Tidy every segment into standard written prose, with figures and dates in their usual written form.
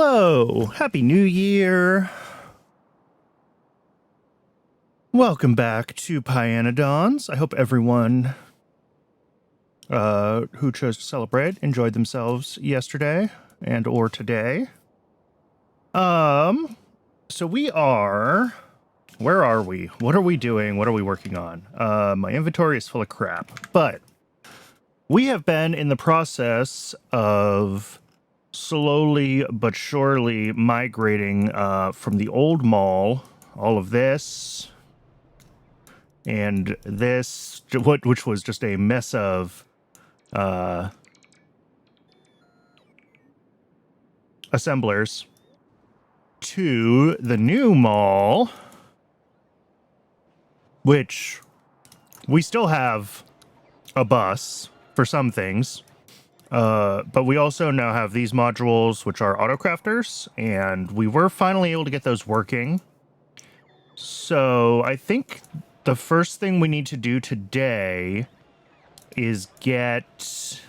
Hello! Happy New Year! Welcome back to Pyanodons. I hope everyone who chose to celebrate enjoyed themselves yesterday and or today. So we are... Where are we? What are we doing? What are we working on? My inventory is full of crap, but we have been in the process of slowly but surely migrating from the old mall, all of this, and this, which was just a mess of assemblers, to the new mall, which we still have a bus for some things. But we also now have these modules, which are autocrafters, and we were finally able to get those working. So I think the first thing we need to do today is get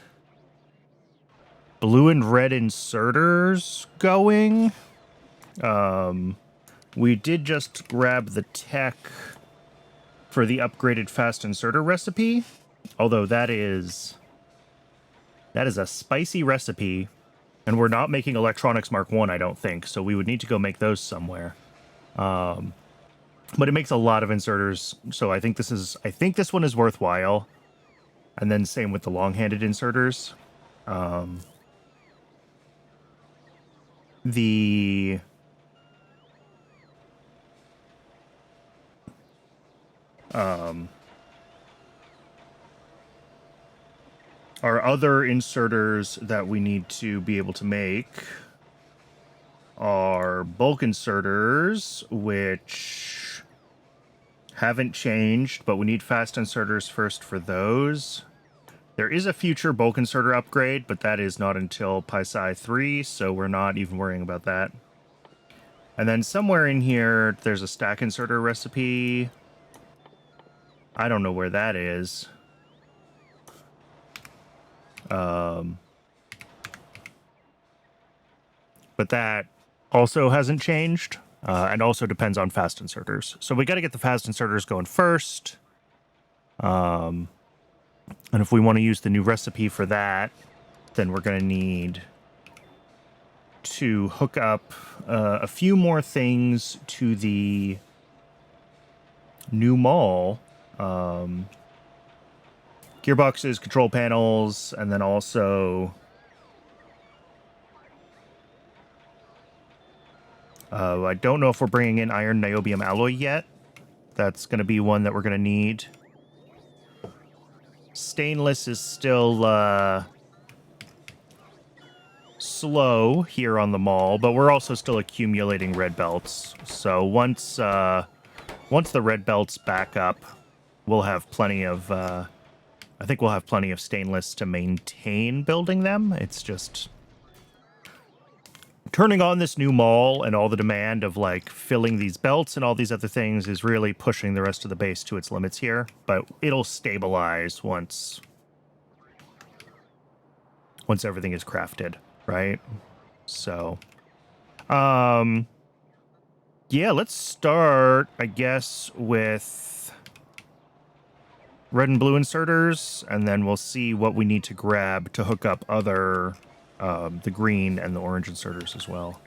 blue and red inserters going. We did just grab the tech for the upgraded fast inserter recipe, although that is a spicy recipe, and we're not making Electronics Mark 1, I don't think, so we would need to go make those somewhere. But it makes a lot of inserters, so I think this one is worthwhile. And then same with the long-handed inserters. Our other inserters that we need to be able to make are bulk inserters, which haven't changed, but we need fast inserters first for those. There is a future bulk inserter upgrade, but that is not until PySci 3, so we're not even worrying about that. And then somewhere in here, there's a stack inserter recipe. I don't know where that is. But that also hasn't changed, and also depends on fast inserters. So we got to get the fast inserters going first. And if we want to use the new recipe for that, then we're going to need to hook up a few more things to the new mall. Gearboxes, control panels, and then also I don't know if we're bringing in iron niobium alloy yet. That's going to be one that we're going to need. Stainless is still slow here on the mall, but we're also still accumulating red belts. So once the red belts back up, we'll have plenty of I think we'll have plenty of stainless to maintain building them. It's just turning on this new mall and all the demand of like filling these belts and all these other things is really pushing the rest of the base to its limits here, but it'll stabilize once everything is crafted, right? So yeah, let's start, I guess, with red and blue inserters, and then we'll see what we need to grab to hook up other the green and the orange inserters as well.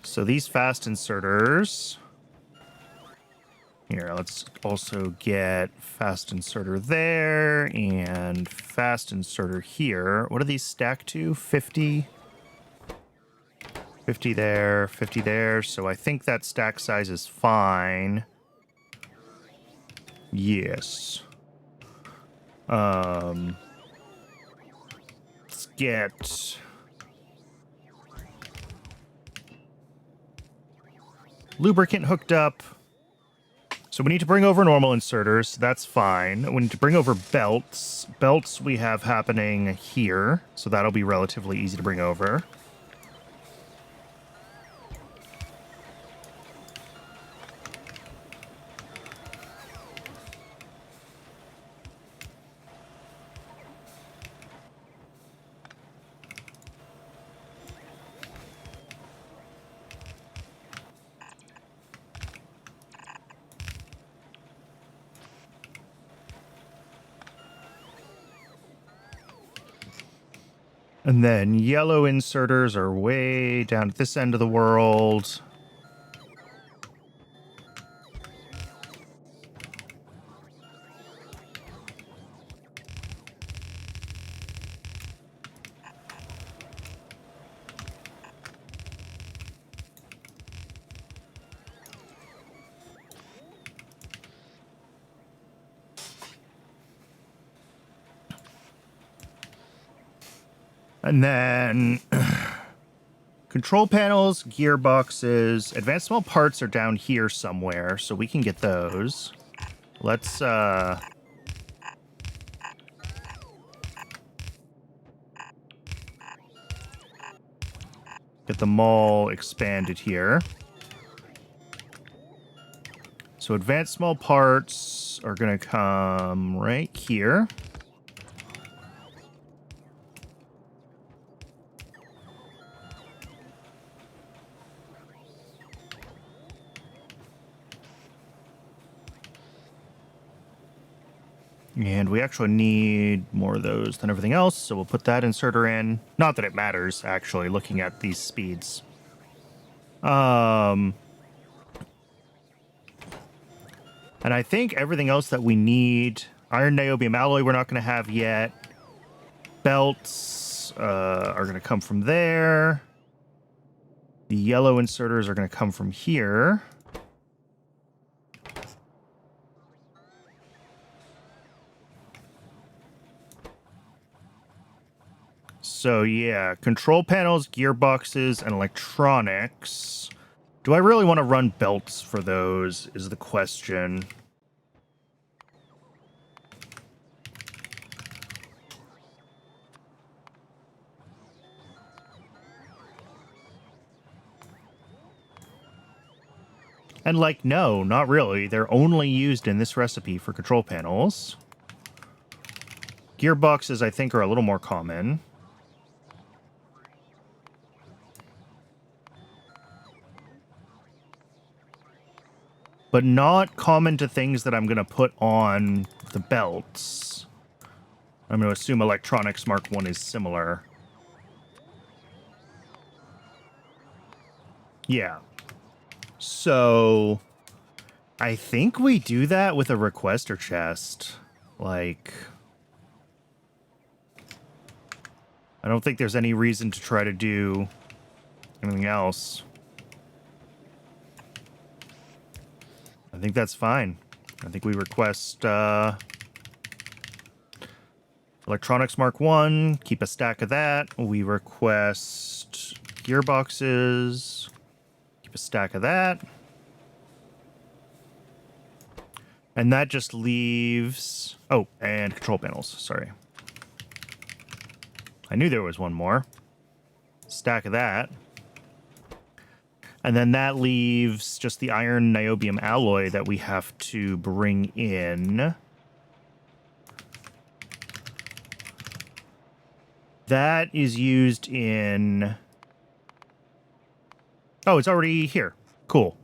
So these fast inserters... Here, let's also get fast inserter there and fast inserter here. What do these stack to? 50? 50 there, 50 there. So I think that stack size is fine. Yes. Let's get... lubricant hooked up. So we need to bring over normal inserters. That's fine. We need to bring over belts. Belts we have happening here, so that'll be relatively easy to bring over. And then yellow inserters are way down at this end of the world. And then control panels, gearboxes, advanced small parts are down here somewhere, so we can get those. Let's get them all expanded here. So advanced small parts are going to come right here. And we actually need more of those than everything else, so we'll put that inserter in. Not that it matters, actually, looking at these speeds. And I think everything else that we need... Iron niobium alloy we're not going to have yet. Belts are going to come from there. The yellow inserters are going to come from here. So yeah, control panels, gearboxes, and electronics. Do I really want to run belts for those, is the question. And like, no, not really. They're only used in this recipe for control panels. Gearboxes, I think, are a little more common. But not common to things that I'm going to put on the belts. I'm going to assume Electronics Mark 1 is similar. Yeah. So, I think we do that with a requester chest. Like, I don't think there's any reason to try to do anything else. I think that's fine. I think we request Electronics Mark 1, keep a stack of that. We request gearboxes, keep a stack of that. And that just leaves... Oh, and control panels, sorry. I knew there was one more. Stack of that. And then that leaves just the iron niobium alloy that we have to bring in. That is used in... Oh, it's already here. Cool.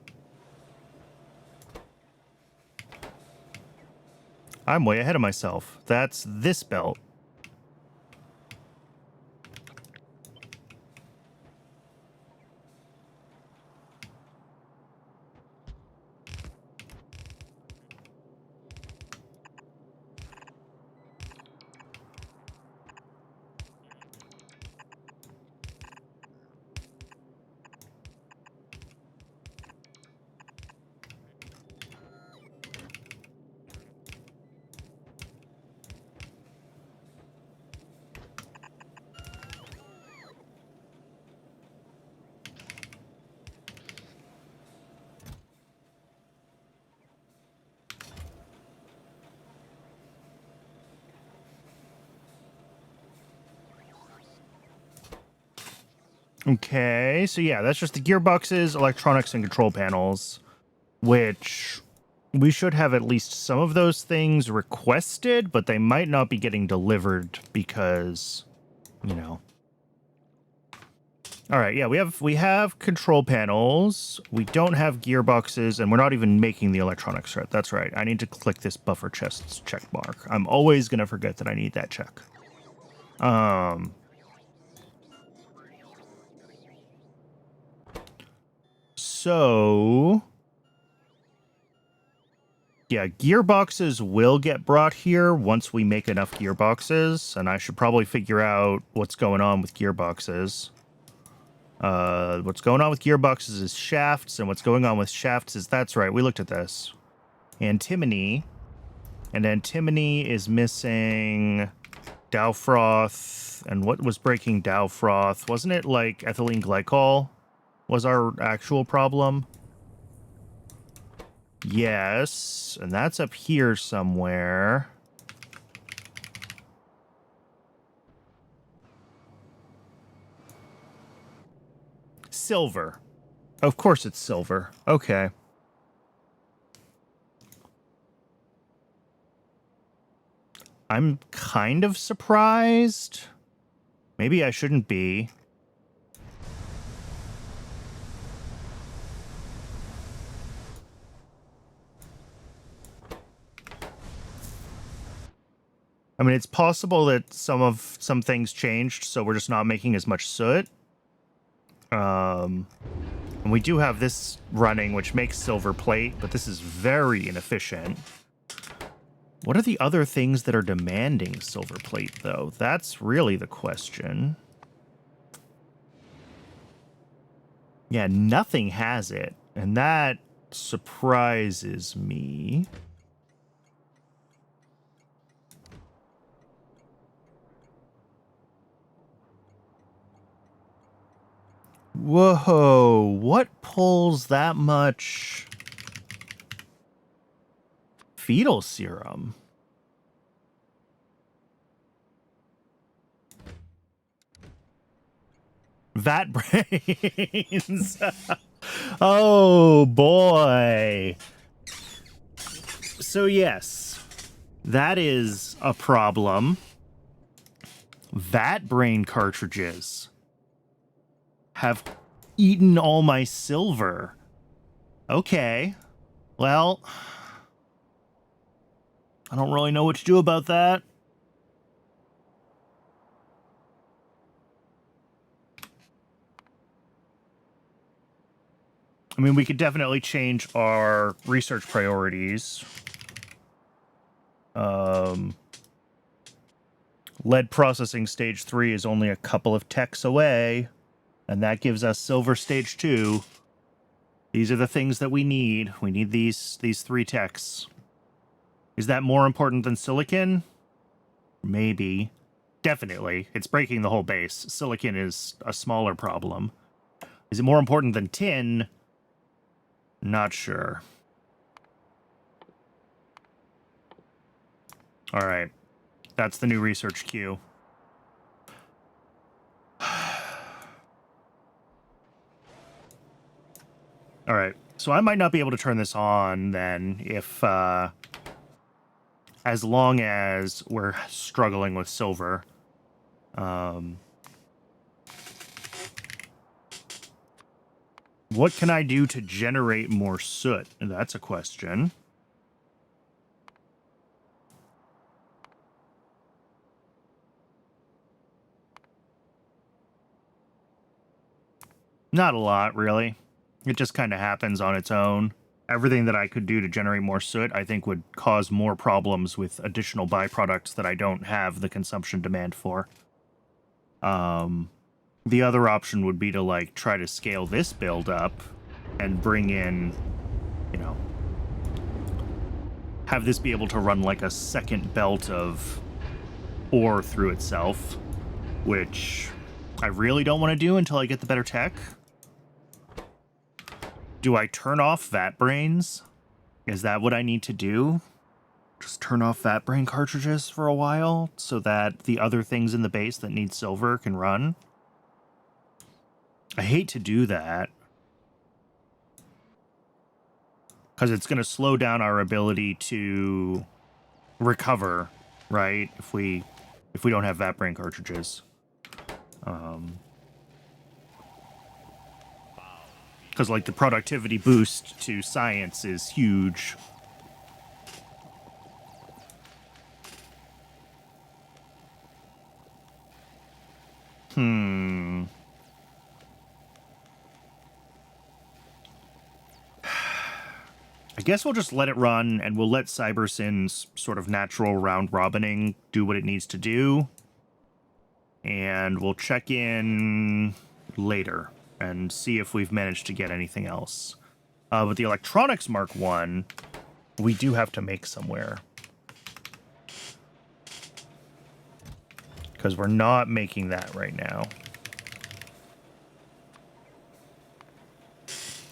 I'm way ahead of myself. That's this belt. Okay, so yeah, that's just the gearboxes, electronics, and control panels, which we should have at least some of those things requested, but they might not be getting delivered because, you know. All right, yeah, we have control panels. We don't have gearboxes, and we're not even making the electronics right. That's right. I need to click this buffer chests check mark. I'm always gonna forget that I need that check. So yeah, gearboxes will get brought here once we make enough gearboxes, and I should probably figure out what's going on with gearboxes. What's going on with gearboxes is shafts, and what's going on with shafts is, that's right, we looked at this. Antimony. And antimony is missing Dowfroth. And what was breaking Dowfroth? Wasn't it like ethylene glycol was our actual problem? Yes, and that's up here somewhere. Silver. Of course it's silver. Okay. I'm kind of surprised. Maybe I shouldn't be. I mean, it's possible that some things changed, so we're just not making as much soot. And we do have this running, which makes silver plate, but this is very inefficient. What are the other things that are demanding silver plate, though? That's really the question. Yeah, nothing has it, and that surprises me. Whoa, what pulls that much fetal serum? Vat brains. Oh boy. So yes, that is a problem. Vat brain cartridges have eaten all my silver. Okay. Well, I don't really know what to do about that. I mean, we could definitely change our research priorities. Lead processing stage 3 is only a couple of techs away, and that gives us silver stage 2. These are the things that we need. We need these 3 techs. Is that more important than silicon? Maybe. Definitely. It's breaking the whole base. Silicon is a smaller problem. Is it more important than tin? Not sure. All right. That's the new research queue. All right. So I might not be able to turn this on then if, as long as we're struggling with silver. What can I do to generate more soot? That's a question. Not a lot, really. It just kind of happens on its own. Everything that I could do to generate more soot, I think, would cause more problems with additional byproducts that I don't have the consumption demand for. The other option would be to, like, try to scale this build up and bring in, you know, have this be able to run like a second belt of ore through itself, which I really don't want to do until I get the better tech. Do I turn off vat brains? Is that what I need to do? Just turn off vat brain cartridges for a while so that the other things in the base that need silver can run? I hate to do that, because it's going to slow down our ability to recover, right? If we don't have Vat Brain cartridges. Because, like, the productivity boost to science is huge. I guess we'll just let it run, and we'll let CyberSyn's sort of natural round-robining do what it needs to do. And we'll check in later and see if we've managed to get anything else. With the Electronics Mark 1, we do have to make somewhere. Because we're not making that right now.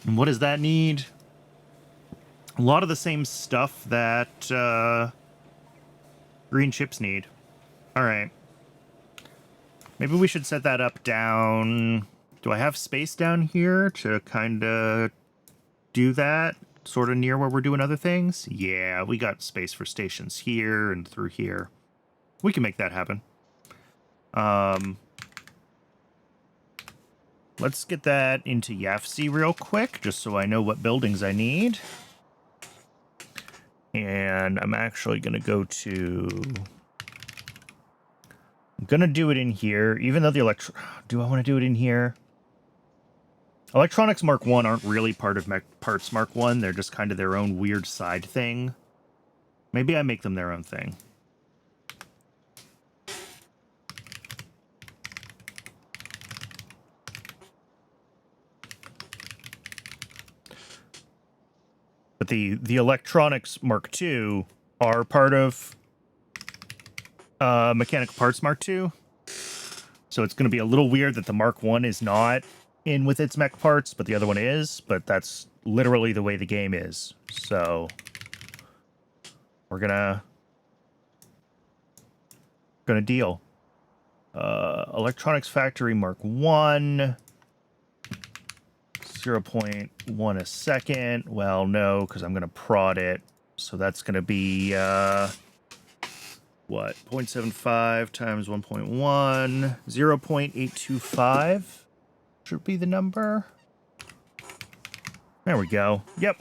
And what does that need? A lot of the same stuff that green chips need. All right. Maybe we should set that up down. Do I have space down here to kind of do that? Sort of near where we're doing other things? Yeah, we got space for stations here and through here. We can make that happen. Let's get that into YAFC real quick, just so I know what buildings I need. And I'm actually going to go to... I'm going to do it in here, even though the do I want to do it in here? Electronics Mark 1 aren't really part of Parts Mark 1. They're just kind of their own weird side thing. Maybe I make them their own thing. But the Electronics Mark II are part of Mechanical Parts Mark II. So it's going to be a little weird that the Mark I is not in with its mech parts, but the other one is. But that's literally the way the game is. So we're gonna deal. Electronics Factory Mark I. 0.1 a second. Well, no, because I'm going to prod it. So that's going to be, what? 0.75 times 1.1. 0.825 should be the number. There we go. Yep.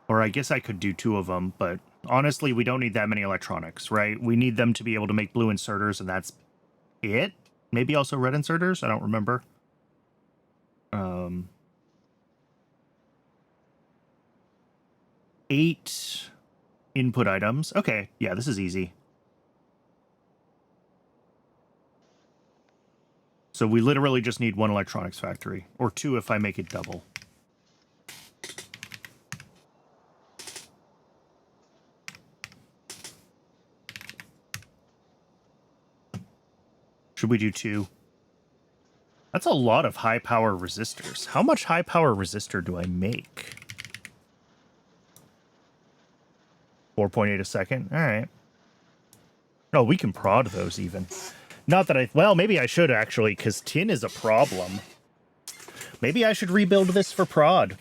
Or I guess I could do two of them, but honestly, we don't need that many electronics, right? We need them to be able to make blue inserters, and that's it? Maybe also red inserters? I don't remember. 8 input items. Okay, yeah, this is easy. So we literally just need one electronics factory, or 2 if I make it double. Should we do 2? That's a lot of high power resistors. How much high power resistor do I make? 4.8 a second. All right. Oh, we can prod those even. Not that well, maybe I should actually, because tin is a problem. Maybe I should rebuild this for prod.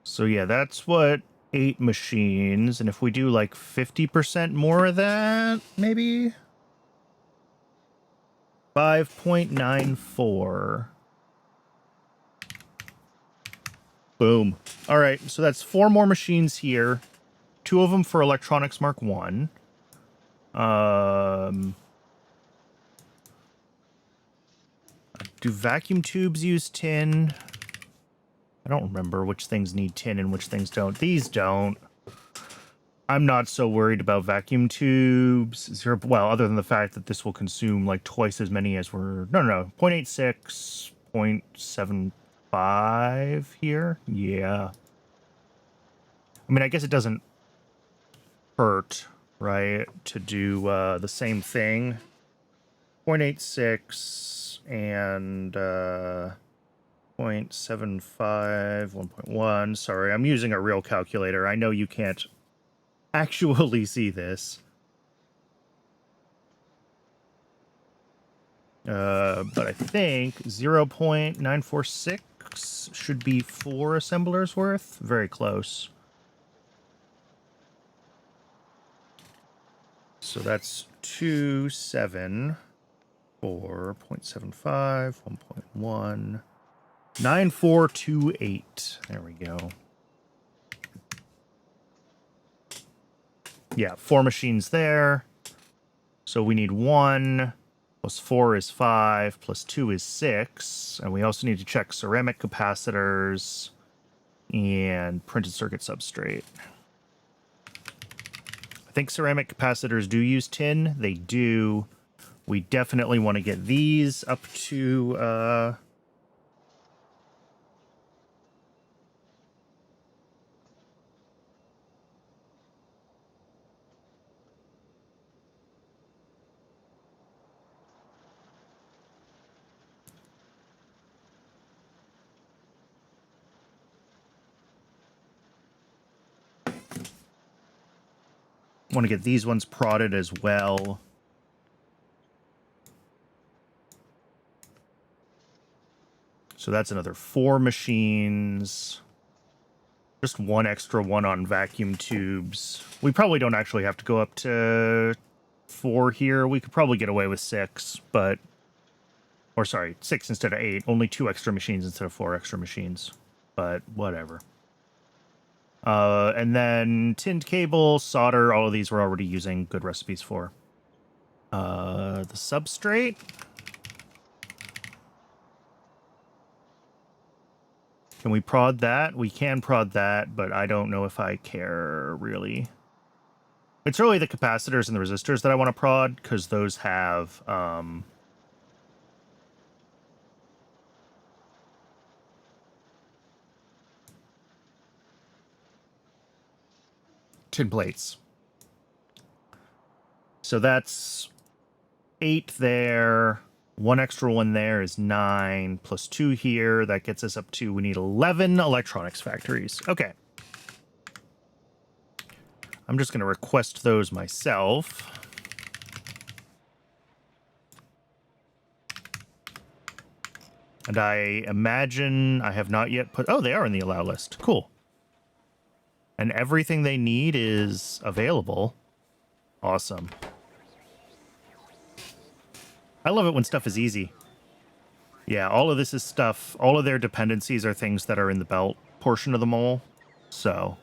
So yeah, that's what 8 machines, and if we do like 50% more of that, maybe 5.94. Boom. All right, so that's 4 more machines here. 2 of them for Electronics Mark 1. Do vacuum tubes use tin? I don't remember which things need tin and which things don't. These don't. I'm not so worried about vacuum tubes. Well, other than the fact that this will consume like twice as many as we're... No, 0.86, 0.75 here. Yeah. I mean, I guess it doesn't hurt, right, to do the same thing. 0.86 and 0.75, 1.1. Sorry, I'm using a real calculator. I know you can't actually see this. But I think 0.946 should be 4 assemblers worth. Very close. So that's 2, 7, 4, 0.75, 1.1, 9428. There we go. Yeah, 4 machines there. So we need 1, plus 4 is 5, plus 2 is 6. And we also need to check ceramic capacitors and printed circuit substrate. I think ceramic capacitors do use tin. They do. We definitely want to get these up to... want to get these ones prodded as well. So that's another 4 machines. Just 1 extra one on vacuum tubes. We probably don't actually have to go up to 4 here. We could probably get away with 6, but... Or sorry, 6 instead of 8. Only 2 extra machines instead of 4 extra machines. But whatever. And then tinned cable, solder, all of these we're already using good recipes for. The substrate. Can we prod that? We can prod that, but I don't know if I care, really. It's really the capacitors and the resistors that I want to prod, because those have... tin plates. So that's 8 there. 1 extra one there is 9, plus 2 here. That gets us up to, we need 11 electronics factories. Okay. I'm just going to request those myself. And I imagine I have not yet put... Oh, they are in the allow list. Cool. And everything they need is available. Awesome. I love it when stuff is easy. Yeah, all of this is stuff... All of their dependencies are things that are in the belt portion of the mole. So...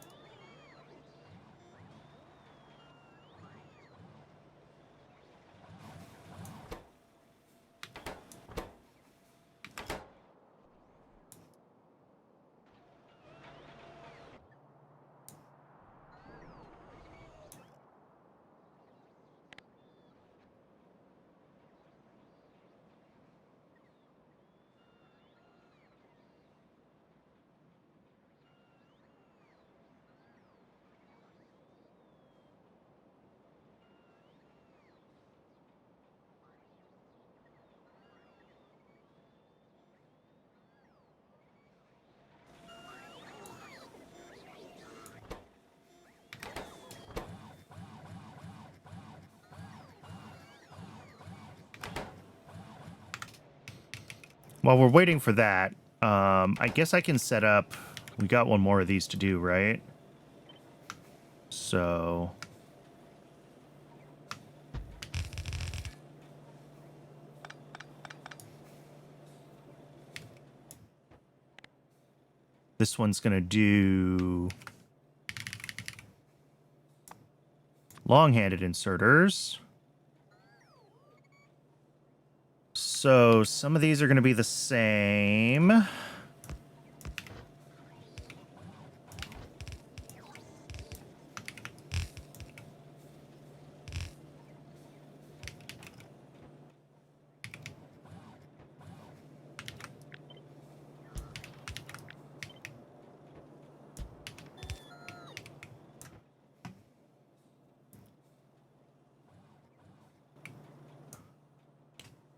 While we're waiting for that, I guess I can set up... We got one more of these to do, right? So... This one's going to do... long-handed inserters. So some of these are going to be the same.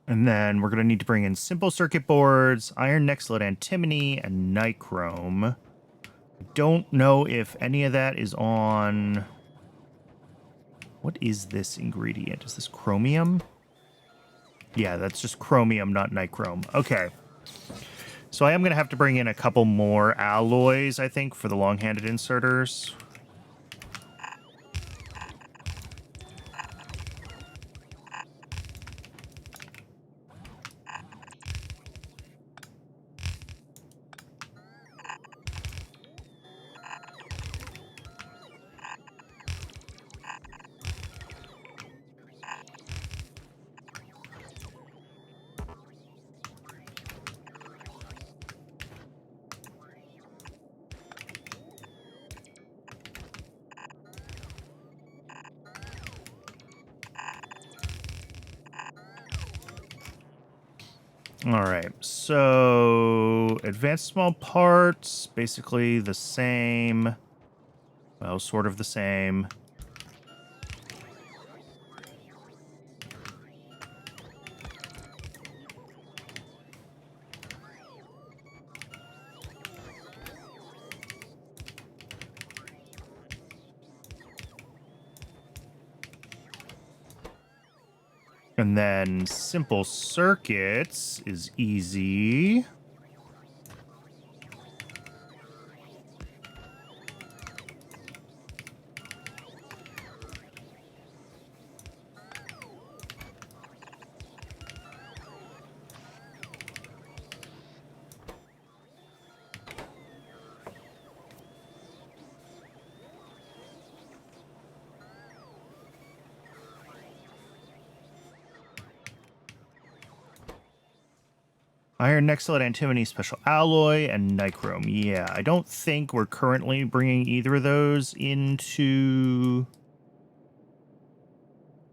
And then we're going to need to bring in simple circuit boards, iron next-lead antimony, and nichrome. Don't know if any of that is on... What is this ingredient? Is this chromium? Yeah, that's just chromium, not nichrome. Okay. So I am going to have to bring in a couple more alloys, I think, for the long-handed inserters. All right, so advanced small parts, basically the same. Well, sort of the same. And then simple circuits is easy. Iron next-lead antimony special alloy and nichrome. Yeah, I don't think we're currently bringing either of those into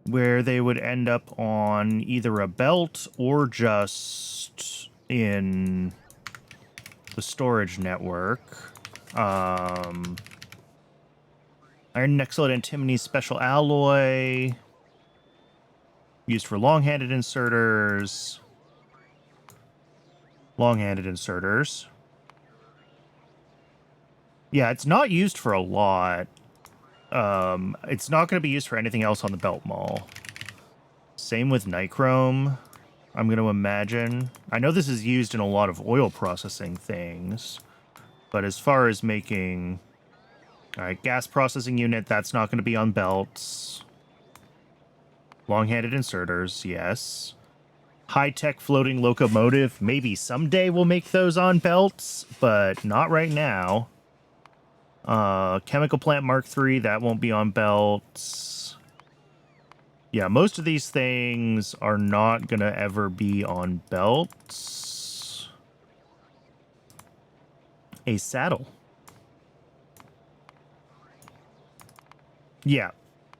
where they would end up on either a belt or just in the storage network. Iron next-lead antimony special alloy used for long-handed inserters. Long-handed inserters. Yeah, it's not used for a lot. It's not going to be used for anything else on the belt mall. Same with nichrome, I'm going to imagine. I know this is used in a lot of oil processing things, but as far as making... All right, gas processing unit, that's not going to be on belts. Long-handed inserters, yes. High-tech floating locomotive. Maybe someday we'll make those on belts, but not right now. Chemical plant Mark III, that won't be on belts. Yeah, most of these things are not going to ever be on belts. A saddle. Yeah.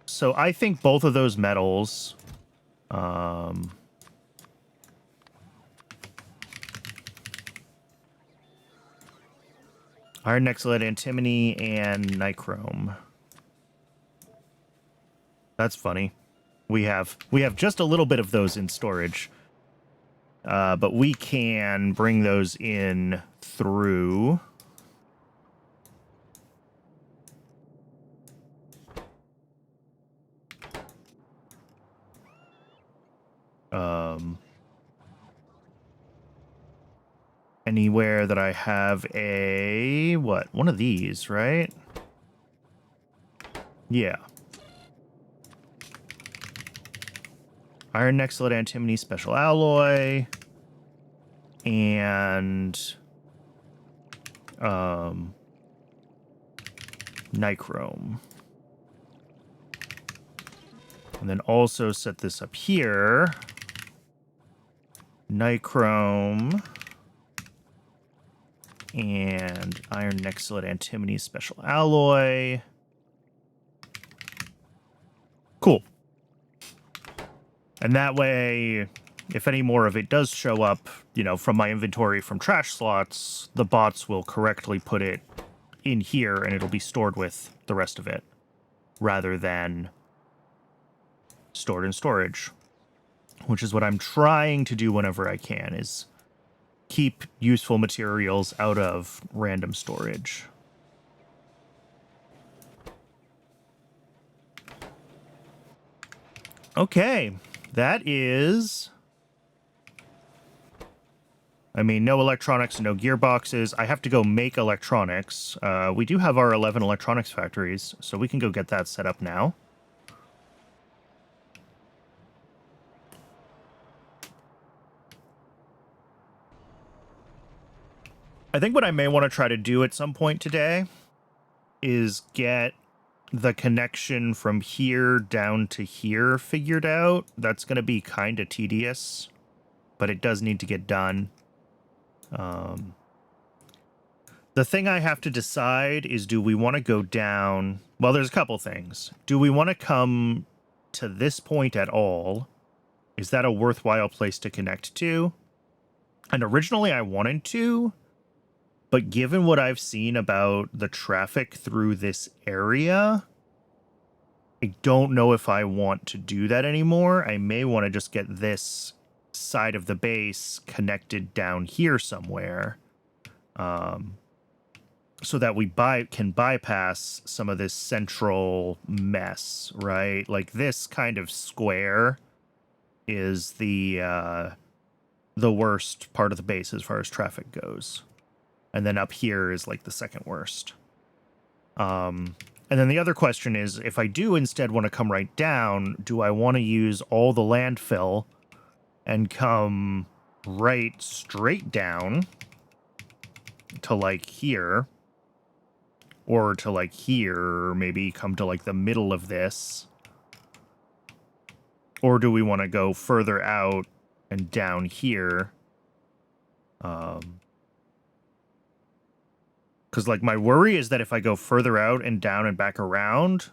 So I think both of those metals... Iron next-lead antimony and nichrome. That's funny. We have just a little bit of those in storage. But we can bring those in through... anywhere that I have a... What? One of these, right? Yeah. Iron next-lead antimony special alloy. And... nichrome. And then also set this up here. Nichrome... and iron next-lead antimony special alloy. Cool. And that way, if any more of it does show up, you know, from my inventory from trash slots, the bots will correctly put it in here and it'll be stored with the rest of it, rather than stored in storage. which is what I'm trying to do whenever I can, is keep useful materials out of random storage. Okay, that is... I mean, no electronics, no gearboxes. I have to go make electronics. We do have our 11 electronics factories, so we can go get that set up now. I think what I may want to try to do at some point today is get the connection from here down to here figured out. That's going to be kind of tedious, but it does need to get done. The thing I have to decide is, do we want to go down? Well, there's a couple things. Do we want to come to this point at all? Is that a worthwhile place to connect to? And originally I wanted to, but given what I've seen about the traffic through this area, I don't know if I want to do that anymore. I may want to just get this side of the base connected down here somewhere, so that we can bypass some of this central mess, right? Like this kind of square is the worst part of the base as far as traffic goes. And then up here is like the second worst. And then the other question is, if I do instead want to come right down, do I want to use all the landfill and come right straight down to like here, or to like here, or maybe come to like the middle of this? Or do we want to go further out and down here? Because, like, my worry is that if I go further out and down and back around,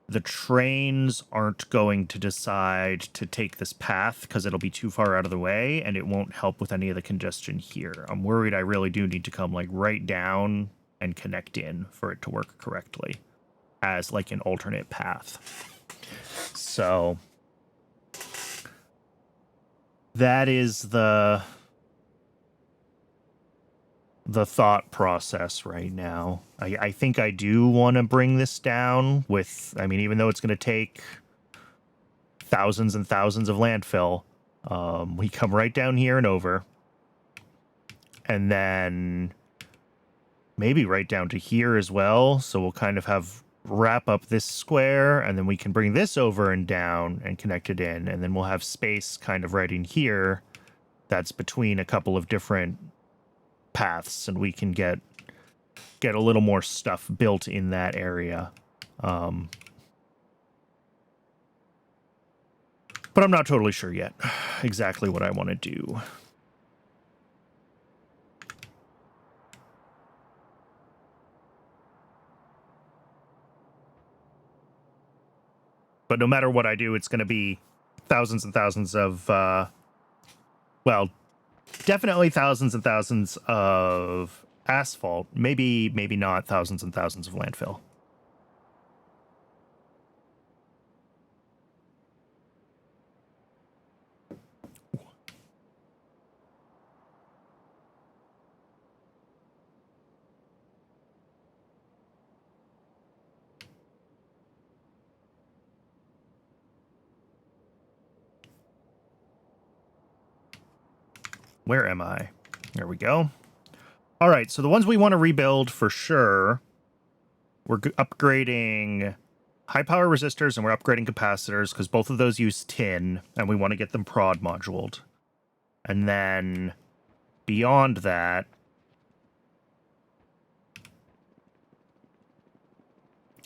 the trains aren't going to decide to take this path because it'll be too far out of the way, and it won't help with any of the congestion here. I'm worried I really do need to come, like, right down and connect in for it to work correctly as, like, an alternate path. So that is the thought process right now. I think I do want to bring this down with, I mean, even though it's going to take thousands and thousands of landfill, we come right down here and over, and then maybe right down to here as well. So we'll kind of wrap up this square, and then we can bring this over and down and connect it in, and then we'll have space kind of right in here that's between a couple of different paths, and we can get a little more stuff built in that area. But I'm not totally sure yet exactly what I want to do. But no matter what I do, it's going to be thousands and thousands of, well, definitely thousands and thousands of asphalt. Maybe not thousands and thousands of landfill. Where am I? There we go. All right, so the ones we want to rebuild for sure, we're upgrading high power resistors and we're upgrading capacitors because both of those use tin and we want to get them prod moduled. And then beyond that,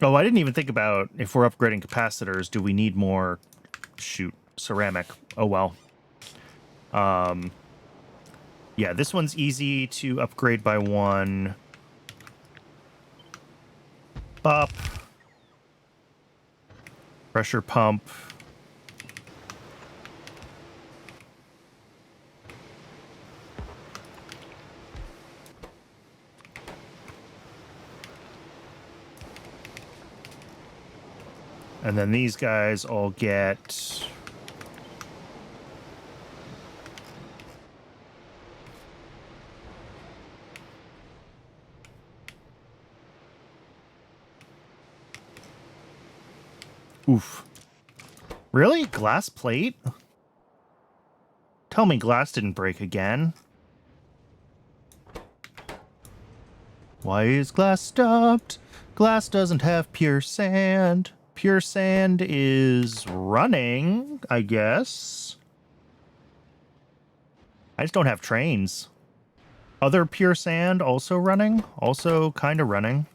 oh, I didn't even think about if we're upgrading capacitors, do we need more, shoot, ceramic? Oh, well. Yeah, this one's easy to upgrade by one. Up. Pressure pump. And then these guys all get Oof. Really? Glass plate? Tell me glass didn't break again. Why is glass stopped? Glass doesn't have pure sand. Pure sand is running, I guess. I just don't have trains. Other pure sand also running? Also kind of running.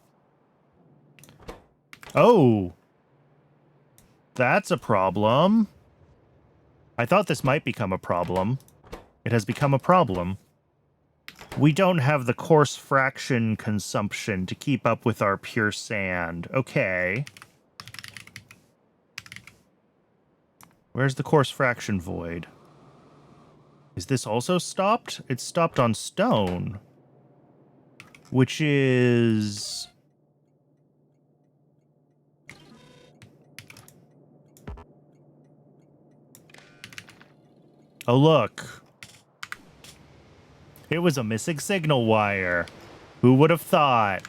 Oh. That's a problem. I thought this might become a problem. It has become a problem. We don't have the coarse fraction consumption to keep up with our pure sand. Okay. Where's the coarse fraction void? Is this also stopped? It's stopped on stone. Which is... Oh, look. It was a missing signal wire. Who would have thought?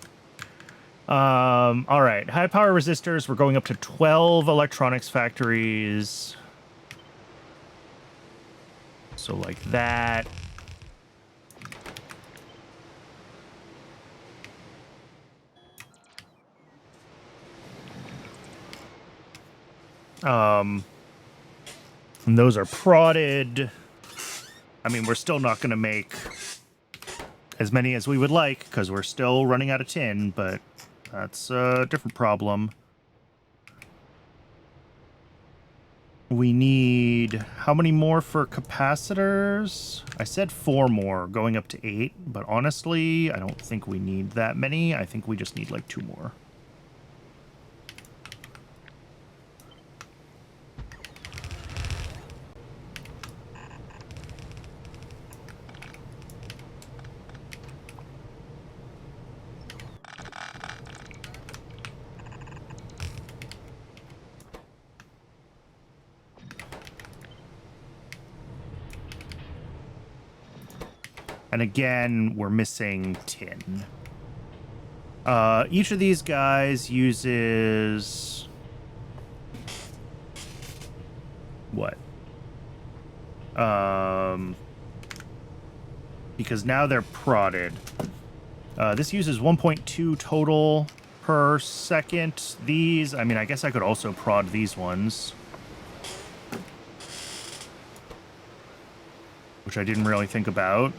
All right. High power resistors. We're going up to 12 electronics factories. So like that. And those are prodded. I mean, we're still not going to make as many as we would like because we're still running out of tin, but that's a different problem. We need how many more for capacitors? I said 4 more, going up to 8, but honestly, I don't think we need that many. I think we just need like 2 more. And again, we're missing tin. Each of these guys uses... what? Because now they're prodded. This uses 1.2 total per second. These, I mean, I guess I could also prod these ones. Which I didn't really think about.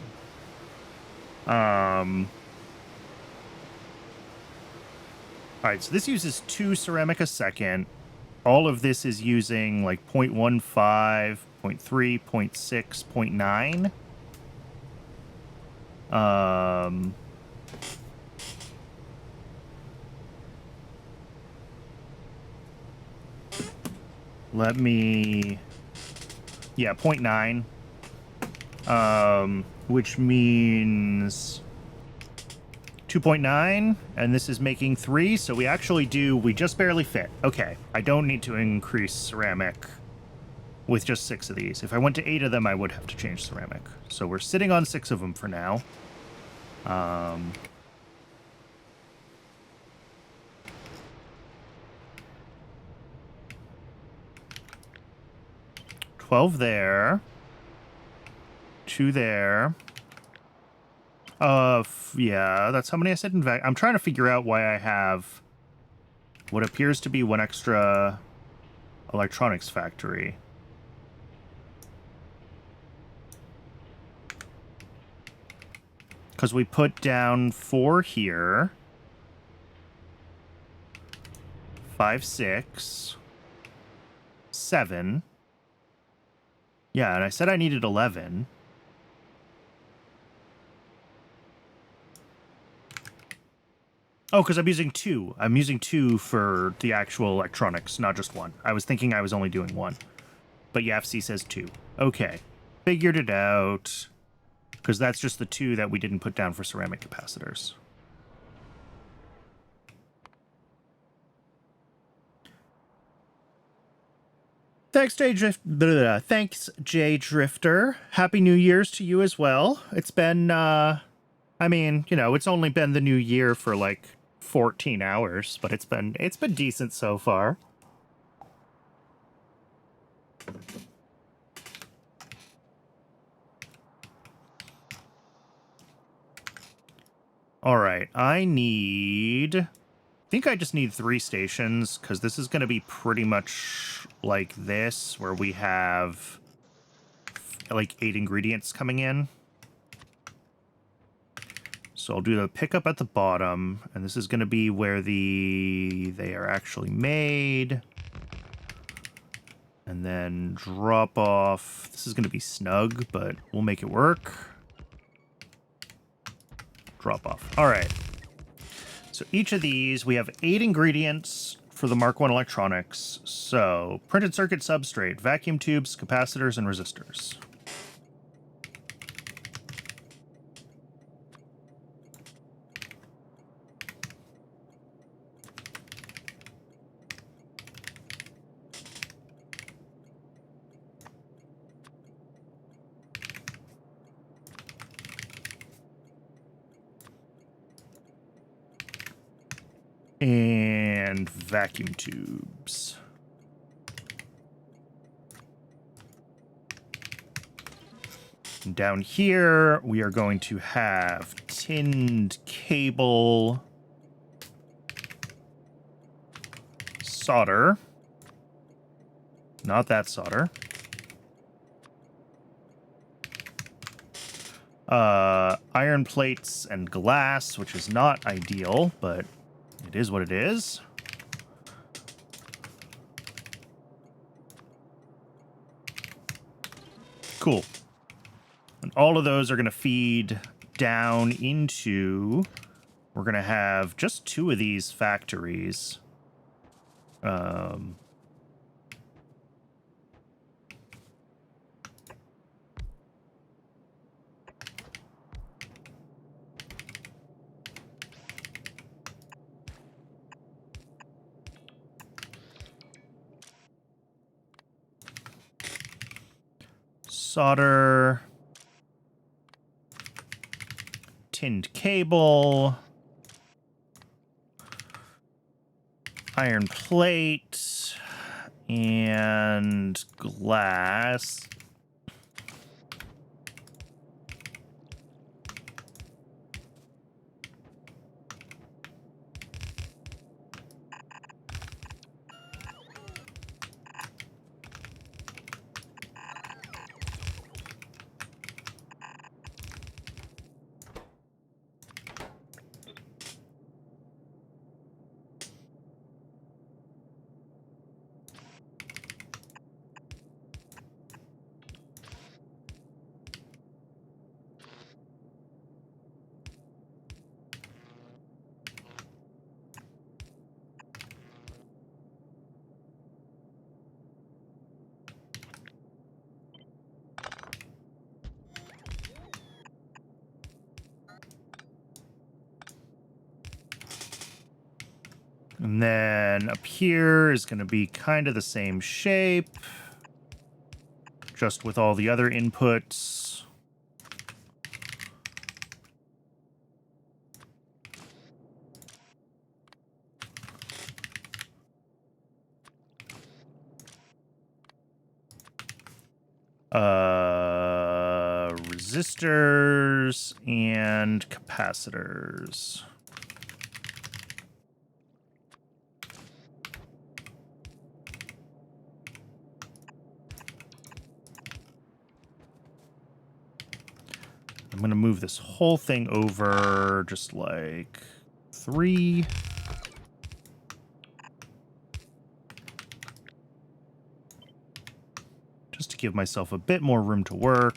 Alright, so this uses 2 ceramic a second. All of this is using like 0.15, 0.3, 0.6, 0.9. Let me... yeah, 0.9. Which means 2.9, and this is making 3, so we actually do, we just barely fit. Okay, I don't need to increase ceramic with just 6 of these. If I went to 8 of them, I would have to change ceramic. So we're sitting on 6 of them for now. 12 there. 2 there. Yeah, that's how many I said in fact. I'm trying to figure out why I have what appears to be 1 extra electronics factory. Because we put down 4 here. 5, 6. 7. Yeah, and I said I needed 11. Oh, because I'm using 2. I'm using 2 for the actual electronics, not just 1. I was thinking I was only doing 1. But YAFC says 2. Okay. Figured it out. Because that's just the 2 that we didn't put down for ceramic capacitors. Thanks, Jay Thanks, Jay Drifter. Happy New Year's to you as well. It's been, I mean, you know, it's only been the new year for like 14 hours, but it's been decent so far. All right, I think I just need 3 stations, because this is going to be pretty much like this, where we have like 8 ingredients coming in. So I'll do the pickup at the bottom, and this is going to be where they are actually made. And then drop off. This is going to be snug, but we'll make it work. Drop off. All right. So each of these, we have 8 ingredients for the Mark I electronics. So printed circuit substrate, vacuum tubes, capacitors, and resistors. And vacuum tubes. And down here, we are going to have tinned cable, solder. Not that solder. Iron plates and glass, which is not ideal, but it is what it is. Cool. And all of those are going to feed down into... We're going to have just 2 of these factories. Solder, tinned cable, iron plate, and glass. And then up here is going to be kind of the same shape, just with all the other inputs. Resistors and capacitors. I'm going to move this whole thing over just like 3. Just to give myself a bit more room to work.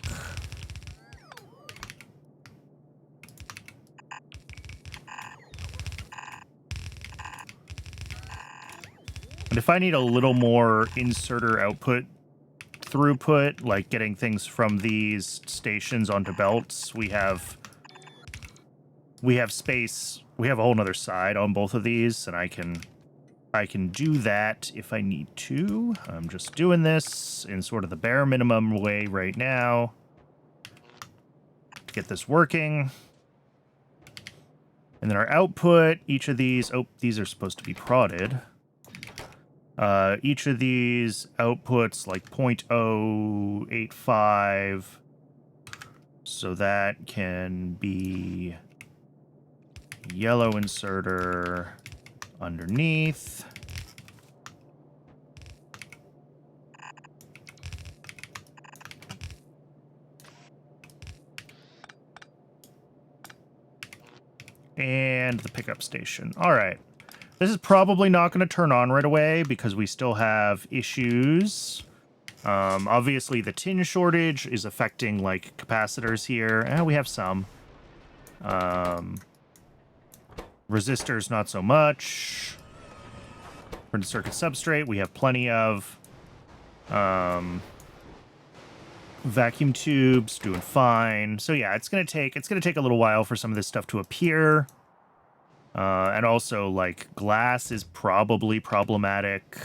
And if I need a little more inserter output throughput, like getting things from these stations onto belts, we have space. We have a whole nother side on both of these, and I can do that if I need to. I'm just doing this in sort of the bare minimum way right now to get this working. And then our output, each of these, oh, these are supposed to be prodded. Each of these outputs like 0.085, so that can be Yellow inserter underneath. And the pickup station. All right. This is probably not going to turn on right away because we still have issues. Obviously, the tin shortage is affecting, like, capacitors here. And we have some. Resistors, not so much. Printed circuit substrate, we have plenty of. Vacuum tubes, doing fine. So yeah, it's gonna take a little while for some of this stuff to appear. And also, like, glass is probably problematic.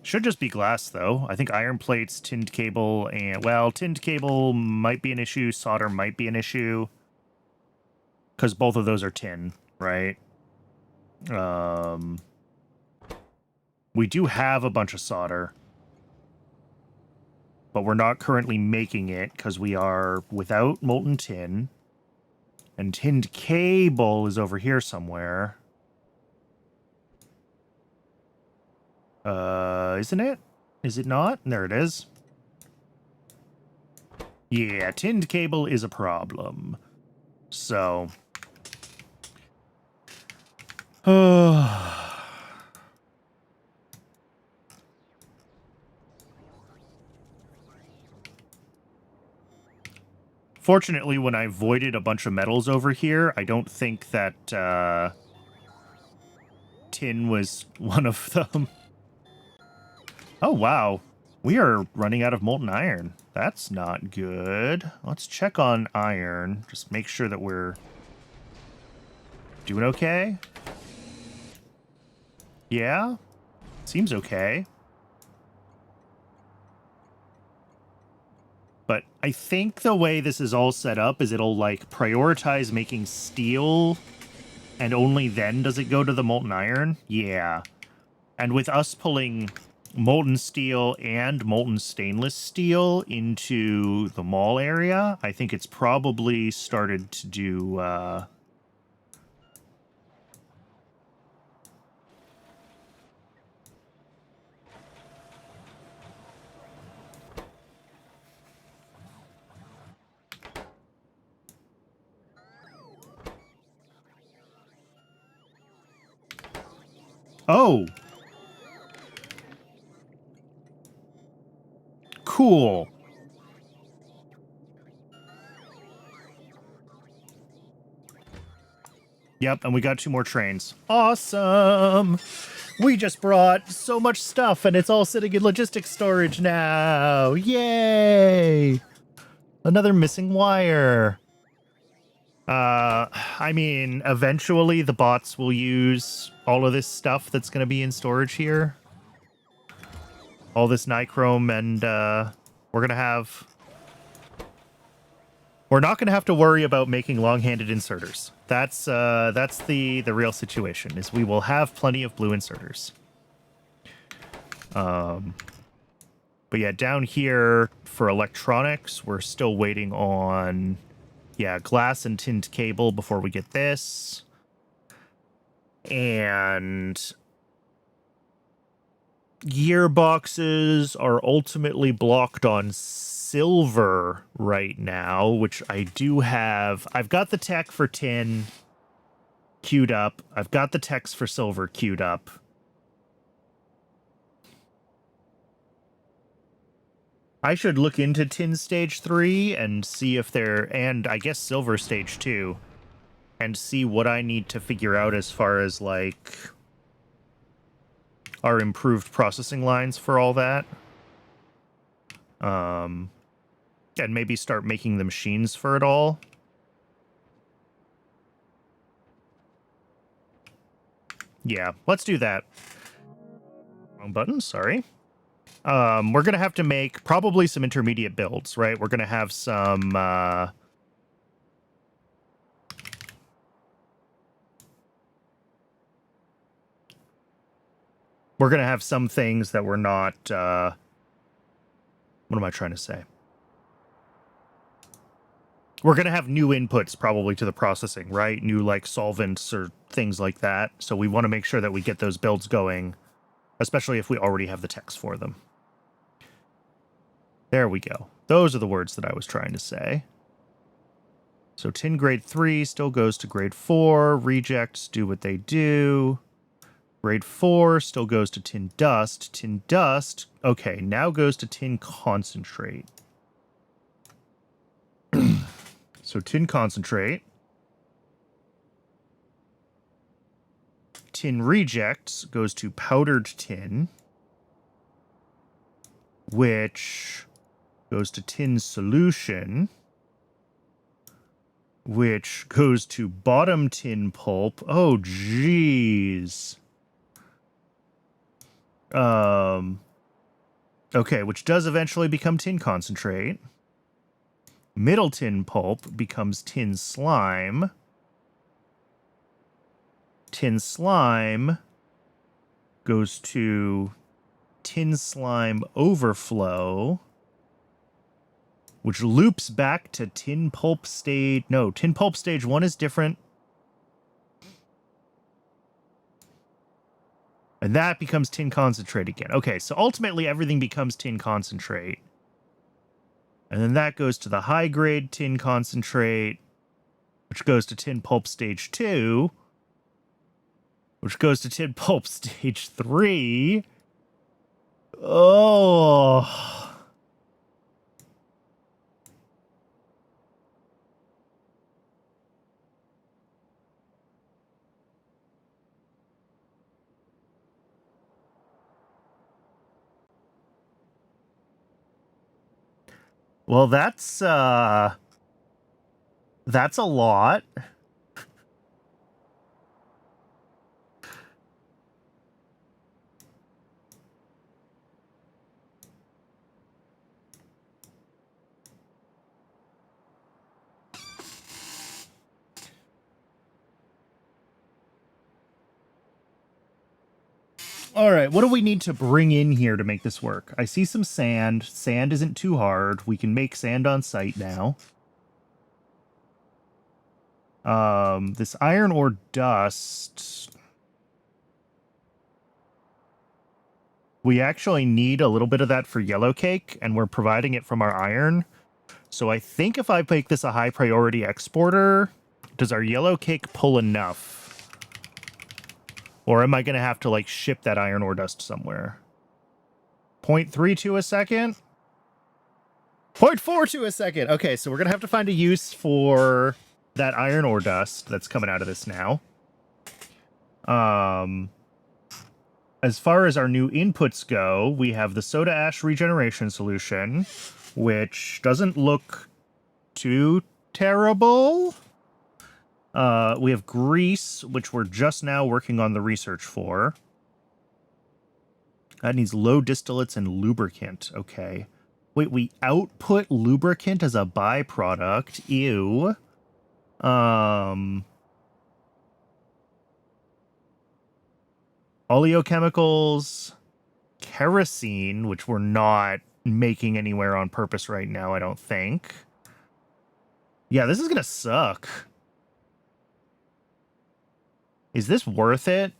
Should just be glass, though. I think iron plates, tinned cable, and, well, tinned cable might be an issue. Solder might be an issue. Because both of those are tin, right? We do have a bunch of solder. But we're not currently making it because we are without molten tin. And tinned cable is over here somewhere. Isn't it? Is it not? There it is. Yeah, tinned cable is a problem. So. Fortunately, when I voided a bunch of metals over here, I don't think that tin was one of them. Oh, wow. We are running out of molten iron. That's not good. Let's check on iron. Just make sure that we're doing okay. Yeah? Seems okay. But I think the way this is all set up is it'll, like, prioritize making steel, and only then does it go to the molten iron? Yeah. And with us pulling molten steel and molten stainless steel into the mall area, I think it's probably started to do, Oh! Cool. Yep, and we got 2 more trains. Awesome! We just brought so much stuff, and it's all sitting in logistics storage now! Yay! Another missing wire. I mean, eventually the bots will use all of this stuff that's going to be in storage here. All this nichrome, and we're going to have... We're not going to have to worry about making long-handed inserters. That's the real situation, is we will have plenty of blue inserters. But yeah, down here for electronics, we're still waiting on, yeah, glass and tinned cable before we get this. And gearboxes are ultimately blocked on silver right now, which I do have. I've got the tech for tin queued up. I've got the techs for silver queued up. I should look into tin stage 3 and see if they're, and I guess silver stage 2, and see what I need to figure out as far as, like, our improved processing lines for all that. And maybe start making the machines for it all. Yeah, let's do that. Wrong button, sorry. We're going to have to make probably some intermediate builds, right? We're going to have some... we're going to have some things that we're not... what am I trying to say? We're going to have new inputs probably to the processing, right? New like solvents or things like that. So we want to make sure that we get those builds going, especially if we already have the text for them. There we go. Those are the words that I was trying to say. So tin grade 3 still goes to grade 4. Rejects do what they do. Grade 4 still goes to tin dust. Tin dust, okay, now goes to tin concentrate. So tin concentrate. Tin rejects goes to powdered tin, which goes to tin solution, which goes to bottom tin pulp. Oh, jeez. Okay, which does eventually become tin concentrate. Middle tin pulp becomes tin slime. Tin slime goes to tin slime overflow, which loops back to tin pulp stage. No, tin pulp stage 1 is different. And that becomes tin concentrate again. Okay, so ultimately everything becomes tin concentrate. And then that goes to the high grade tin concentrate, which goes to tin pulp stage 2, which goes to tin pulp stage 3. Oh. Well, that's a lot. All right, what do we need to bring in here to make this work? I see some sand. Sand isn't too hard. We can make sand on site now. This iron ore dust. We actually need a little bit of that for yellow cake, and we're providing it from our iron. So I think if I make this a high priority exporter, does our yellow cake pull enough? Or am I going to have to, like, ship that iron ore dust somewhere? 0.32 a second? 0.42 a second. Okay, so we're going to have to find a use for that iron ore dust that's coming out of this now. As far as our new inputs go, we have the soda ash regeneration solution, which doesn't look too terrible. We have grease, which we're just now working on the research for. That needs low distillates and lubricant. Okay. Wait, we output lubricant as a byproduct. Ew. Oleochemicals, kerosene, which we're not making anywhere on purpose right now, I don't think. Yeah, this is gonna suck. Is this worth it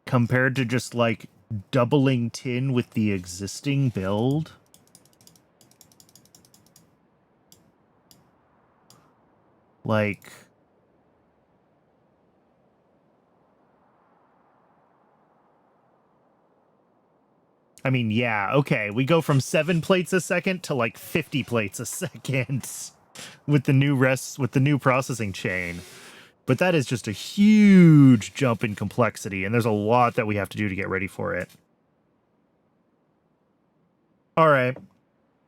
compared to just, like, doubling tin with the existing build? Like, I mean, yeah, okay, we go from 7 plates a second to like 50 plates a second with the new processing chain. But that is just a huge jump in complexity, and there's a lot that we have to do to get ready for it. All right.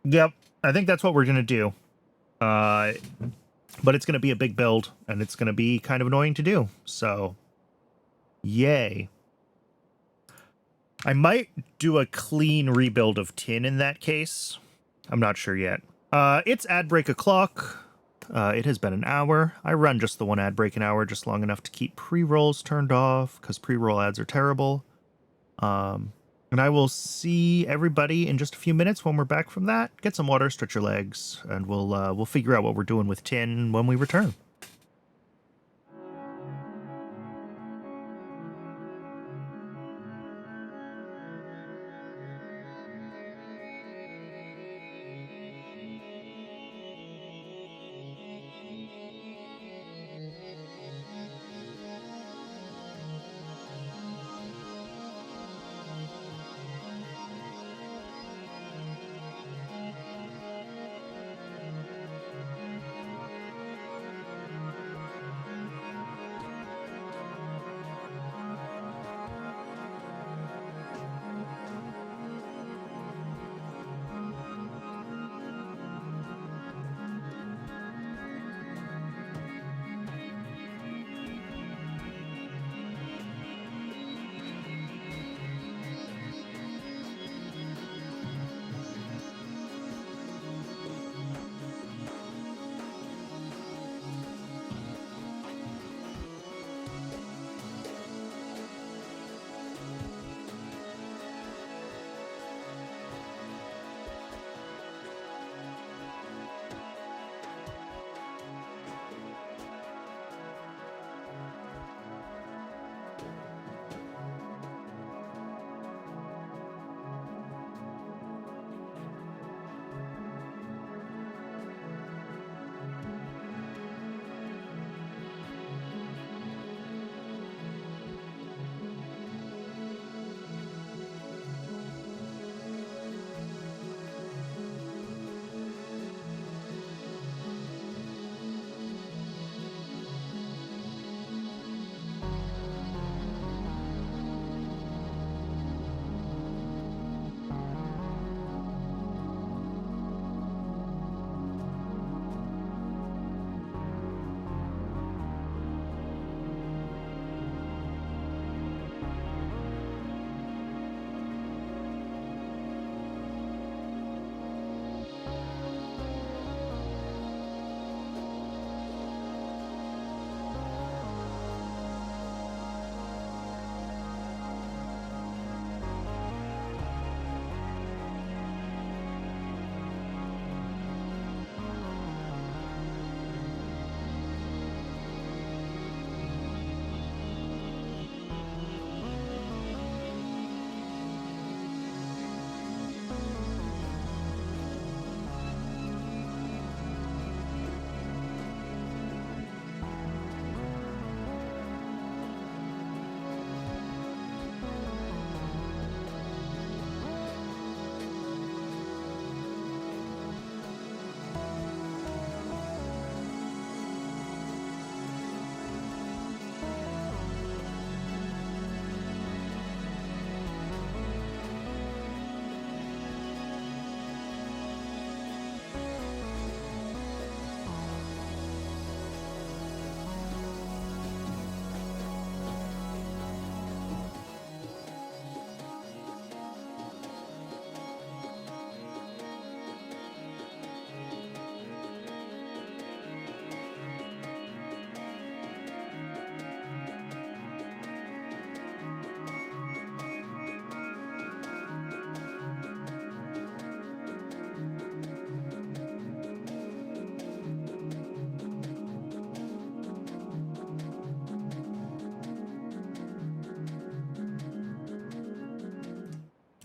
Yep, I think that's what we're going to do. But it's going to be a big build, and it's going to be kind of annoying to do. So, yay. I might do a clean rebuild of tin in that case. I'm not sure yet. It's ad break o'clock. It has been an hour. I run just the one ad break an hour, just long enough to keep pre-rolls turned off, because pre-roll ads are terrible. And I will see everybody in just a few minutes when we're back from that. Get some water, stretch your legs, and we'll figure out what we're doing with Tin when we return.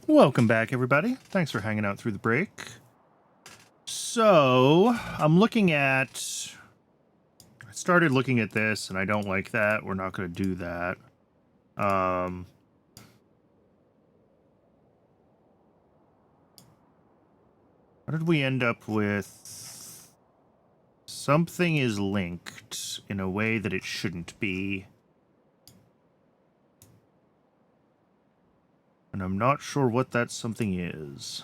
Welcome back, everybody. Thanks for hanging out through the break. So, I'm looking at... I started looking at this, and I don't like that. We're not going to do that. How did we end up with... Something is linked in a way that it shouldn't be. And I'm not sure what that something is.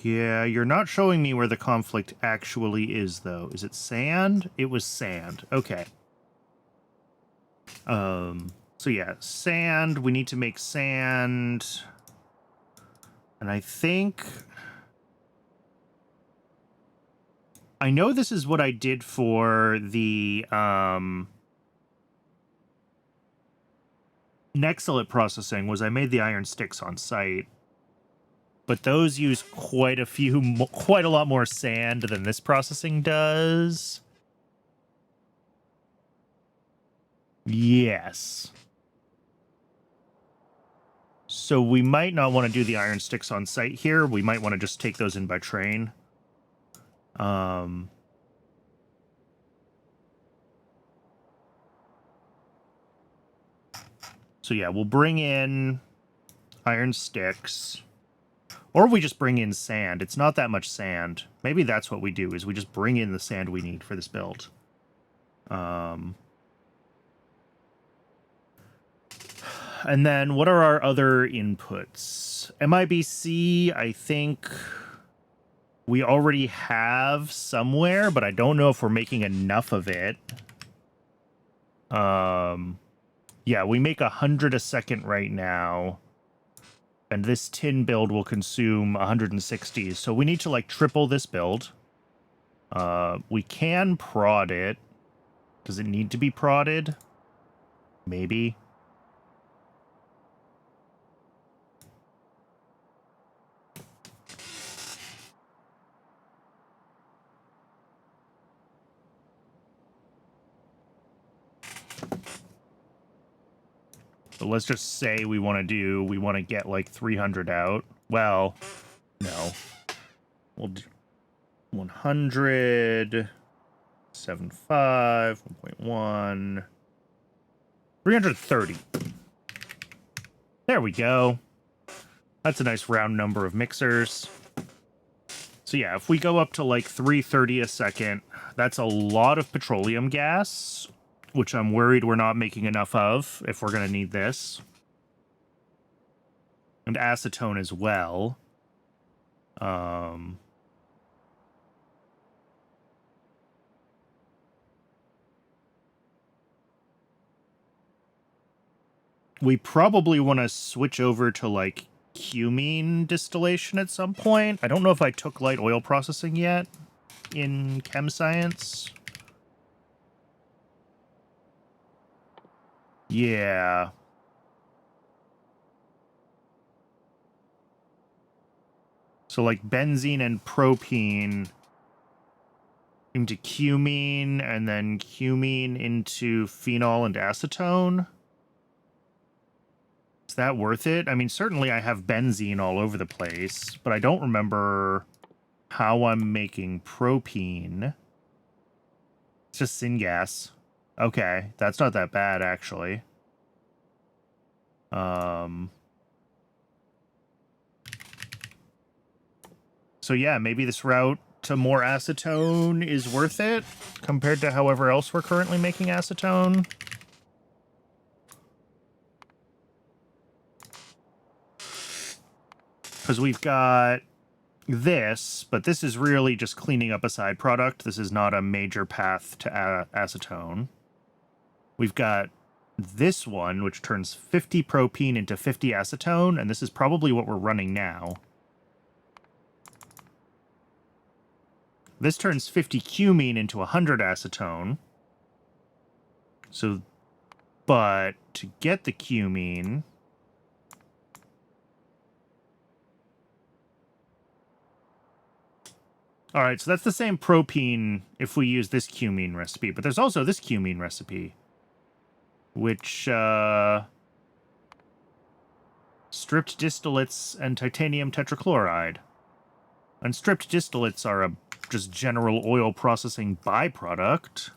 Yeah, you're not showing me where the conflict actually is, though. Is it sand? It was sand. Okay. So So yeah, sand. We need to make sand. And I think... I know this is what I did for the Nexilate processing, was I made the iron sticks on site. But those use quite a lot more sand than this processing does. Yes. So we might not want to do the iron sticks on site here. We might want to just take those in by train. So yeah, we'll bring in iron sticks. Or we just bring in sand. It's not that much sand. Maybe that's what we do, is we just bring in the sand we need for this build. And then what are our other inputs? MIBC, I think we already have somewhere, but I don't know if we're making enough of it. Yeah, we make 100 a second right now. And this tin build will consume 160. So we need to, like, triple this build. We can prod it. Does it need to be prodded? Maybe. So let's just say we want to get like 300 out. Well, no. We'll do 100, 75, 1.1, 330. There we go. That's a nice round number of mixers. So yeah, if we go up to like 330 a second, that's a lot of petroleum gas, which I'm worried we're not making enough of if we're going to need this. And acetone as well. We probably want to switch over to, like, cumene distillation at some point. I don't know if I took light oil processing yet in chem science. Yeah. So, like, benzene and propene into cumene, and then cumene into phenol and acetone. Is that worth it? I mean, certainly I have benzene all over the place, but I don't remember how I'm making propene. It's just syngas. Okay, that's not that bad, actually. So yeah, maybe this route to more acetone is worth it compared to however else we're currently making acetone. Because we've got this, but this is really just cleaning up a side product. This is not a major path to acetone. We've got this one, which turns 50 propene into 50 acetone, and this is probably what we're running now. This turns 50 cumene into 100 acetone. So, but to get the cumene... Alright, so that's the same propene if we use this cumene recipe, but there's also this cumene recipe, which, stripped distillates and titanium tetrachloride. And stripped distillates are a just general oil processing byproduct.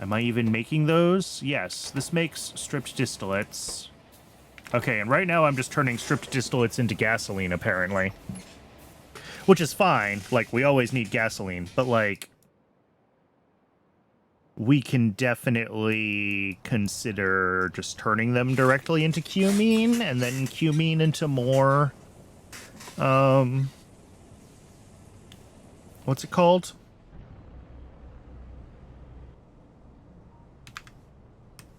Am I even making those? Yes, this makes stripped distillates. Okay, and right now I'm just turning stripped distillates into gasoline, apparently. Which is fine. Like, we always need gasoline. But, like, we can definitely consider just turning them directly into cumene, and then cumene into more, what's it called?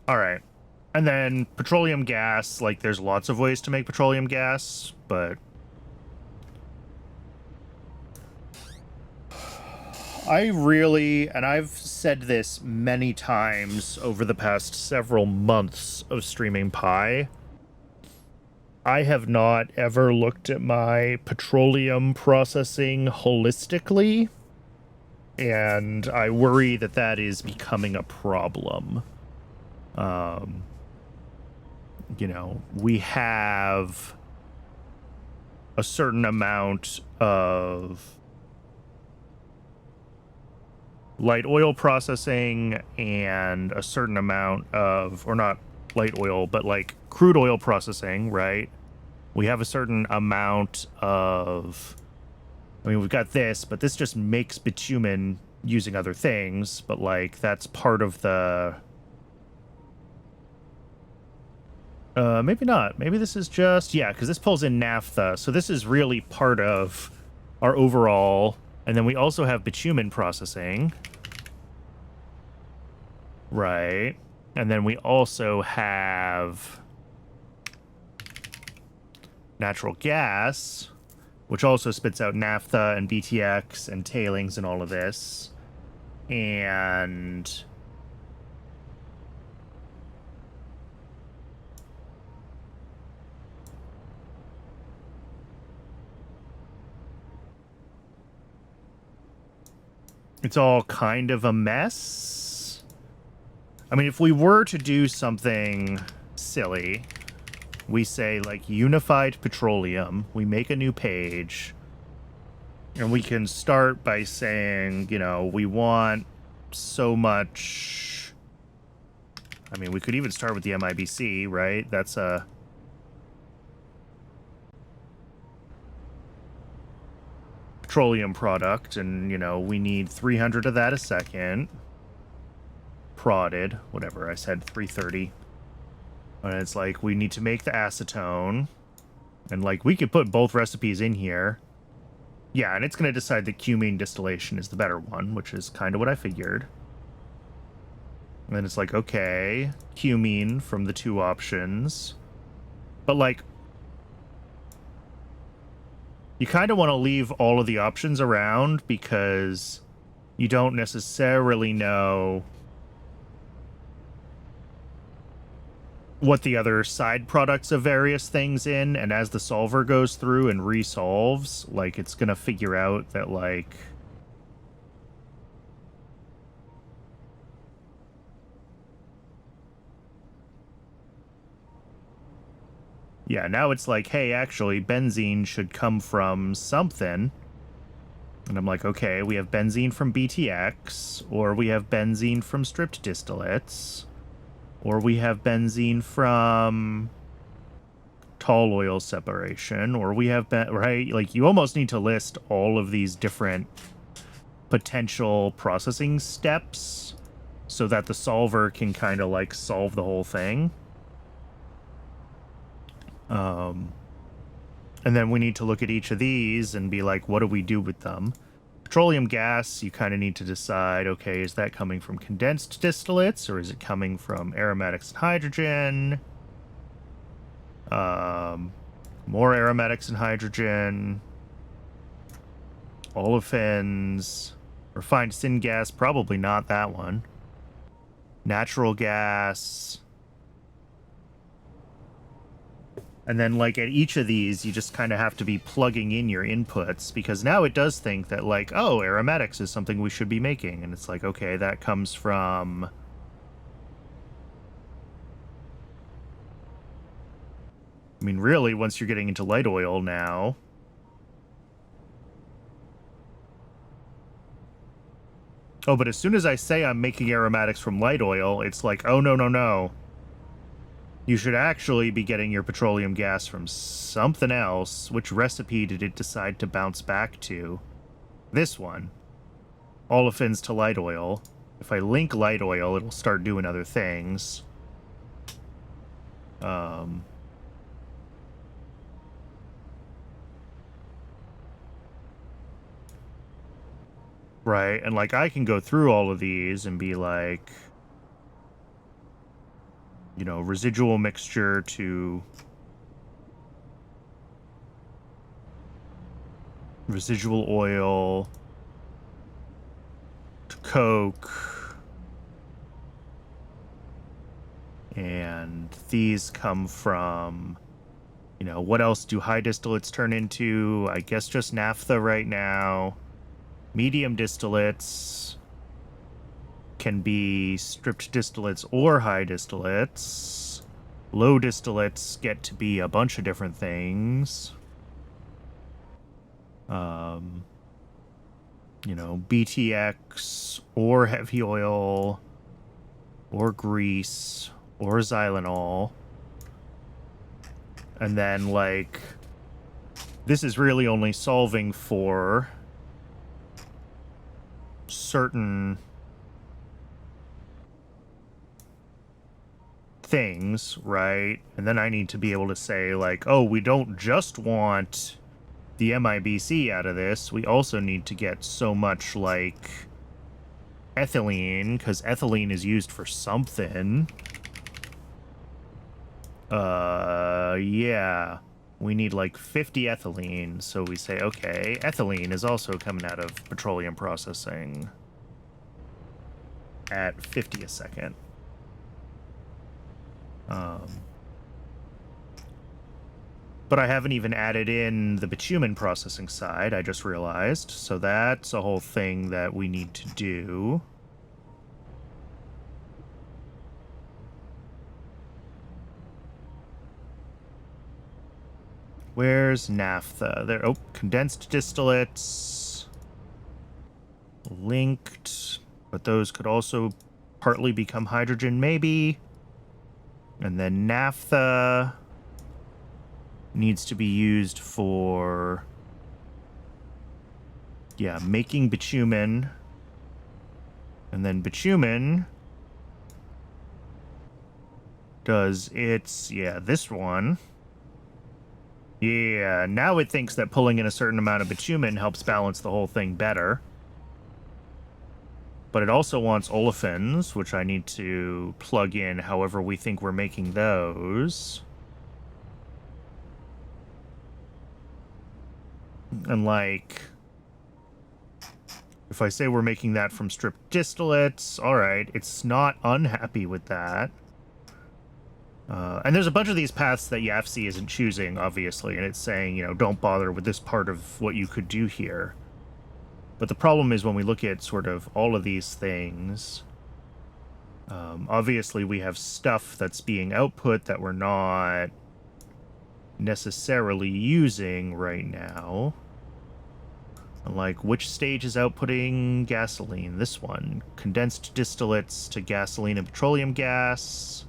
All right. And then petroleum gas, like there's lots of ways to make petroleum gas, but I really, and I've said this many times over the past several months of streaming Pi, I have not ever looked at my petroleum processing holistically, and I worry that that is becoming a problem. You know, we have a certain amount of light oil processing and a certain amount of, or not light oil, but like crude oil processing, right? We have a certain amount of, I mean, we've got this, but this just makes bitumen using other things, but like that's part of the, maybe not. Maybe this is just, yeah, because this pulls in naphtha. So this is really part of our overall. And then we also have bitumen processing. Right. And then we also have natural gas, which also spits out naphtha and BTX and tailings and all of this. And it's all kind of a mess. I mean, if we were to do something silly, we say like unified petroleum, we make a new page, and we can start by saying, you know, we want so much. I mean, we could even start with the MIBC, right? That's a petroleum product, and, you know, we need 300 of that a second. Prodded, whatever, I said 330. And it's like, we need to make the acetone. And, like, we could put both recipes in here. Yeah, and it's going to decide that cumene distillation is the better one, which is kind of what I figured. And then it's like, okay, cumene from the two options. But, like, you kind of want to leave all of the options around because you don't necessarily know what the other side products of various things in, and as the solver goes through and resolves, like, it's gonna figure out that, like, yeah, now it's like, hey, actually, benzene should come from something. And I'm like, okay, we have benzene from BTX, or we have benzene from stripped distillates, or we have benzene from tall oil separation, or we have, right? Like, you almost need to list all of these different potential processing steps so that the solver can kind of, like, solve the whole thing. And then we need to look at each of these and be like, what do we do with them? Petroleum gas, you kind of need to decide, okay, is that coming from condensed distillates, or is it coming from aromatics and hydrogen? More aromatics and hydrogen. Olefins. Refined syngas, probably not that one. Natural gas. And then, like, at each of these, you just kind of have to be plugging in your inputs, because now it does think that, like, oh, aromatics is something we should be making. And it's like, okay, that comes from... I mean, really, once you're getting into light oil now... Oh, but as soon as I say I'm making aromatics from light oil, it's like, oh, no, no, no. You should actually be getting your petroleum gas from something else. Which recipe did it decide to bounce back to? This one. Olefins to light oil. If I link light oil, it'll start doing other things. Right, and, like, I can go through all of these and be like... you know, residual mixture to residual oil to Coke. And these come from, you know, what else do high distillates turn into? I guess just naphtha right now. Medium distillates can be stripped distillates or high distillates. Low distillates get to be a bunch of different things. You know, BTX or heavy oil or grease or xylitol. And then, like, this is really only solving for certain things, right? And then I need to be able to say, like, oh, we don't just want the MIBC out of this. We also need to get so much, like, ethylene, because ethylene is used for something. Yeah. We need, like, 50 ethylene. So we say, okay, ethylene is also coming out of petroleum processing at 50 a second. But I haven't even added in the bitumen processing side, I just realized. So that's a whole thing that we need to do. Where's naphtha? There. Oh, condensed distillates. Linked. But those could also partly become hydrogen, maybe. And then naphtha needs to be used for, yeah, making bitumen. And then bitumen does its, yeah, this one. Yeah, now it thinks that pulling in a certain amount of bitumen helps balance the whole thing better. But it also wants olefins, which I need to plug in however we think we're making those. And, like, if I say we're making that from stripped distillates, all right, it's not unhappy with that. And there's a bunch of these paths that YAFC isn't choosing, obviously, and it's saying, you know, don't bother with this part of what you could do here. But the problem is when we look at sort of all of these things, obviously we have stuff that's being output that we're not necessarily using right now. Like, which stage is outputting gasoline? This one. Condensed distillates to gasoline and petroleum gas.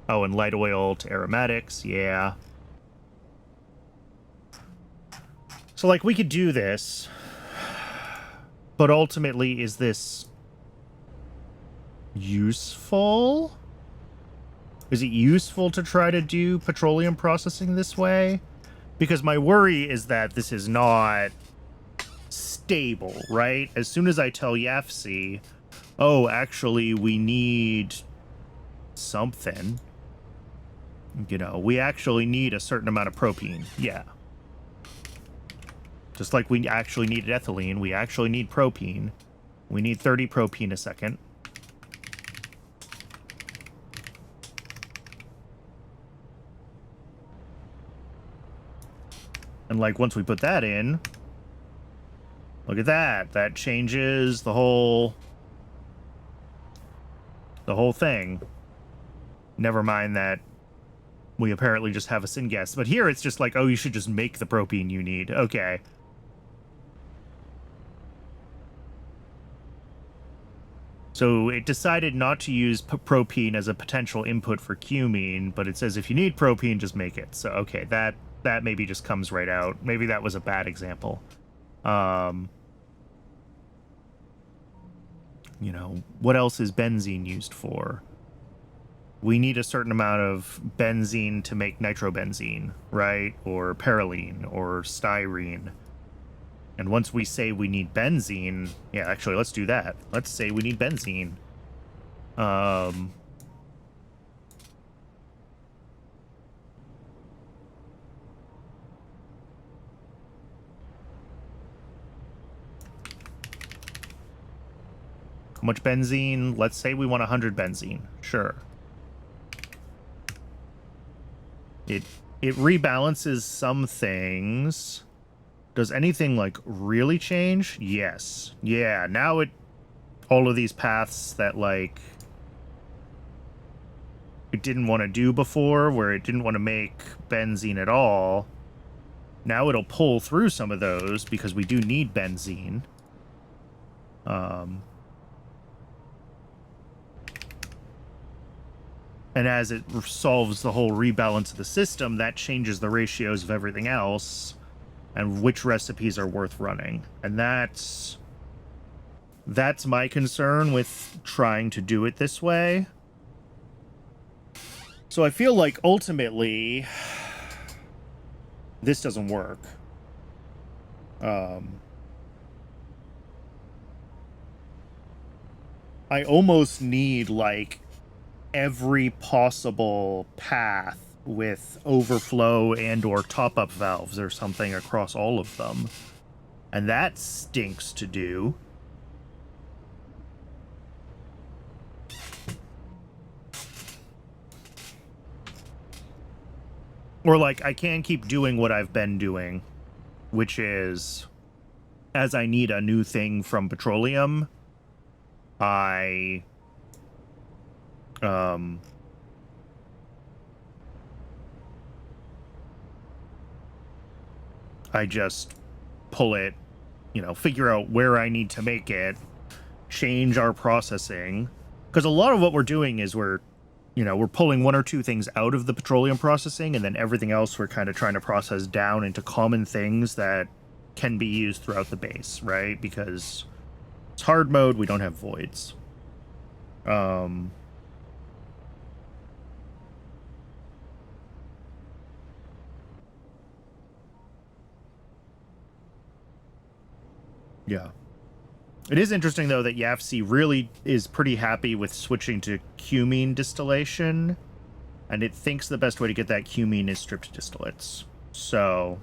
Oh, and light oil to aromatics, yeah. So, like, we could do this, but ultimately, is this useful? Is it useful to try to do petroleum processing this way? Because my worry is that this is not stable, right? As soon as I tell YAFC, oh, actually, we need something, you know, we actually need a certain amount of propene. Yeah. Just like we actually needed ethylene, we actually need propene. We need 30 propene a second. And, like, once we put that in, look at that. That changes the whole thing. Never mind that we apparently just have a syngas. But here it's just like, oh, you should just make the propene you need. Okay. So it decided not to use propene as a potential input for cumene, but it says if you need propene, just make it. So, okay, that maybe just comes right out. Maybe that was a bad example. You know, what else is benzene used for? We need a certain amount of benzene to make nitrobenzene, right? Or parylene or styrene. And once we say we need benzene, yeah, actually, let's do that. Let's say we need benzene. much benzene? Let's say we want 100 benzene. Sure. It rebalances some things. Does anything, like, really change? Yes. Yeah, now all of these paths that, like, it didn't want to do before, where it didn't want to make benzene at all, now it'll pull through some of those because we do need benzene. And as it solves the whole rebalance of the system, that changes the ratios of everything else and which recipes are worth running. And that's my concern with trying to do it this way. So I feel like ultimately this doesn't work. I almost need, like, every possible path with overflow and or top-up valves or something across all of them. And that stinks to do. Or, like, I can't keep doing what I've been doing, which is, as I need a new thing from petroleum, I just pull it, you know, figure out where I need to make it, change our processing. Because a lot of what we're doing is we're pulling one or two things out of the petroleum processing, and then everything else we're kind of trying to process down into common things that can be used throughout the base, right? Because it's hard mode, we don't have voids. Yeah. It is interesting, though, that YAFC really is pretty happy with switching to cumene distillation, and it thinks the best way to get that cumene is stripped distillates. So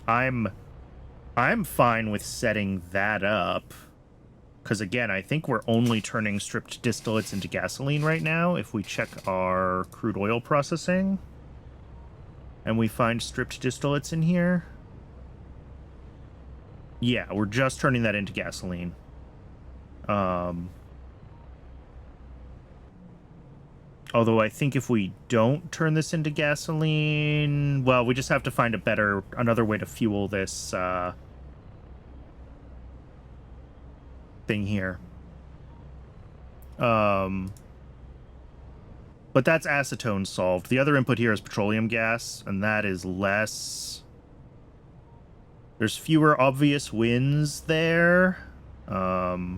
I'm fine with setting that up, because, again, I think we're only turning stripped distillates into gasoline right now. If we check our crude oil processing and we find stripped distillates in here, yeah, we're just turning that into gasoline. Although I think if we don't turn this into gasoline, well, we just have to find another way to fuel this thing here. But that's acetone solved. The other input here is petroleum gas, and that is less. There's fewer obvious wins there. But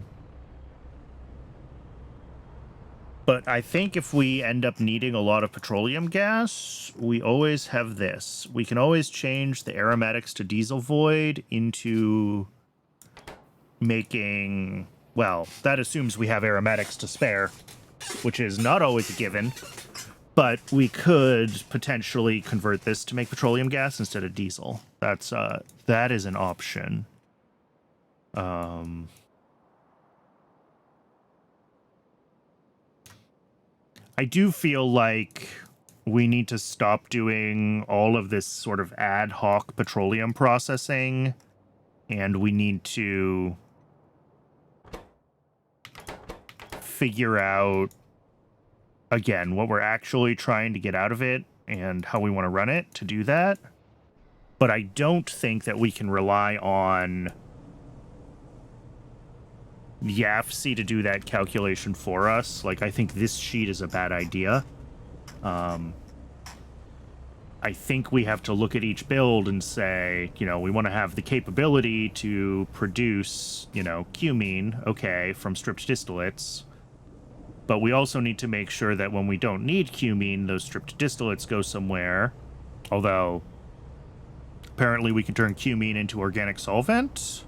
I think if we end up needing a lot of petroleum gas, we always have this. We can always change the aromatics to diesel void into making... Well, that assumes we have aromatics to spare, which is not always a given. But we could potentially convert this to make petroleum gas instead of diesel. That is an option. I do feel like we need to stop doing all of this sort of ad hoc petroleum processing, and we need to figure out, again, what we're actually trying to get out of it and how we want to run it to do that. But I don't think that we can rely on YAFC to do that calculation for us. Like, I think this sheet is a bad idea. I think we have to look at each build and say, we want to have the capability to produce, cumene, okay, from stripped distillates. But we also need to make sure that when we don't need cumene, those stripped distillates go somewhere. Although, apparently we can turn cumene into organic solvent.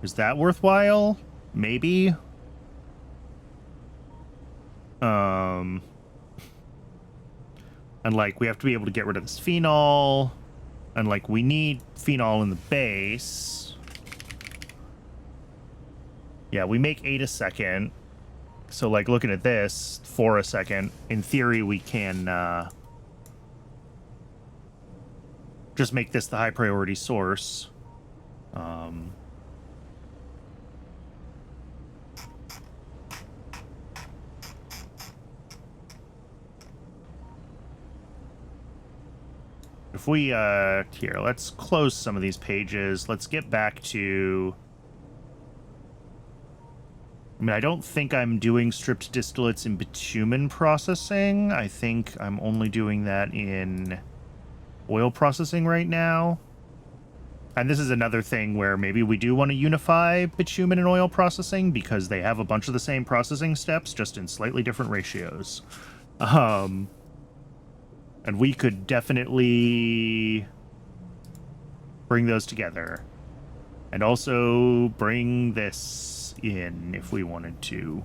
Is that worthwhile? Maybe. And, like, we have to be able to get rid of this phenol. And, like, we need phenol in the base. Yeah, we make 8 a second. So, like, looking at this, 4 a second. In theory, we can just make this the high priority source. If we, here, let's close some of these pages. Let's get back to... I mean, I don't think I'm doing stripped distillates in bitumen processing. I think I'm only doing that in oil processing right now. And this is another thing where maybe we do want to unify bitumen and oil processing because they have a bunch of the same processing steps, just in slightly different ratios. And we could definitely bring those together. And also bring this in if we wanted to.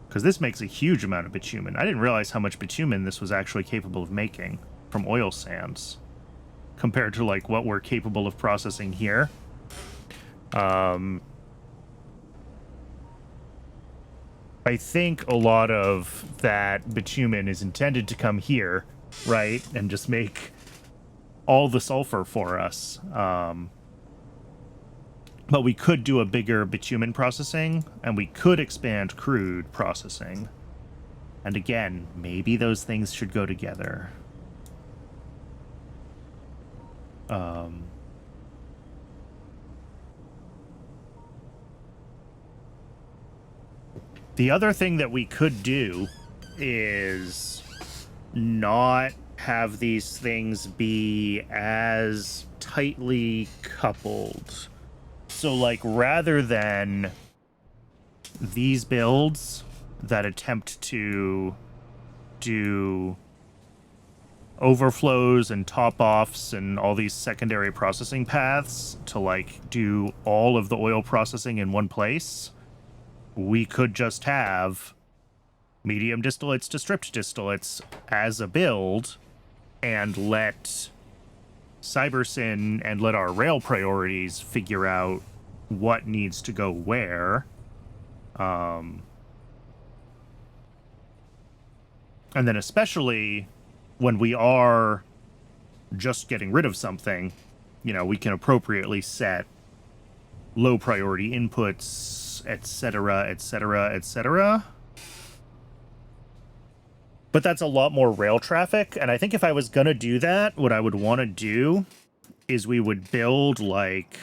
Because this makes a huge amount of bitumen. I didn't realize how much bitumen this was actually capable of making from oil sands compared to, like, what we're capable of processing here. I think a lot of that bitumen is intended to come here, right? And just make all the sulfur for us. But we could do a bigger bitumen processing, and we could expand crude processing. And again, maybe those things should go together. The other thing that we could do is not have these things be as tightly coupled. So, like, rather than these builds that attempt to do overflows and top-offs and all these secondary processing paths to, like, do all of the oil processing in one place, we could just have medium distillates to stripped distillates as a build and let Cybersyn and let our rail priorities figure out what needs to go where. And then especially when we are just getting rid of something, you know, we can appropriately set low priority inputs, etc., etc., etc. But that's a lot more rail traffic, and I think if I was gonna do that, what I would want to do is we would build, like,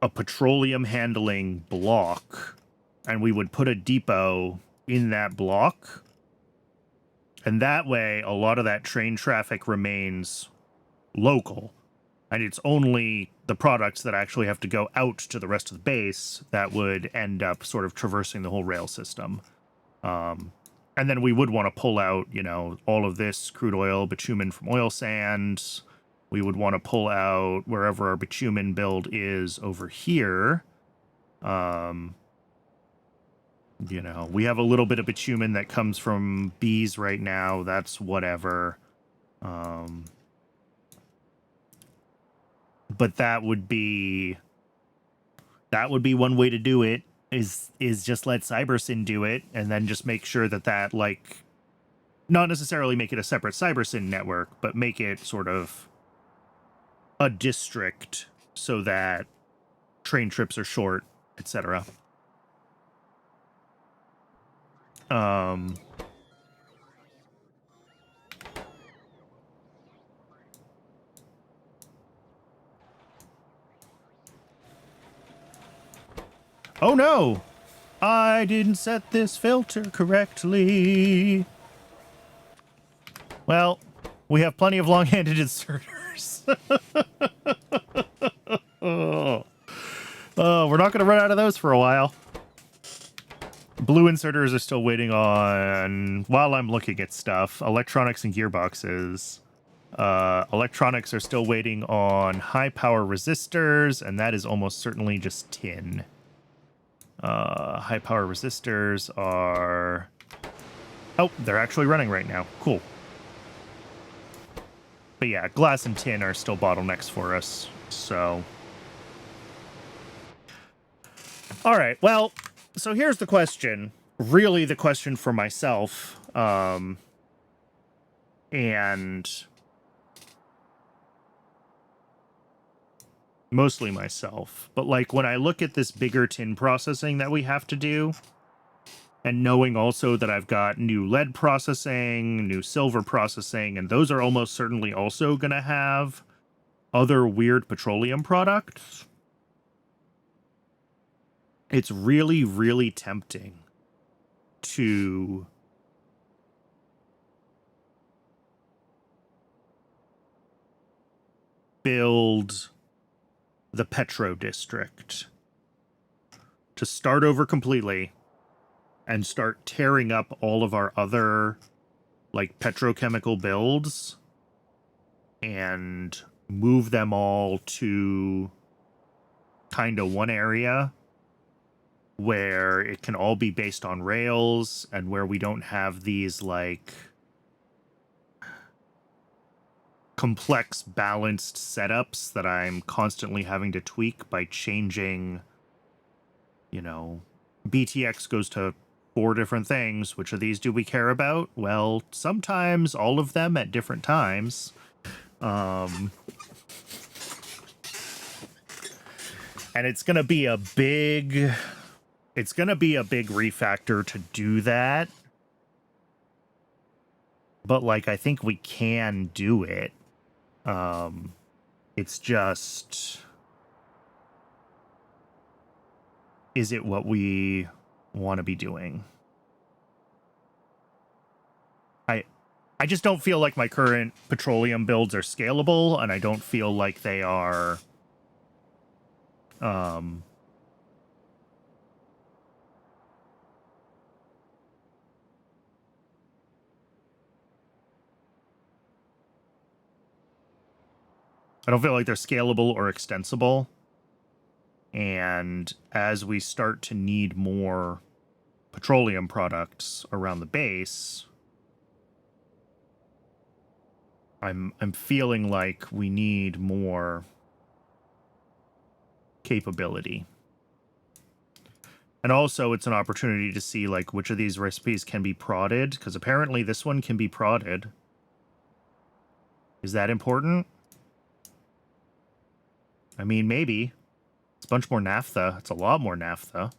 a petroleum handling block, and we would put a depot in that block, and that way a lot of that train traffic remains local, and it's only the products that actually have to go out to the rest of the base that would end up sort of traversing the whole rail system. And then we would want to pull out, you know, all of this crude oil, bitumen from oil sands. We would want to pull out wherever our bitumen build is over here. You know, we have a little bit of bitumen that comes from bees right now. That's whatever. But that would be one way to do it. Is just let Cybersyn do it, and then just make sure that, like, not necessarily make it a separate Cybersyn network, but make it sort of a district so that train trips are short, etc. Oh no! I didn't set this filter correctly. Well, we have plenty of long-handed inserters. Oh, we're not going to run out of those for a while. Blue inserters are still waiting on, while I'm looking at stuff, electronics and gearboxes. Electronics are still waiting on high-power resistors, and that is almost certainly just tin. High power resistors are... Oh, they're actually running right now. Cool. But yeah, glass and tin are still bottlenecks for us, so... Alright, well, so here's the question. Really the question for myself, and mostly myself. But, like, when I look at this bigger tin processing that we have to do, and knowing also that I've got new lead processing, new silver processing, and those are almost certainly also going to have other weird petroleum products, it's really, really tempting to build the Petro District, to start over completely and start tearing up all of our other, like, petrochemical builds and move them all to kind of one area where it can all be based on rails and where we don't have these, like, complex balanced setups that I'm constantly having to tweak by changing, you know, BTX goes to 4 different things. Which of these do we care about? Well, sometimes all of them at different times. And it's going to be a big... It's going to be a big refactor to do that. But, like, I think we can do it. It's just... Is it what we want to be doing? I just don't feel like my current petroleum builds are scalable, and I don't feel like they are... I don't feel like they're scalable or extensible. And as we start to need more petroleum products around the base, I'm feeling like we need more capability. And also it's an opportunity to see, like, which of these recipes can be prodded, because apparently this one can be prodded. Is that important? I mean, maybe. It's a bunch more naphtha. It's a lot more naphtha.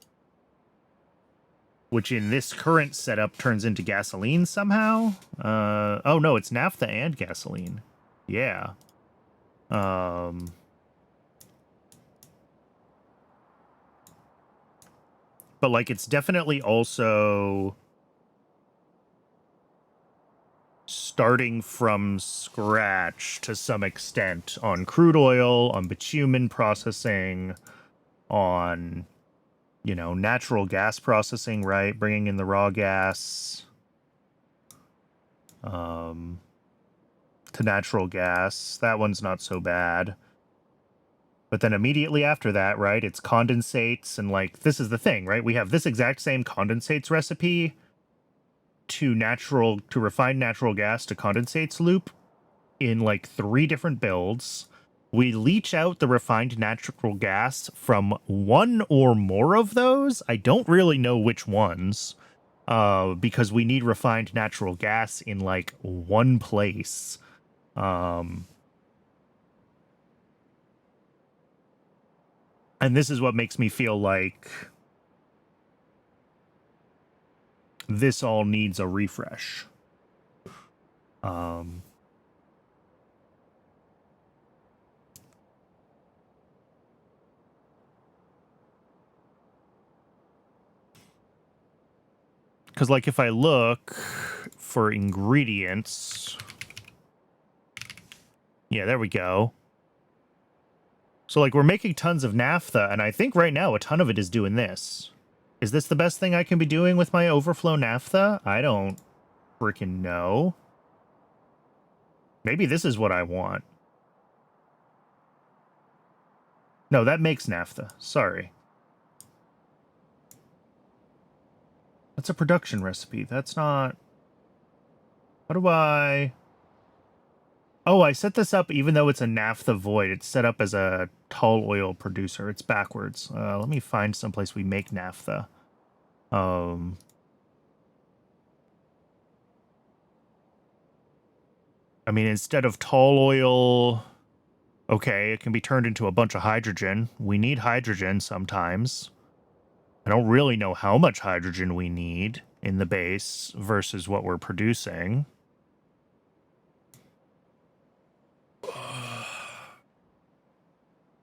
Which in this current setup turns into gasoline somehow? Oh no, it's naphtha and gasoline. Yeah. But, like, it's definitely also starting from scratch to some extent on crude oil, on bitumen processing, on, you know, natural gas processing, right? Bringing in the raw gas to natural gas. That one's not so bad. But then immediately after that, right, it's condensates, and, like, this is the thing, right? We have this exact same condensates recipe to refined natural gas to condensates loop in, like, 3 different builds. We leach out the refined natural gas from 1 or more of those. I don't really know which ones, because we need refined natural gas in, like, 1 place. And this is what makes me feel like this all needs a refresh. Because, like, if I look for ingredients... Yeah, there we go. So, like, we're making tons of naphtha, and I think right now a ton of it is doing this. Is this the best thing I can be doing with my overflow naphtha? I don't freaking know. Maybe this is what I want. No, that makes naphtha. Sorry. That's a production recipe. That's not... How do I... Oh, I set this up even though it's a naphtha void. It's set up as a tall oil producer. It's backwards. Let me find someplace we make naphtha. I mean, instead of tall oil, okay, it can be turned into a bunch of hydrogen. We need hydrogen sometimes. I don't really know how much hydrogen we need in the base versus what we're producing.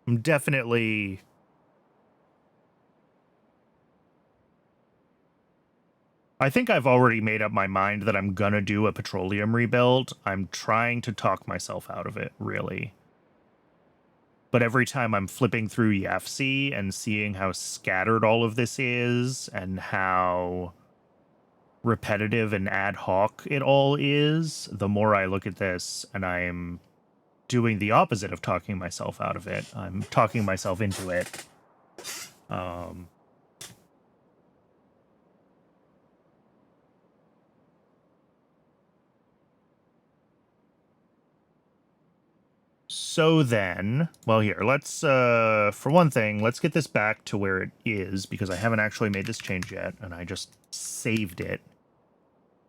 I'm definitely... I think I've already made up my mind that I'm gonna do a petroleum rebuild. I'm trying to talk myself out of it, really. But every time I'm flipping through YAFC and seeing how scattered all of this is and how repetitive and ad hoc it all is, the more I look at this and I'm doing the opposite of talking myself out of it. I'm talking myself into it. So then, well, here, let's, for one thing, let's get this back to where it is, because I haven't actually made this change yet, and I just saved it.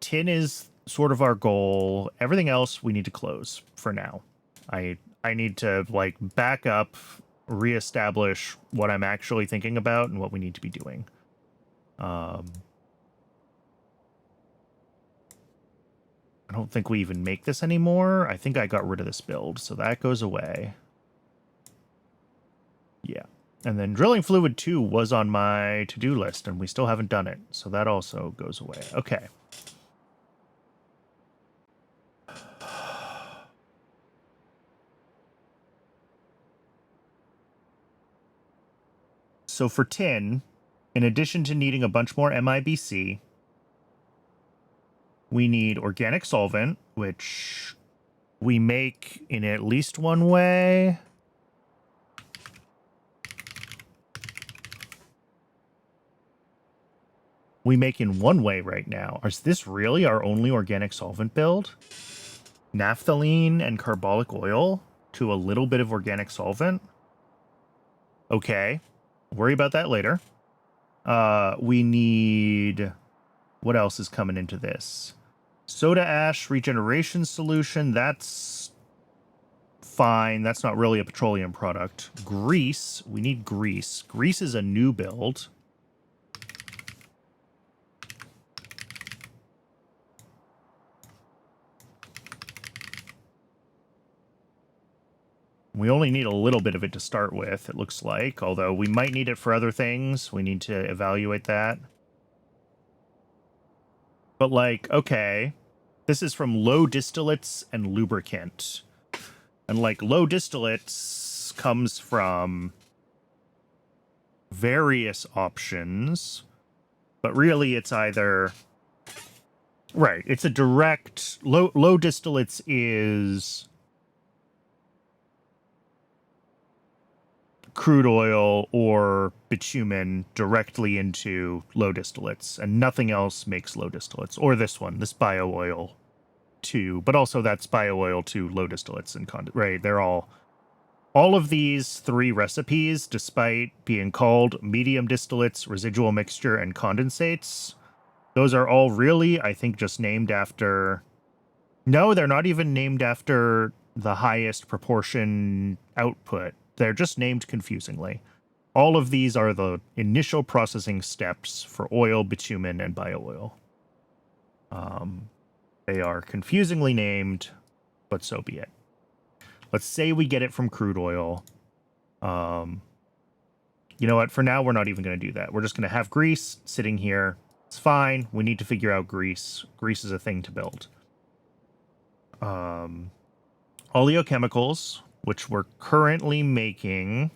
Tin is sort of our goal. Everything else we need to close for now. I need to, like, back up, reestablish what I'm actually thinking about and what we need to be doing. I don't think we even make this anymore. I think I got rid of this build, so that goes away. Yeah. And then drilling fluid 2 was on my to-do list, and we still haven't done it, so that also goes away. Okay. So for tin, in addition to needing a bunch more MIBC, we need organic solvent, which we make in at least one way. We make in one way right now. Is this really our only organic solvent build? Naphthalene and carbolic oil to a little bit of organic solvent? Okay. Worry about that later. We need... What else is coming into this? Soda ash regeneration solution. That's fine. That's not really a petroleum product. Grease. We need grease. Grease is a new build. We only need a little bit of it to start with, it looks like. Although we might need it for other things. We need to evaluate that. But, like, okay. This is from low distillates and lubricant. And, like, low distillates comes from various options. But really, it's either... Right, it's a direct... Low distillates is... crude oil or bitumen directly into low distillates, and nothing else makes low distillates. Or this one, this bio oil too, but also that's bio oil to low distillates and right. They're all of these three recipes, despite being called medium distillates, residual mixture, and condensates, those are all really, I think, just named after... No, they're not even named after the highest proportion output. They're just named confusingly. All of these are the initial processing steps for oil, bitumen, and bio oil. They are confusingly named, but so be it. Let's say we get it from crude oil. You know what? For now, we're not even going to do that. We're just going to have grease sitting here. It's fine. We need to figure out grease. Grease is a thing to build. Oleochemicals, which we're currently making.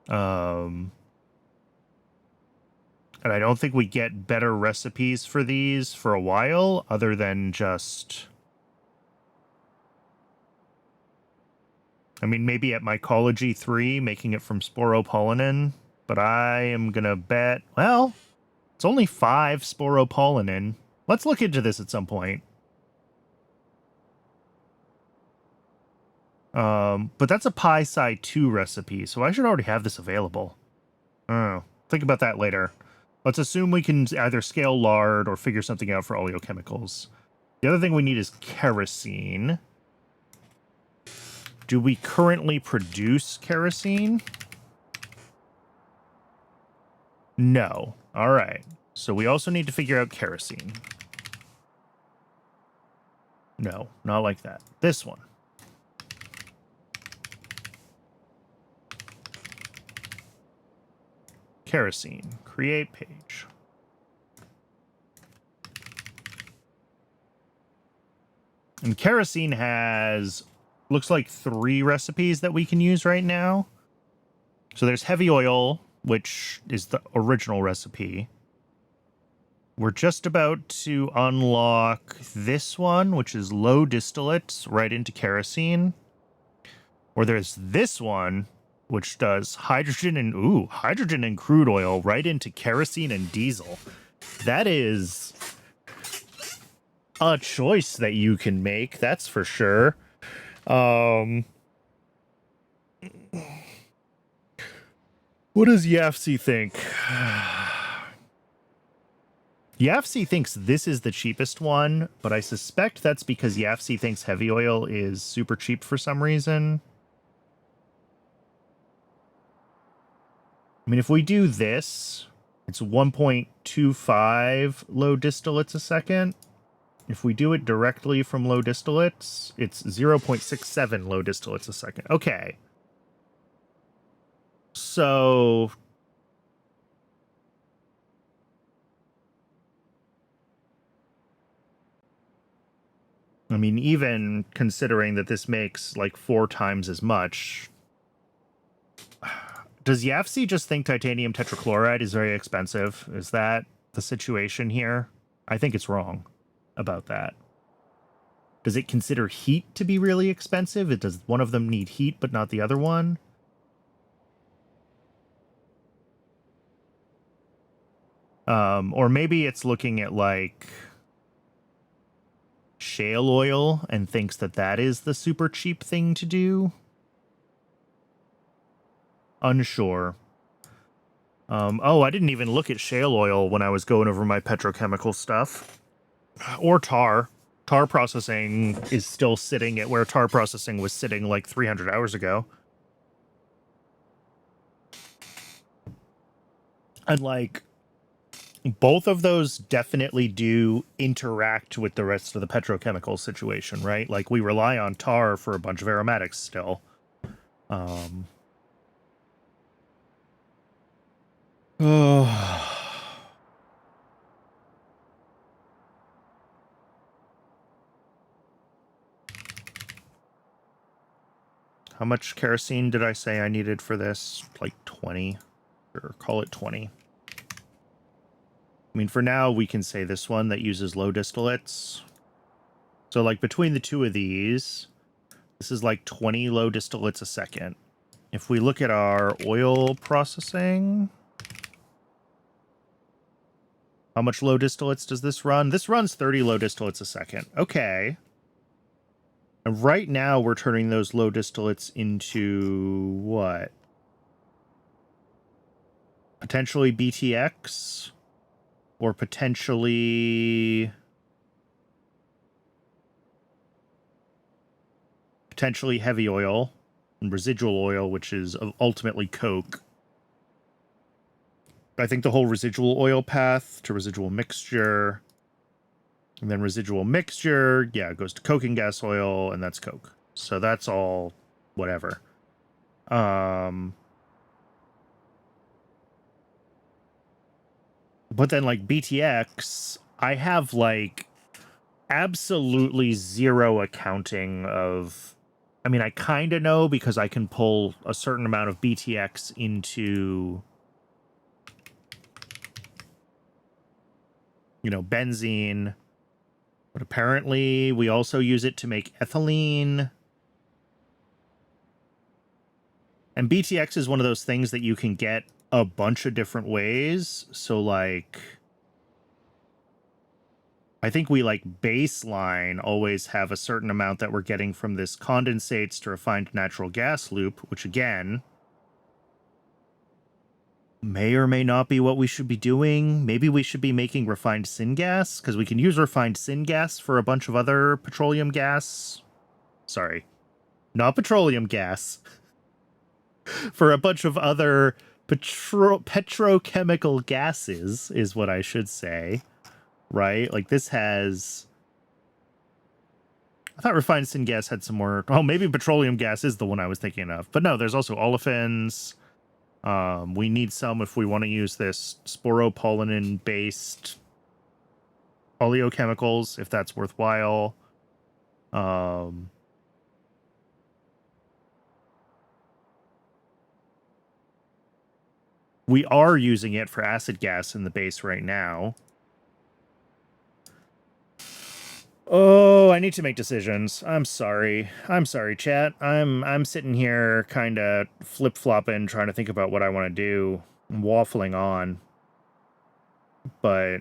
And I don't think we get better recipes for these for a while, other than just... I mean, maybe at Mycology 3, making it from sporopollenin, but I am gonna bet... Well, it's only 5 sporopollenin. Let's look into this at some point. But that's a pie sci 2 recipe, so I should already have this available. Oh, think about that later. Let's assume we can either scale lard or figure something out for oleochemicals. The other thing we need is kerosene. Do we currently produce kerosene? No. All right. So we also need to figure out kerosene. No, not like that. This one. Kerosene. Create page. And kerosene has, looks like 3 recipes that we can use right now. So there's heavy oil, which is the original recipe. We're just about to unlock this one, which is low distillates right into kerosene. Or there's this one, which does hydrogen and crude oil right into kerosene and diesel. That is a choice that you can make, that's for sure. What does Yafsi think? Yafsi thinks this is the cheapest one, but I suspect that's because Yafsi thinks heavy oil is super cheap for some reason. I mean, if we do this, it's 1.25 low distillates a second. If we do it directly from low distillates, it's 0.67 low distillates a second. Okay. So I mean, even considering that this makes like 4 times as much, does Yafsi just think titanium tetrachloride is very expensive? Is that the situation here? I think it's wrong about that. Does it consider heat to be really expensive? Does one of them need heat but not the other one? Or maybe it's looking at like shale oil and thinks that that is the super cheap thing to do. Unsure. Oh, I didn't even look at shale oil when I was going over my petrochemical stuff. Or tar. Tar processing is still sitting at where tar processing was sitting like 300 hours ago. And like, both of those definitely do interact with the rest of the petrochemical situation, right? Like, we rely on tar for a bunch of aromatics still. Oh. How much kerosene did I say I needed for this? Like 20, or call it 20. I mean, for now, we can say this one that uses low distillates. So, like, between the two of these, this is like 20 low distillates a second. If we look at our oil processing, how much low distillates does this run? This runs 30 low distillates a second. Okay. And right now, we're turning those low distillates into what? Potentially BTX? Or potentially heavy oil and residual oil, which is ultimately coke. I think the whole residual oil path to residual mixture, and then residual mixture, yeah, it goes to coke and gas oil, and that's coke. So that's all whatever. But then, like, BTX, I have, like, absolutely zero accounting of... I mean, I kind of know because I can pull a certain amount of BTX into, you know, benzene. But apparently we also use it to make ethylene. And BTX is one of those things that you can get a bunch of different ways. So, like, I think we like baseline always have a certain amount that we're getting from this condensates to refined natural gas loop, which again may or may not be what we should be doing. Maybe we should be making refined syngas, because we can use refined syngas for a bunch of other petroleum gas. Sorry, not petroleum gas. For a bunch of other petrochemical gases, is what I should say. Right? Like this has... I thought refined syngas had some more... Oh, maybe petroleum gas is the one I was thinking of. But no, there's also olefins. We need some if we want to use this sporopollenin-based oleochemicals, if that's worthwhile. We are using it for acid gas in the base right now. Oh, I need to make decisions. I'm sorry. I'm sorry, chat. I'm sitting here kind of flip-flopping, trying to think about what I want to do. I'm waffling on. But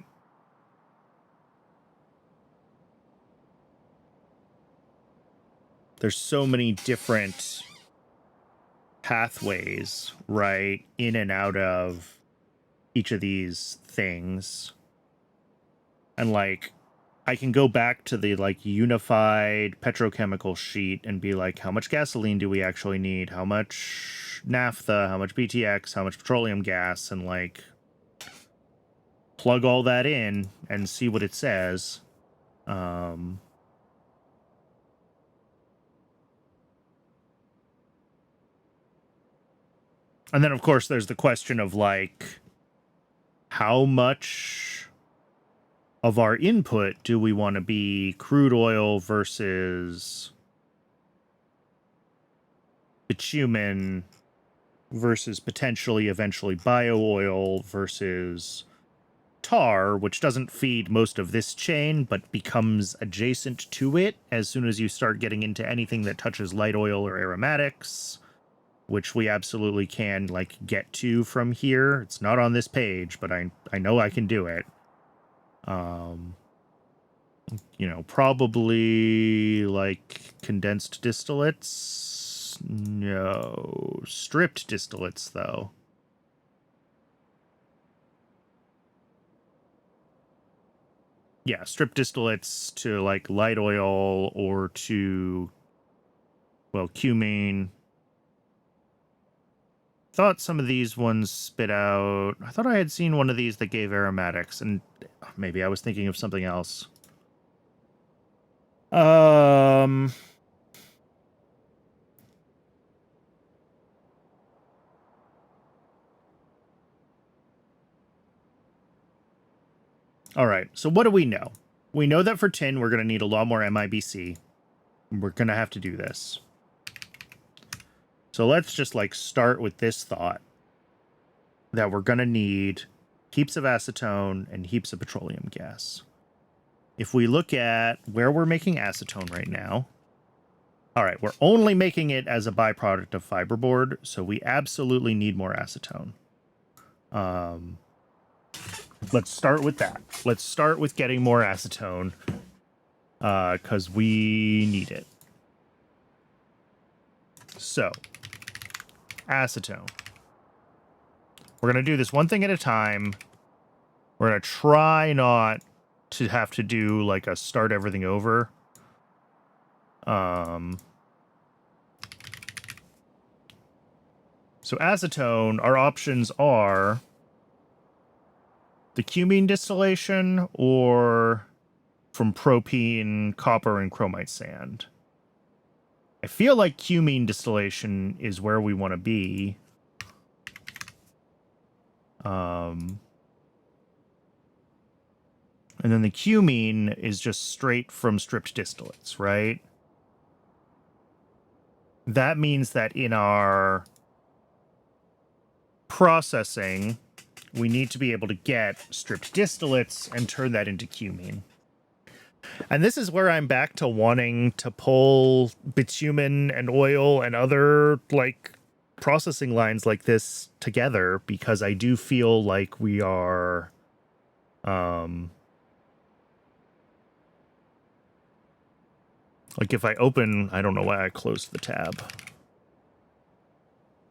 there's so many different pathways, right, in and out of each of these things. And like I can go back to the like unified petrochemical sheet and be like, how much gasoline do we actually need? How much naphtha? How much BTX? How much petroleum gas? And like plug all that in and see what it says. And then of course there's the question of like, how much of our input do we want to be crude oil versus bitumen versus potentially eventually bio-oil versus tar, which doesn't feed most of this chain, but becomes adjacent to it as soon as you start getting into anything that touches light oil or aromatics, which we absolutely can like get to from here. It's not on this page, but I know I can do it. You know, probably like condensed distillates. No, stripped distillates though. Yeah, stripped distillates to like light oil or to, well, cumene. Thought some of these ones spit out. I thought I had seen one of these that gave aromatics, and maybe I was thinking of something else. All right, so what do we know? We know that for tin, we're going to need a lot more MIBC. We're going to have to do this. So let's just like start with this thought that we're going to need heaps of acetone and heaps of petroleum gas. If we look at where we're making acetone right now, all right, we're only making it as a byproduct of fiberboard, so we absolutely need more acetone. Let's start with that. Let's start with getting more acetone, because we need it. So, acetone. We're going to do this one thing at a time. We're going to try not to have to do like a start everything over. So acetone, our options are the cumene distillation or from propene, copper, and chromite sand. I feel like cumene distillation is where we want to be. And then the cumene is just straight from stripped distillates, right? That means that in our processing, we need to be able to get stripped distillates and turn that into cumene. And this is where I'm back to wanting to pull bitumen and oil and other like processing lines like this together, because I do feel like we are Like if I open, I don't know why I closed the tab.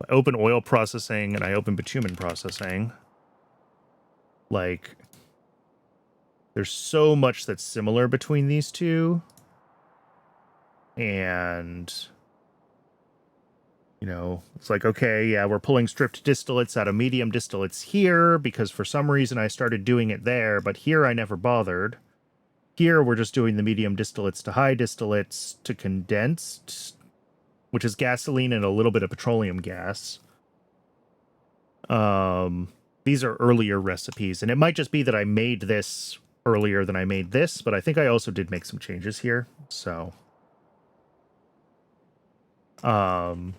If I open oil processing and I open bitumen processing, like there's so much that's similar between these two. And, you know, it's like, okay, yeah, we're pulling stripped distillates out of medium distillates here because for some reason I started doing it there, but here I never bothered. Here we're just doing the medium distillates to high distillates to condensed, which is gasoline and a little bit of petroleum gas. These are earlier recipes, and it might just be that I made this earlier than I made this, but I think I also did make some changes here, so... all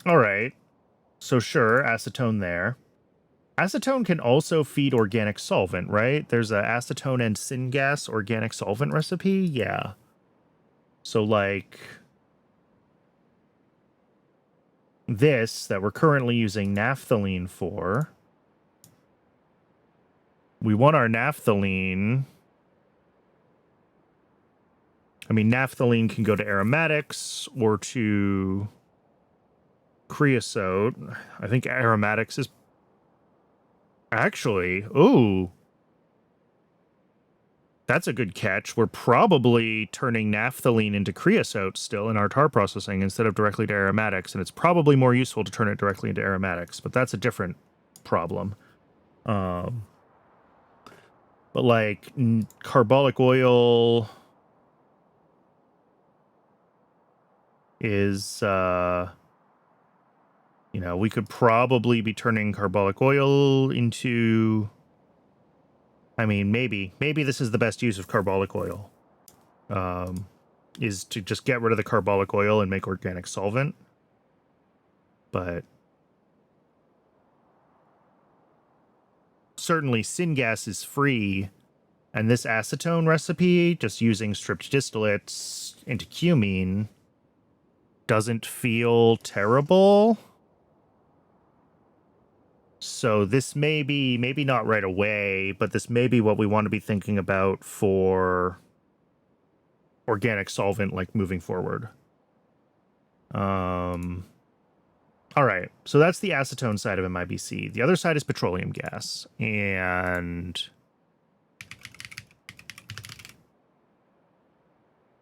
right. So sure, acetone there. Acetone can also feed organic solvent, right? There's a acetone and syngas organic solvent recipe. Yeah. So like this that we're currently using naphthalene for. We want our naphthalene. I mean, naphthalene can go to aromatics or to creosote. I think aromatics is actually, ooh, that's a good catch. We're probably turning naphthalene into creosote still in our tar processing instead of directly to aromatics, and it's probably more useful to turn it directly into aromatics, but that's a different problem. But like carbolic oil is, you know, we could probably be turning carbolic oil into... I mean, maybe this is the best use of carbolic oil, is to just get rid of the carbolic oil and make organic solvent. But certainly syngas is free, and this acetone recipe, just using stripped distillates into cumene, doesn't feel terrible. So this may be, maybe not right away, but this may be what we want to be thinking about for organic solvent, like moving forward. All right, so that's the acetone side of MIBC. The other side is petroleum gas, and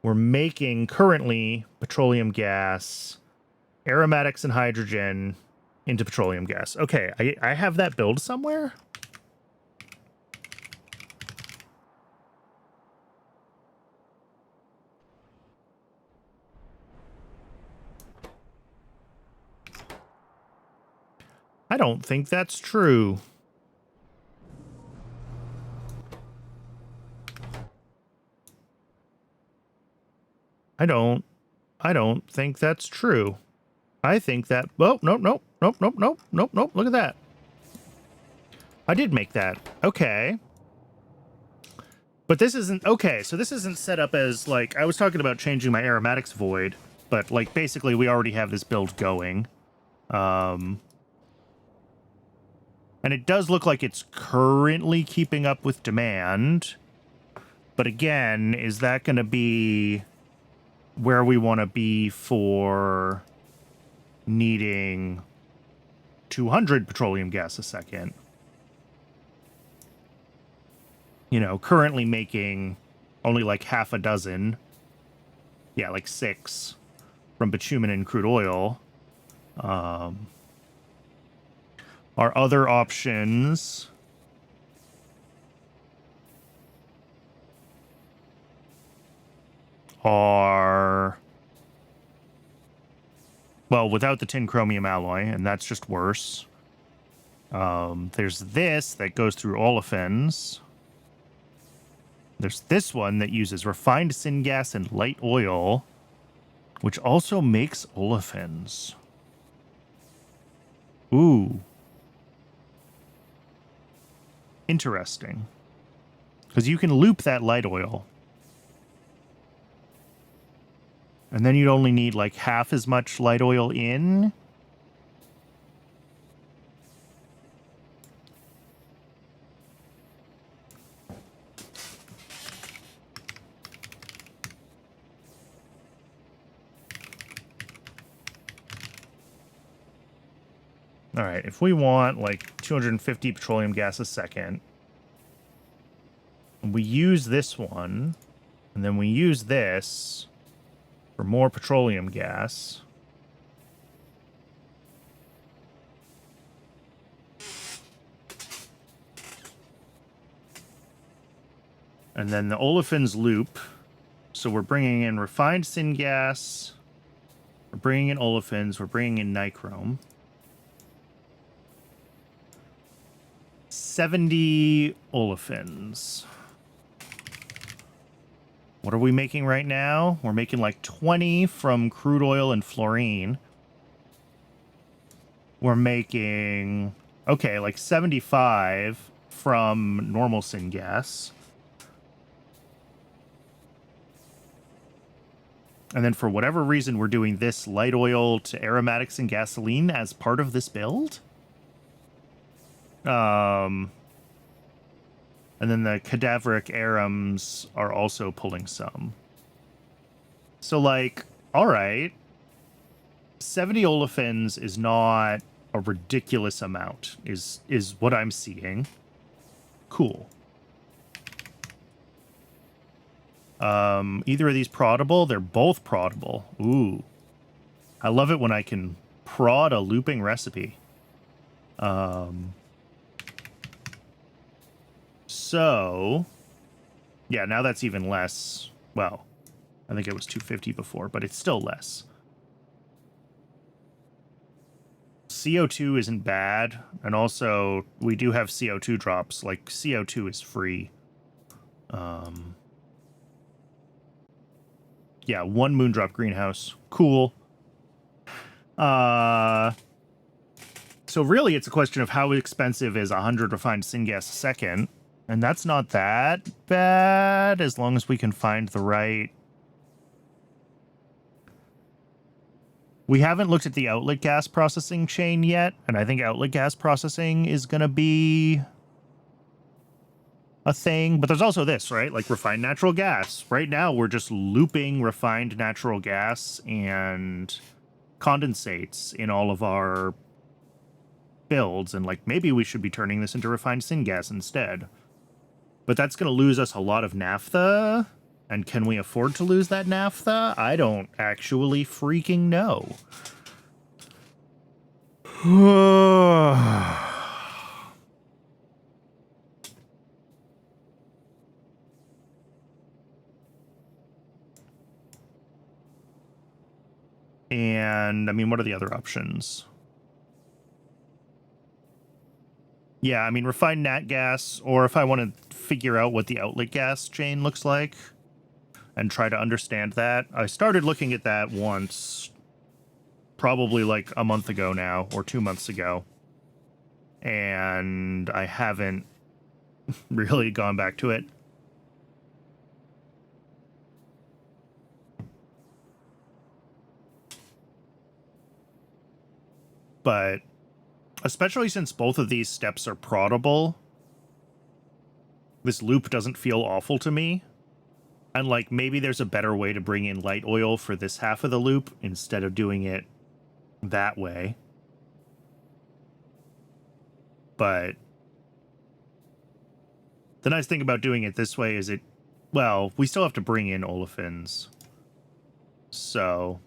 we're making currently petroleum gas, aromatics and hydrogen into petroleum gas. Okay, I have that build somewhere. I don't think that's true. I don't think that's true. I think that... Oh, nope. Look at that. I did make that. Okay. But this isn't... Okay, so this isn't set up as, like... I was talking about changing my aromatics void, but, like, basically we already have this build going. And it does look like it's currently keeping up with demand. But again, is that going to be where we want to be for needing 200 petroleum gas a second? You know, currently making only like half a dozen. Yeah, like 6 from bitumen and crude oil. Our other options are... Well, without the tin chromium alloy, and that's just worse. There's this that goes through olefins. There's this one that uses refined syngas and light oil, which also makes olefins. Ooh. Interesting. Because you can loop that light oil. And then you'd only need like half as much light oil in. All right, if we want like 250 petroleum gas a second, we use this one, and then we use this for more petroleum gas. And then the olefins loop. So we're bringing in refined syngas. We're bringing in olefins. We're bringing in nichrome. 70 olefins. What are we making right now? We're making like 20 from crude oil and fluorine. We're making, okay, like 75 from normal syngas. And then for whatever reason, we're doing this light oil to aromatics and gasoline as part of this build. And then the cadaveric arums are also pulling some. So, like, all right. 70 olefins is not a ridiculous amount, is what I'm seeing. Cool. Either of these proddable? They're both proddable. Ooh. I love it when I can prod a looping recipe. So, yeah, now that's even less. Well, I think it was 250 before, but it's still less. CO2 isn't bad, and also we do have CO2 drops. Like, CO2 is free. Yeah, 1 moondrop greenhouse. Cool. So really it's a question of how expensive is 100 refined syngas a second, and that's not that bad as long as we can find the right... We haven't looked at the outlet gas processing chain yet, and I think outlet gas processing is going to be a thing. But there's also this, right? Like refined natural gas. Right now, we're just looping refined natural gas and condensates in all of our builds. And like maybe we should be turning this into refined syngas instead. But that's going to lose us a lot of naphtha. And can we afford to lose that naphtha? I don't actually freaking know. And, I mean, what are the other options? Yeah, I mean, refined nat gas, or if I want to figure out what the outlet gas chain looks like and try to understand that. I started looking at that once, probably like a month ago now, or 2 months ago. And I haven't really gone back to it. But especially since both of these steps are proddable, this loop doesn't feel awful to me. And like maybe there's a better way to bring in light oil for this half of the loop instead of doing it that way. But the nice thing about doing it this way is it, well, we still have to bring in olefins. So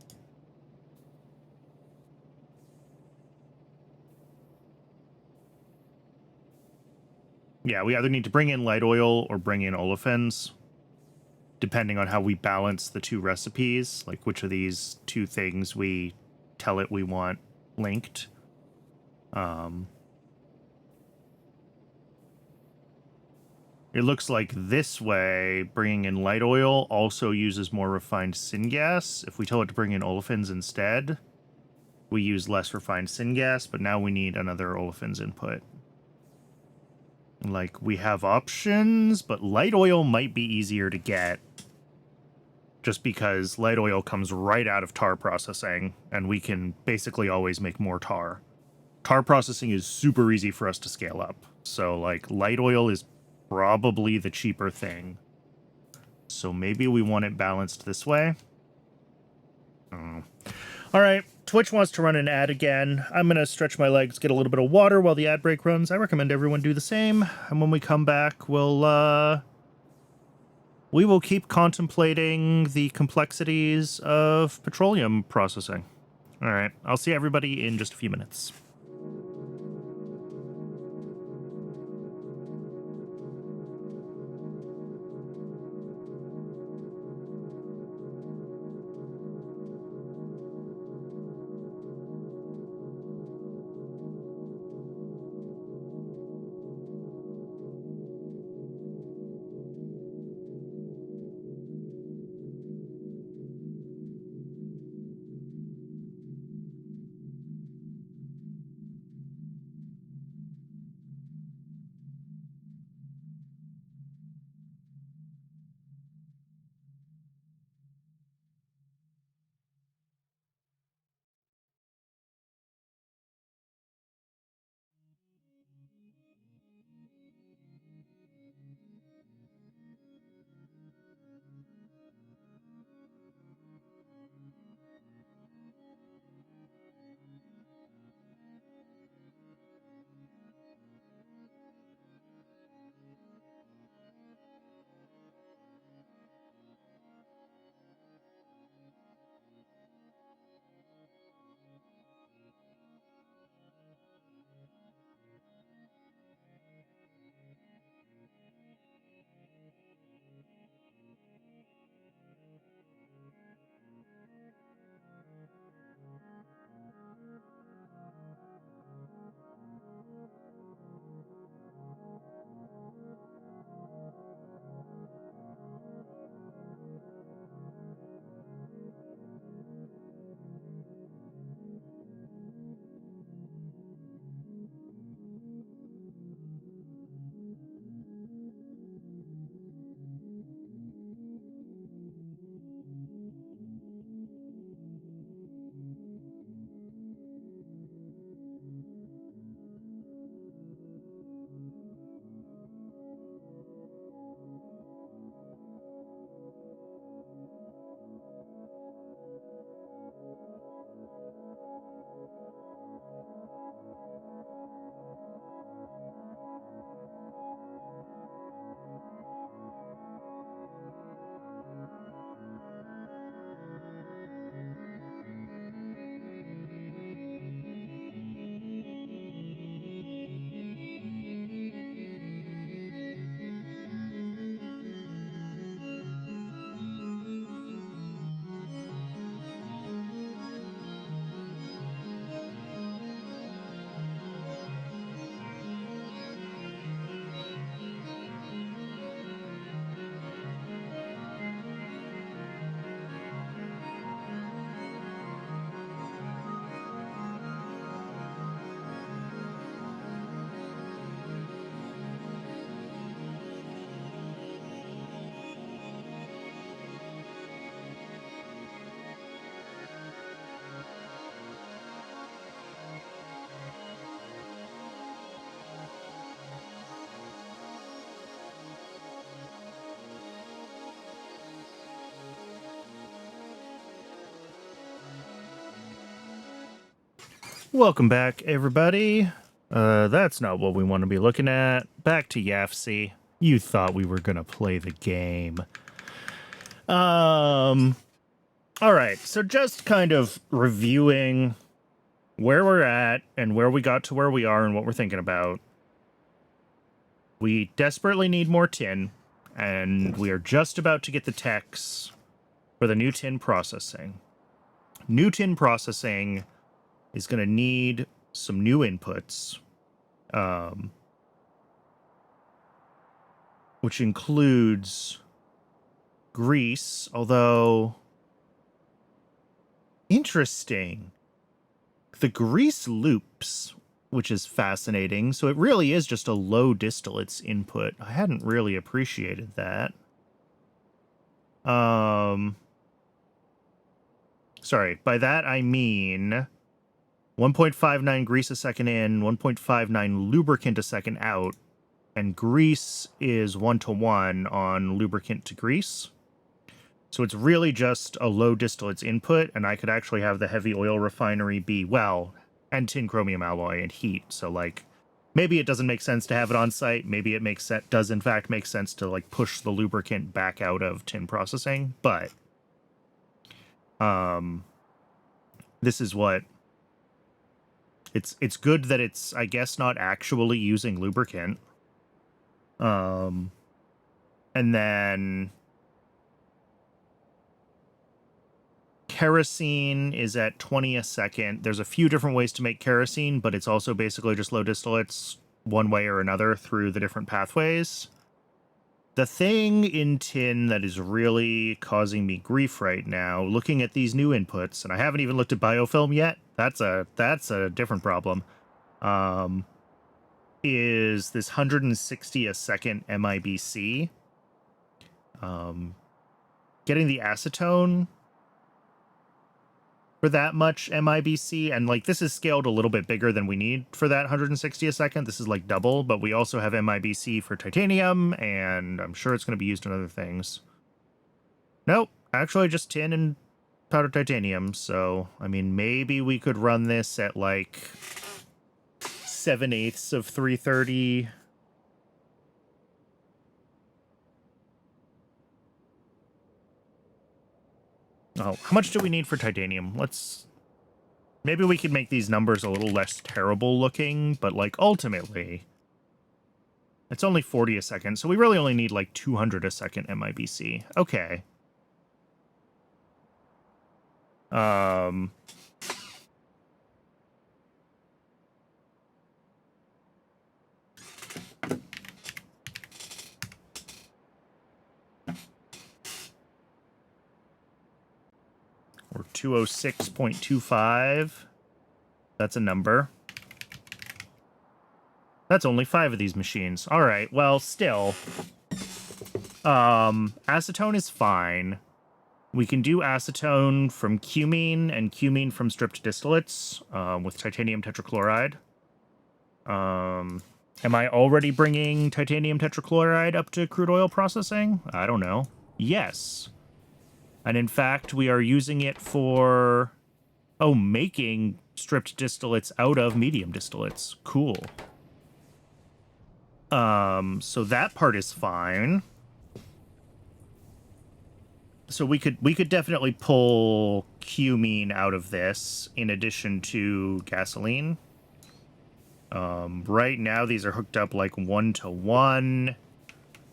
yeah, we either need to bring in light oil or bring in olefins, depending on how we balance the two recipes, like which of these two things we tell it we want linked. It looks like this way, bringing in light oil also uses more refined syngas. If we tell it to bring in olefins instead, we use less refined syngas, but now we need another olefins input. Like, we have options, but light oil might be easier to get just because light oil comes right out of tar processing, and we can basically always make more tar. Tar processing is super easy for us to scale up, so, like, light oil is probably the cheaper thing. So maybe we want it balanced this way? I don't know. All right, Twitch wants to run an ad again. I'm going to stretch my legs, get a little bit of water while the ad break runs. I recommend everyone do the same. And when we come back, we will keep contemplating the complexities of petroleum processing. All right, I'll see everybody in just a few minutes. Welcome back, everybody. That's not what we want to be looking at. Back to YAFC. You thought we were going to play the game. All right, so just kind of reviewing where we're at and where we got to where we are and what we're thinking about. We desperately need more tin, and we are just about to get the techs for the new tin processing. New tin processing is going to need some new inputs, which includes grease, although interesting. The grease loops, which is fascinating. So it really is just a low distillates input. I hadn't really appreciated that. Sorry, by that I mean 1.59 grease a second in, 1.59 lubricant a second out, and grease is 1-to-1 on lubricant to grease. So it's really just a low distillates input, and I could actually have the heavy oil refinery be, well, and tin chromium alloy and heat. So, like, maybe it doesn't make sense to have it on site. Maybe it does in fact make sense to, like, push the lubricant back out of tin processing. But this is what... It's good that it's, I guess, not actually using lubricant. And then kerosene is at 20 a second. There's a few different ways to make kerosene, but it's also basically just low distillates one way or another through the different pathways. The thing in tin that is really causing me grief right now, looking at these new inputs, and I haven't even looked at biofilm yet, that's a different problem, is this 160 a second MIBC. Getting the acetone for that much MIBC, and like this is scaled a little bit bigger than we need for that 160 a second. This is like double, but we also have MIBC for titanium, and I'm sure it's going to be used in other things. Nope, actually just tin and powdered titanium. So, I mean, maybe we could run this at like 7/8 of 330. Oh, how much do we need for titanium? Maybe we could make these numbers a little less terrible looking, but like ultimately, it's only 40 a second, so we really only need like 200 a second MIBC. Okay. Or 206.25. That's a number. That's only 5 of these machines. All right, well, still. Acetone is fine. We can do acetone from cumene and cumene from stripped distillates with titanium tetrachloride. Am I already bringing titanium tetrachloride up to crude oil processing? I don't know. Yes. And in fact, we are using it for, making stripped distillates out of medium distillates. Cool. So that part is fine. So we could definitely pull cumene out of this in addition to gasoline. Right now these are hooked up like 1-to-1.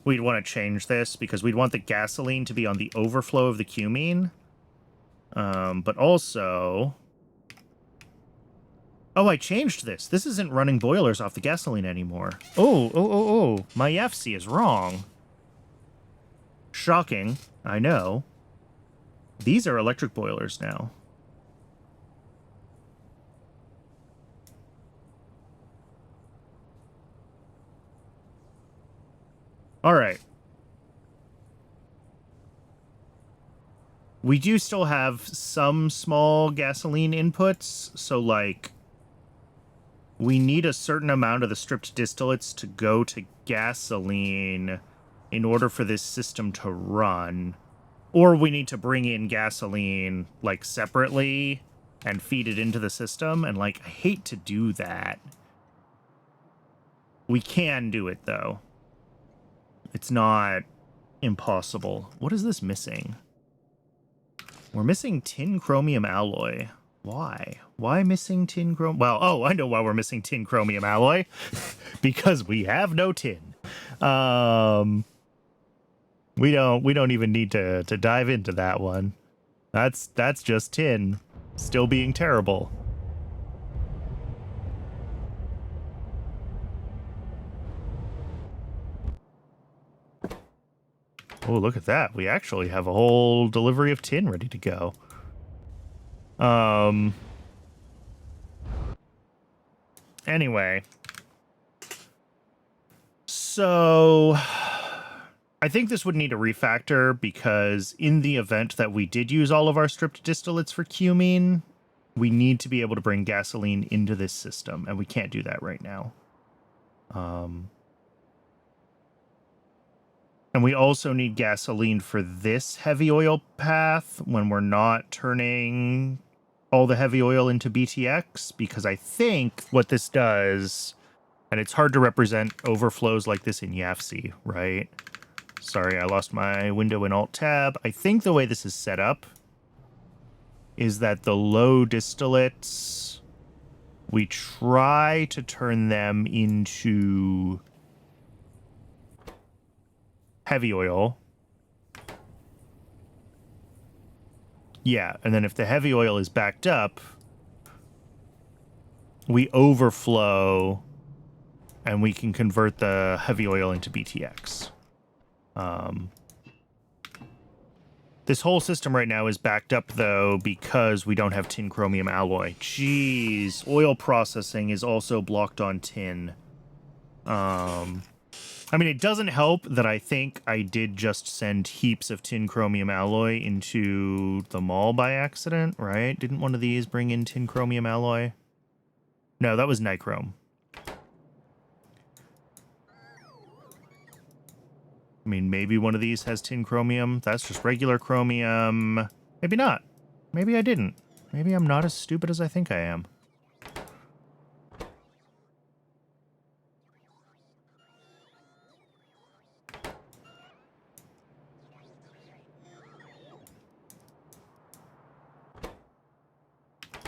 We'd want to change this because we'd want the gasoline to be on the overflow of the cumene. But also... Oh, I changed this. This isn't running boilers off the gasoline anymore. Oh. My FC is wrong. Shocking. I know. These are electric boilers now. All right. We do still have some small gasoline inputs, so, like, we need a certain amount of the stripped distillates to go to gasoline in order for this system to run. Or we need to bring in gasoline, like, separately and feed it into the system, and, like, I hate to do that. We can do it, though. It's not impossible. What is this missing? We're missing tin chromium alloy. Why? Why missing tin chromium? Well, I know why we're missing tin chromium alloy. Because we have no tin. We don't even need to dive into that one. That's just tin still being terrible. Oh, look at that. We actually have a whole delivery of tin ready to go. Anyway. So... I think this would need a refactor because in the event that we did use all of our stripped distillates for cumene, we need to be able to bring gasoline into this system, and we can't do that right now. And we also need gasoline for this heavy oil path when we're not turning all the heavy oil into BTX, because I think what this does, and it's hard to represent overflows like this in YAFC, right? Sorry, I lost my window in Alt-Tab. I think the way this is set up is that the low distillates, we try to turn them into heavy oil. Yeah, and then if the heavy oil is backed up, we overflow and we can convert the heavy oil into BTX. This whole system right now is backed up, though, because we don't have tin chromium alloy. Jeez, oil processing is also blocked on tin. I mean, it doesn't help that I think I did just send heaps of tin chromium alloy into the mall by accident, right? Didn't one of these bring in tin chromium alloy? No, that was nichrome. I mean, maybe one of these has tin chromium. That's just regular chromium. Maybe not. Maybe I didn't. Maybe I'm not as stupid as I think I am.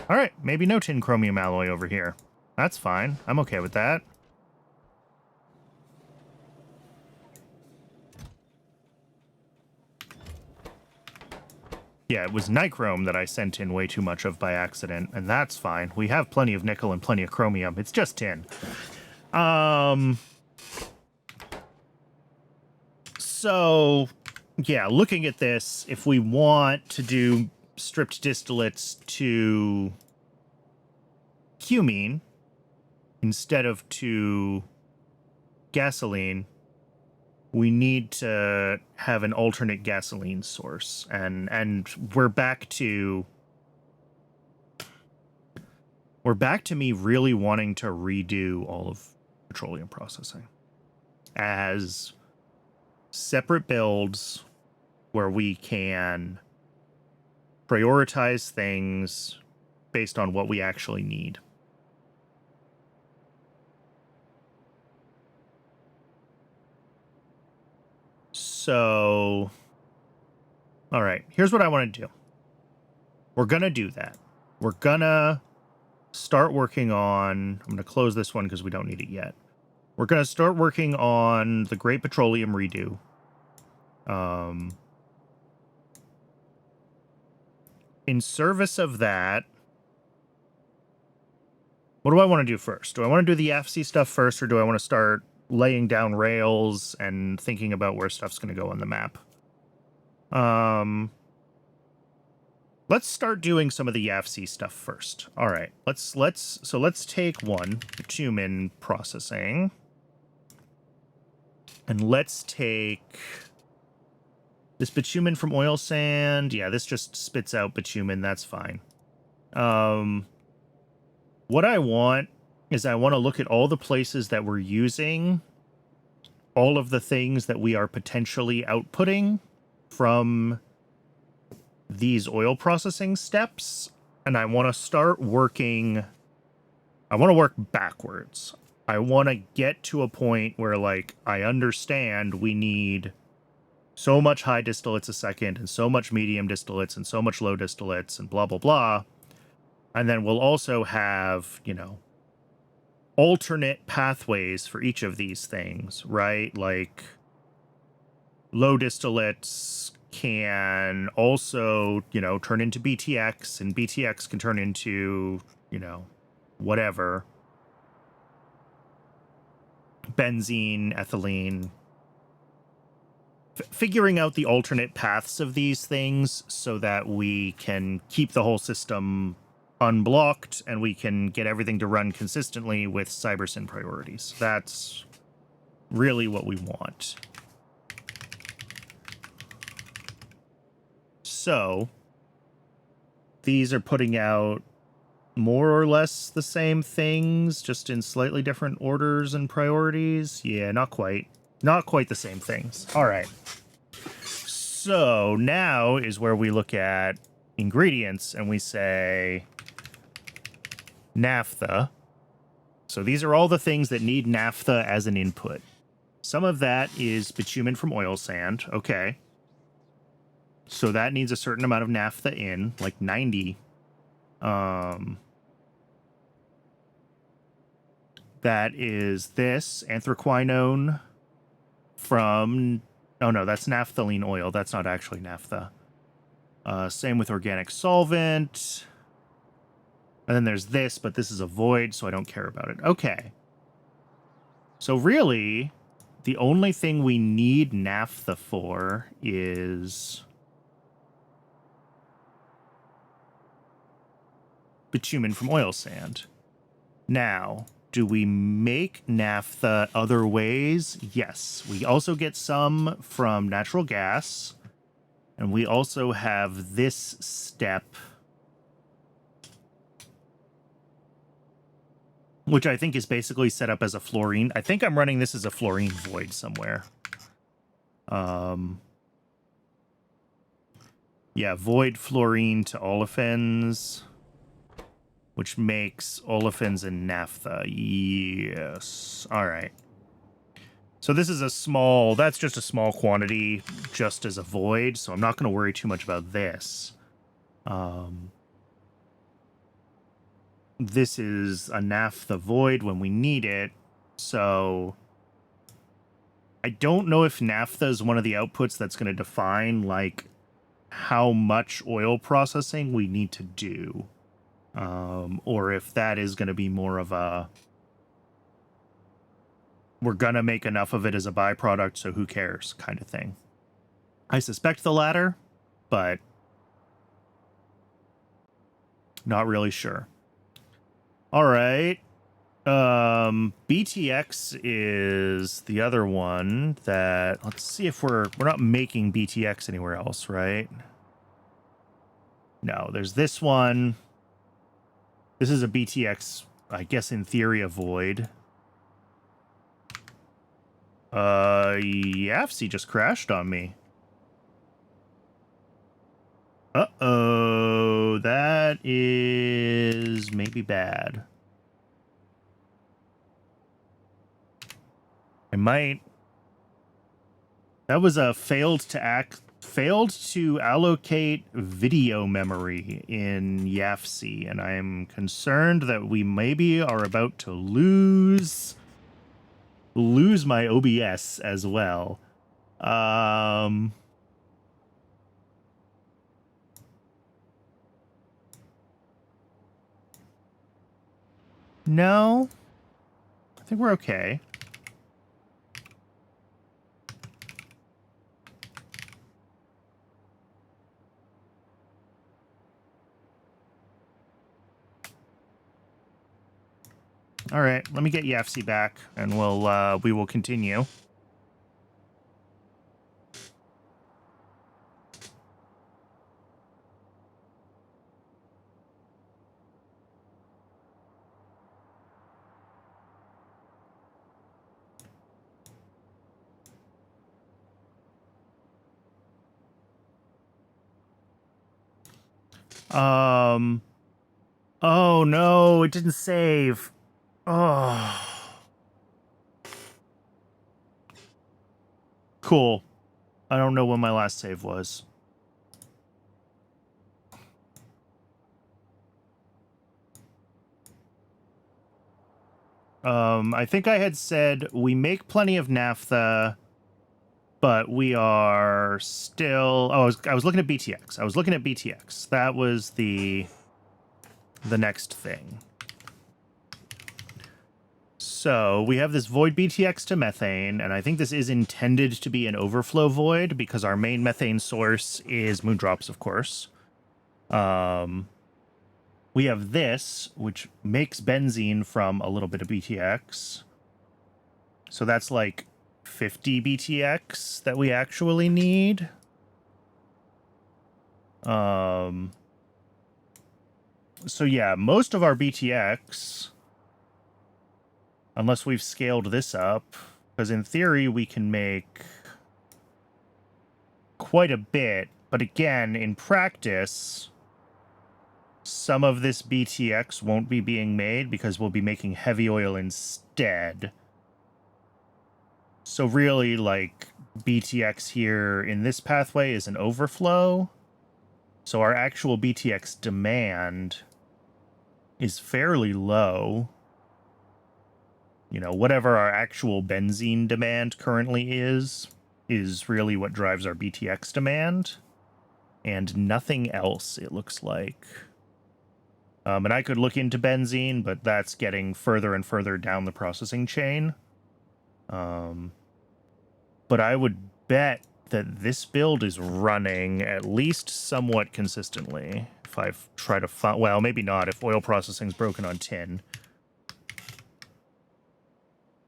All right, maybe no tin chromium alloy over here. That's fine. I'm okay with that. Yeah, it was nichrome that I sent in way too much of by accident, and that's fine. We have plenty of nickel and plenty of chromium. It's just tin. So, yeah, looking at this, if we want to do stripped distillates to cumene instead of to gasoline, we need to have an alternate gasoline source, and we're back to me really wanting to redo all of petroleum processing as separate builds where we can prioritize things based on what we actually need. So, all right, here's what I want to do. We're going to do that. We're going to start working on, I'm going to close this one because we don't need it yet. We're going to start working on the Great Petroleum Redo. In service of that, what do I want to do first? Do I want to do the FC stuff first, or do I want to start laying down rails and thinking about where stuff's going to go on the map? Let's start doing some of the YAFC stuff first. All right, let's take one, bitumen processing, and let's take this bitumen from oil sand. Yeah, this just spits out bitumen. That's fine. What I want is I want to look at all the places that we're using all of the things that we are potentially outputting from these oil processing steps, and I want to start working. I want to work backwards. I want to get to a point where, like, I understand we need so much high distillates a second and so much medium distillates and so much low distillates and blah, blah, blah. And then we'll also have, you know, alternate pathways for each of these things, right? Like, low distillates can also, you know, turn into BTX, and BTX can turn into, you know, whatever. Benzene, ethylene. Figuring out the alternate paths of these things so that we can keep the whole system unblocked and we can get everything to run consistently with Cybersyn priorities. That's really what we want. So, these are putting out more or less the same things, just in slightly different orders and priorities. Yeah, not quite. Not quite the same things. All right. So now is where we look at ingredients and we say naphtha. So these are all the things that need naphtha as an input. Some of that is bitumen from oil sand. Okay. So that needs a certain amount of naphtha in, like 90. That is this anthraquinone from... Oh, no, that's naphthalene oil. That's not actually naphtha. Same with organic solvent. And then there's this, but this is a void, so I don't care about it. Okay. So really, the only thing we need naphtha for is bitumen from oil sand. Now, do we make naphtha other ways? Yes. We also get some from natural gas. And we also have this step, which I think is basically set up as a fluorine. I think I'm running this as a fluorine void somewhere. Yeah, void fluorine to olefins, which makes olefins and naphtha. Yes. All right. So this is a small, that's just a small quantity just as a void, so I'm not going to worry too much about this. This is a naphtha void when we need it, so I don't know if naphtha is one of the outputs that's going to define, like, how much oil processing we need to do. Or if that is going to be more of a, we're going to make enough of it as a byproduct, so who cares kind of thing. I suspect the latter, but not really sure. All right. BTX is the other one that, let's see if we're not making BTX anywhere else, right? No, there's this one. This is a BTX, I guess in theory, a void. YAFC just crashed on me. Uh-oh, that is maybe bad. I might... That was a failed to allocate video memory in YAFC, and I'm concerned that we maybe are about to lose my OBS as well. No, I think we're okay. All right, let me get YAFC back, and we will continue. Oh no, it didn't save. Oh. Cool. I don't know when my last save was. I think I had said we make plenty of naphtha, but we are still... Oh, I was looking at BTX. I was looking at BTX. That was the next thing. So we have this void BTX to methane, and I think this is intended to be an overflow void because our main methane source is moondrops, of course. We have this, which makes benzene from a little bit of BTX. So that's like 50 BTX that we actually need. So yeah, most of our BTX, unless we've scaled this up, Because in theory, we can make quite a bit. But again, in practice, some of this BTX won't be being made because we'll be making heavy oil instead. So really, like, BTX here in this pathway is an overflow. So our actual BTX demand is fairly low. You know, whatever our actual benzene demand currently is really what drives our BTX demand. And nothing else, it looks like. And I could look into benzene, but that's getting further and further down the processing chain. But I would bet that this build is running at least somewhat consistently. If I try to find... Well, maybe not if oil processing's broken on tin.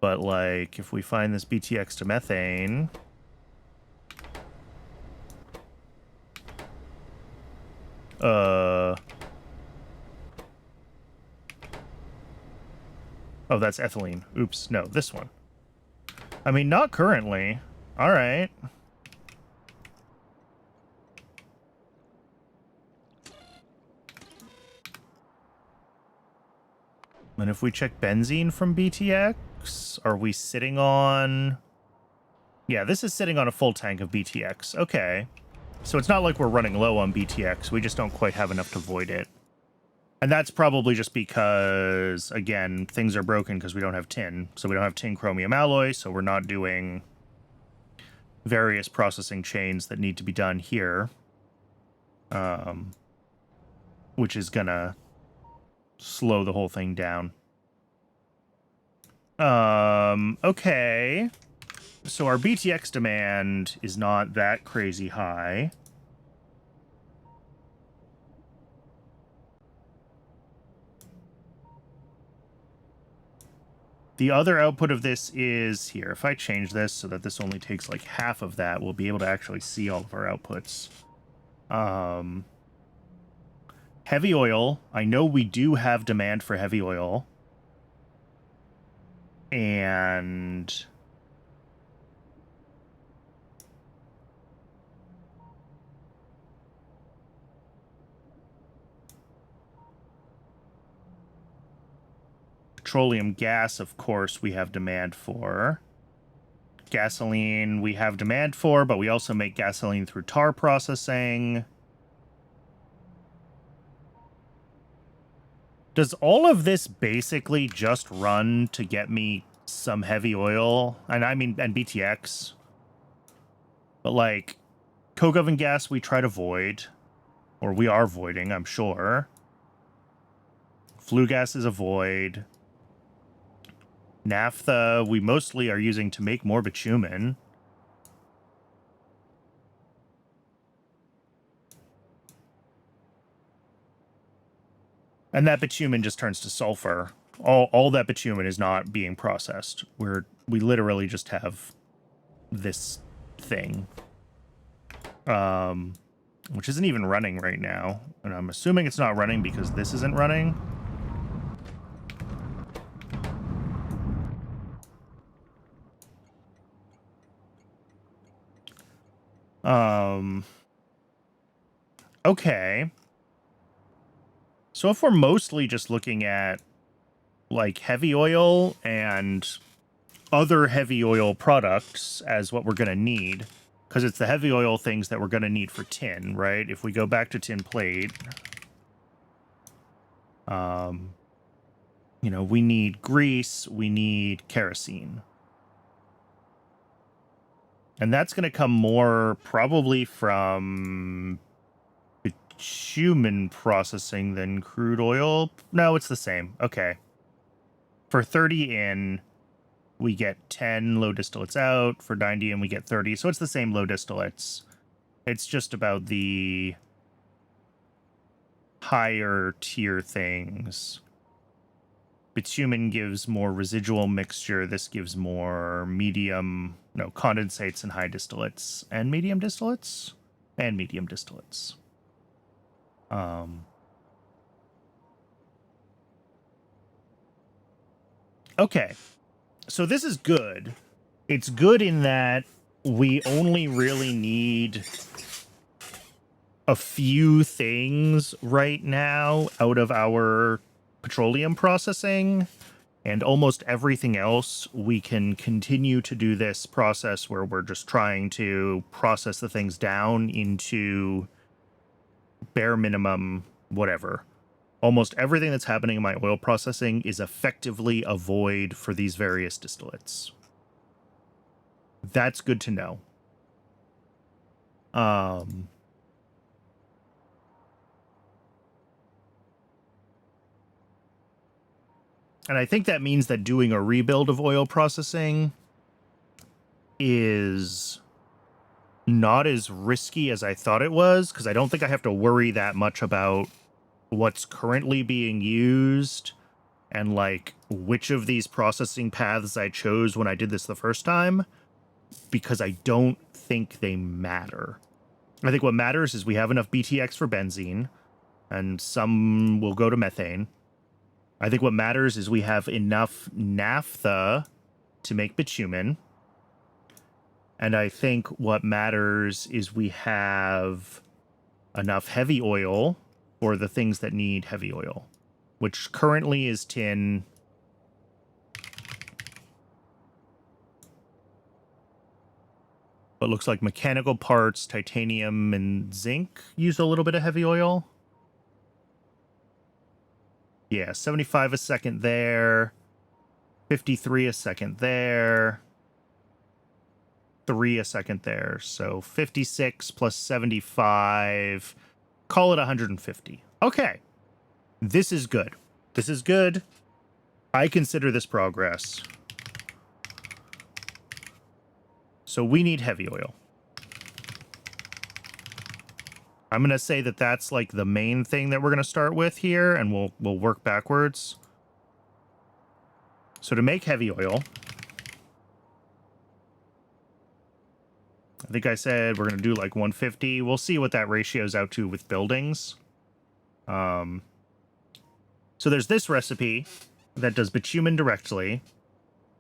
But, like, if we find this BTX to methane... Oh, that's ethylene. Oops, no, this one. I mean, not currently. All right. And if we check benzene from BTX, are we sitting on... Yeah, this is sitting on a full tank of BTX. Okay. So it's not like we're running low on BTX. We just don't quite have enough to void it. And that's probably just because, again, things are broken because we don't have tin. So we don't have tin chromium alloy, so we're not doing various processing chains that need to be done here. Which is gonna slow the whole thing down. Okay. So our BTX demand is not that crazy high. The other output of this is here. If I change this so that this only takes like half of that, we'll be able to actually see all of our outputs. Heavy oil. I know we do have demand for heavy oil. And... petroleum gas, of course, we have demand for. Gasoline, we have demand for, but we also make gasoline through tar processing. Does all of this basically just run to get me some heavy oil? And I mean, and BTX. But, like, coke oven gas we try to void. Or we are voiding, I'm sure. Flue gas is a void. Naphtha, we mostly are using to make more bitumen. And that bitumen just turns to sulfur. All that bitumen is not being processed. We literally just have this thing. Which isn't even running right now. And I'm assuming it's not running because this isn't running. Okay. So if we're mostly just looking at, like, heavy oil and other heavy oil products as what we're going to need, because it's the heavy oil things that we're going to need for tin, right? If we go back to tin plate, you know, we need grease, we need kerosene. And that's going to come more probably from bitumen processing than crude oil. No, it's the same. Okay. For 30 in, we get 10 low distillates out. For 90 in, we get 30. So it's the same low distillates. It's just about the higher tier things. Bitumen gives more residual mixture. This gives more medium, no, condensates and high distillates. And medium distillates? And medium distillates. Okay. So this is good. It's good in that we only really need a few things right now out of our petroleum processing, and almost everything else we can continue to do this process where we're just trying to process the things down into bare minimum whatever. Almost everything that's happening in my oil processing is effectively a void for these various distillates. That's good to know. And I think that means that doing a rebuild of oil processing is not as risky as I thought it was, because I don't think I have to worry that much about what's currently being used and like which of these processing paths I chose when I did this the first time, because I don't think they matter. I think what matters is we have enough BTX for benzene, and some will go to methane. I think what matters is we have enough naphtha to make bitumen. And I think what matters is we have enough heavy oil for the things that need heavy oil, which currently is tin. But looks like mechanical parts, titanium, and zinc use a little bit of heavy oil. Yeah, 75 a second there. 53 a second there. 3 a second there. So 56 plus 75. Call it 150. Okay. This is good. This is good. I consider this progress. So we need heavy oil. I'm going to say that that's like the main thing that we're going to start with here, and we'll work backwards. So to make heavy oil, I think I said we're going to do like 150. We'll see what that ratio's out to with buildings. So there's this recipe that does bitumen directly.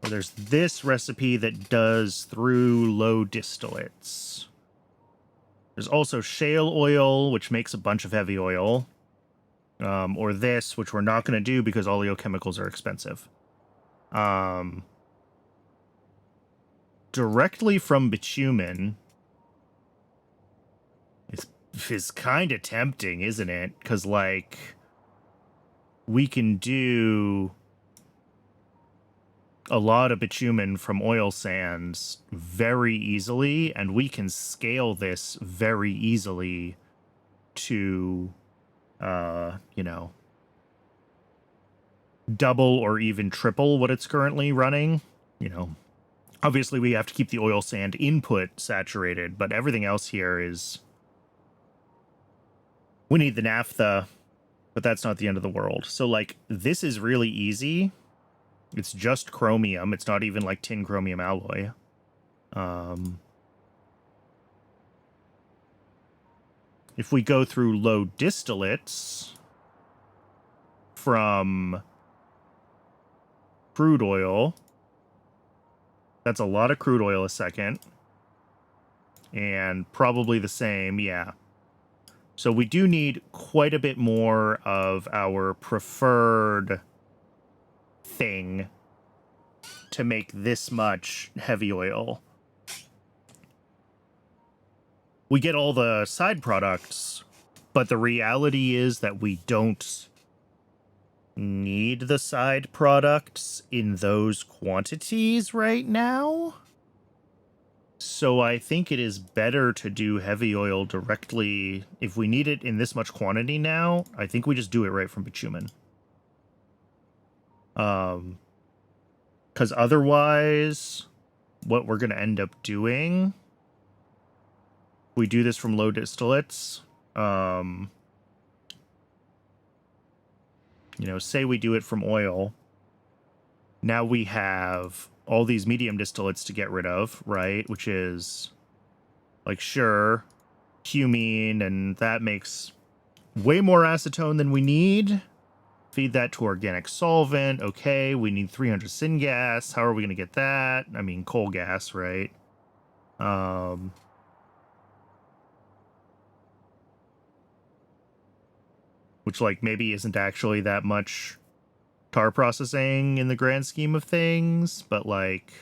Or there's this recipe that does through low distillates. There's also shale oil, which makes a bunch of heavy oil. Or this, which we're not going to do because oleochemicals are expensive. Directly from bitumen is kind of tempting, isn't it? Because, like, we can do a lot of bitumen from oil sands very easily, and we can scale this very easily to, you know, double or even triple what it's currently running. You know, obviously we have to keep the oil sand input saturated, but everything else here is... We need the naphtha, but that's not the end of the world. So, like, this is really easy. It's just chromium. It's not even like tin chromium alloy. If we go through low distillates from crude oil, that's a lot of crude oil a second. And probably the same, yeah. So we do need quite a bit more of our preferred thing to make this much heavy oil. We get all the side products, but the reality is that we don't need the side products in those quantities right now. So I think it is better to do heavy oil directly. If we need it in this much quantity now, I think we just do it right from bitumen. Because otherwise, what we're going to end up doing, we do this from low distillates. You know, say we do it from oil. Now we have all these medium distillates to get rid of, right? Which is, like, sure, cumene, and that makes way more acetone than we need. Feed that to organic solvent. Okay, we need 300 syngas. How are we going to get that? I mean, coal gas, right? Which, like, maybe isn't actually that much tar processing in the grand scheme of things, but, like...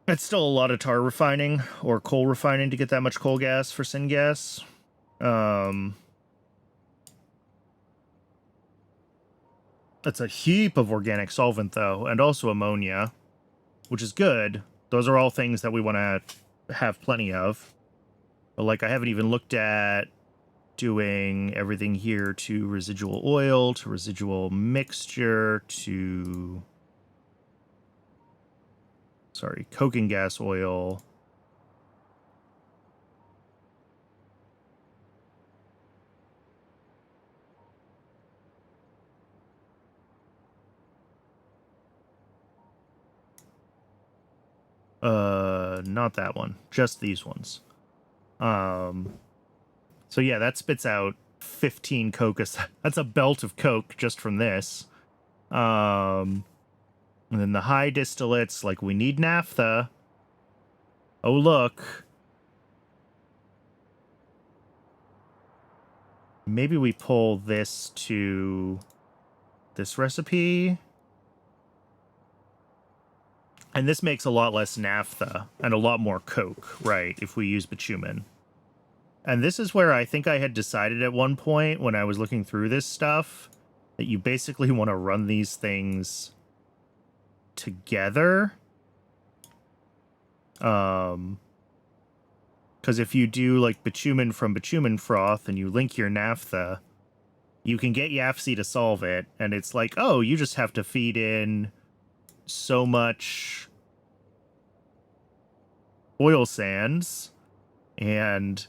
It's still a lot of tar refining or coal refining to get that much coal gas for syngas. That's a heap of organic solvent, though, and also ammonia, which is good. Those are all things that we want to have plenty of. But, like, I haven't even looked at doing everything here to residual oil, to residual mixture, to... Sorry, coking gas oil. Not that one. Just these ones. So yeah, that spits out 15 coke. That's a belt of coke just from this. And then the high distillates, like, we need naphtha. Oh, look. Maybe we pull this to this recipe. And this makes a lot less naphtha and a lot more coke, right, if we use bitumen. And this is where I think I had decided at one point when I was looking through this stuff that you basically want to run these things together. Because if you do, like, bitumen from bitumen froth and you link your naphtha, you can get YAFC to solve it, and it's like, oh, you just have to feed in so much oil sands and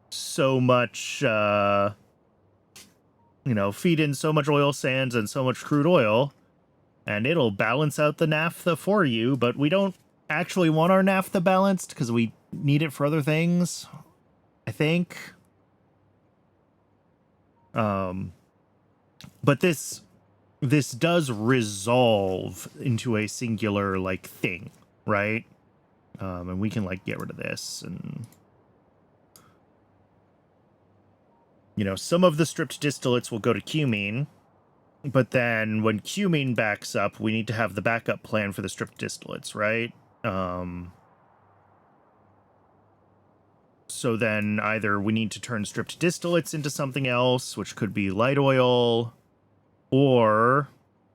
so much, feed in so much oil sands and so much crude oil, and it'll balance out the naphtha for you, but we don't actually want our naphtha balanced because we need it for other things, I think. But this does resolve into a singular, like, thing, right? And we can, like, get rid of this, and... some of the stripped distillates will go to cumene, but then when cumene backs up, we need to have the backup plan for the stripped distillates, right? So then either we need to turn stripped distillates into something else, which could be light oil, or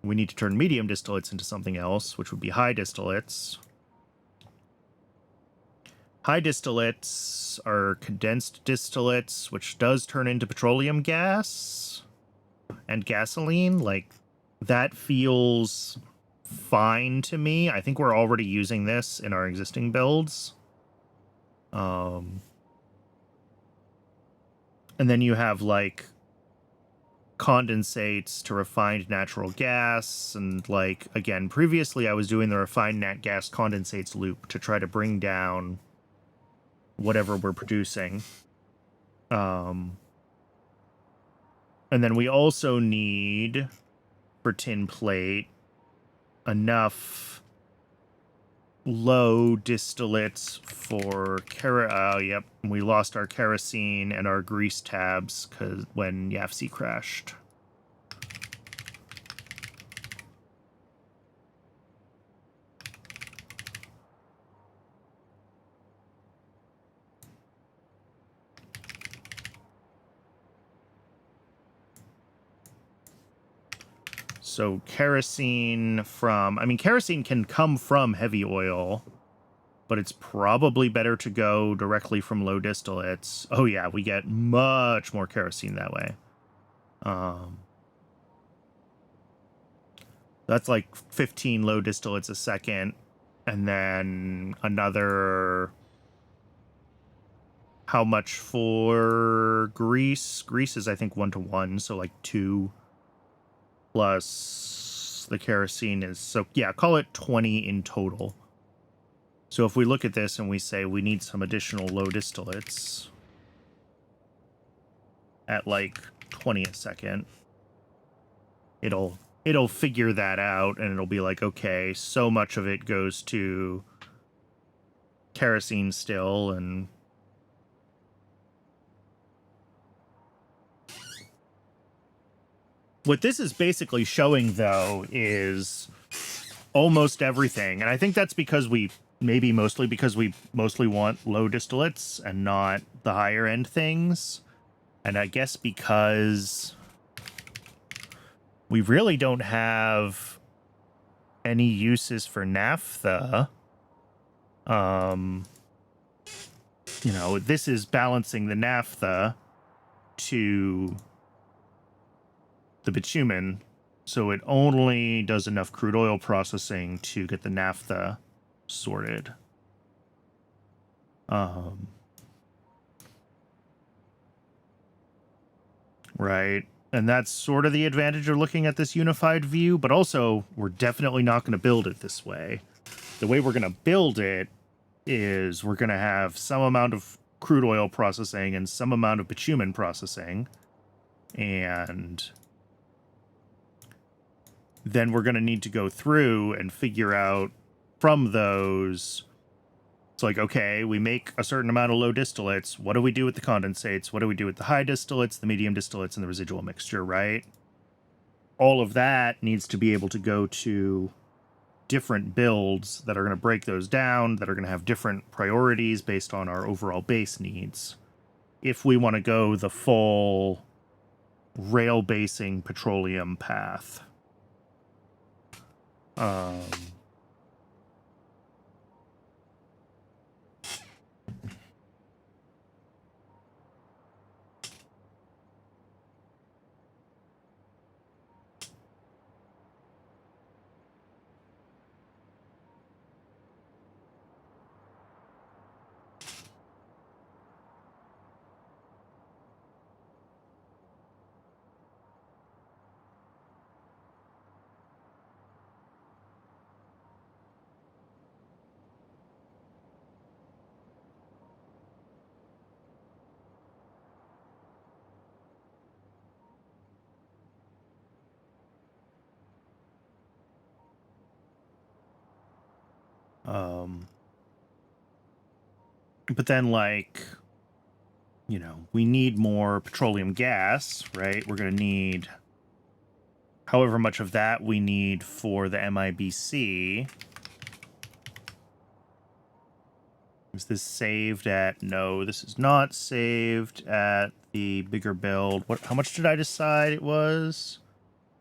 we need to turn medium distillates into something else, which would be high distillates. High distillates are condensed distillates, which does turn into petroleum gas and gasoline. Like, that feels fine to me. I think we're already using this in our existing builds. And then you have, like, condensates to refined natural gas. And, like, again, previously I was doing the refined nat gas condensates loop to try to bring down whatever we're producing. And then we also need, for tin plate, enough low distillates for yep, we lost our kerosene and our grease tabs when YAFC crashed. So kerosene kerosene can come from heavy oil, but it's probably better to go directly from low distillates. Oh yeah, we get much more kerosene that way. That's like 15 low distillates a second, and then another... How much for grease? Grease is, I think, 1-to-1, so like 2 plus the kerosene is... So yeah, call it 20 in total. So if we look at this and we say we need some additional low distillates at like 20 a second, it'll figure that out, and it'll be like, okay, so much of it goes to kerosene still, and what this is basically showing, though, is almost everything. And I think that's because we mostly want low distillates and not the higher end things. And I guess because we really don't have any uses for naphtha, you know, this is balancing the naphtha to the bitumen, so it only does enough crude oil processing to get the naphtha sorted. Right. And that's sort of the advantage of looking at this unified view, but also we're definitely not going to build it this way. The way we're going to build it is we're going to have some amount of crude oil processing and some amount of bitumen processing, and then we're going to need to go through and figure out from those. It's like, okay, we make a certain amount of low distillates. What do we do with the condensates? What do we do with the high distillates, the medium distillates, and the residual mixture, right? All of that needs to be able to go to different builds that are going to break those down, that are going to have different priorities based on our overall base needs. If we want to go the full rail basing petroleum path. But then, like, you know, we need more petroleum gas, right? We're going to need however much of that we need for the MIBC. Is this saved at? No, this is not saved at the bigger build. What? How much did I decide it was?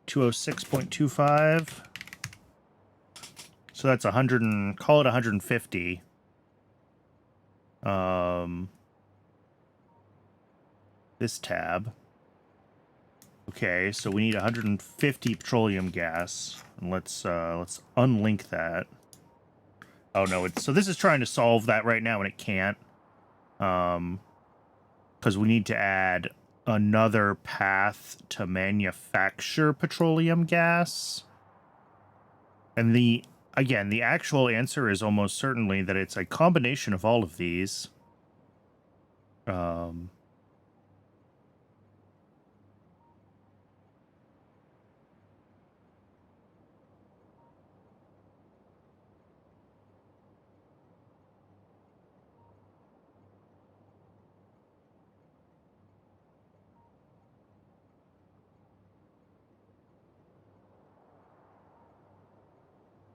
206.25. So that's 100 and call it 150. This tab. Okay, so we need 150 petroleum gas. And let's unlink that. Oh no, so this is trying to solve that right now and it can't. Because we need to add another path to manufacture petroleum gas. And the actual answer is almost certainly that it's a combination of all of these.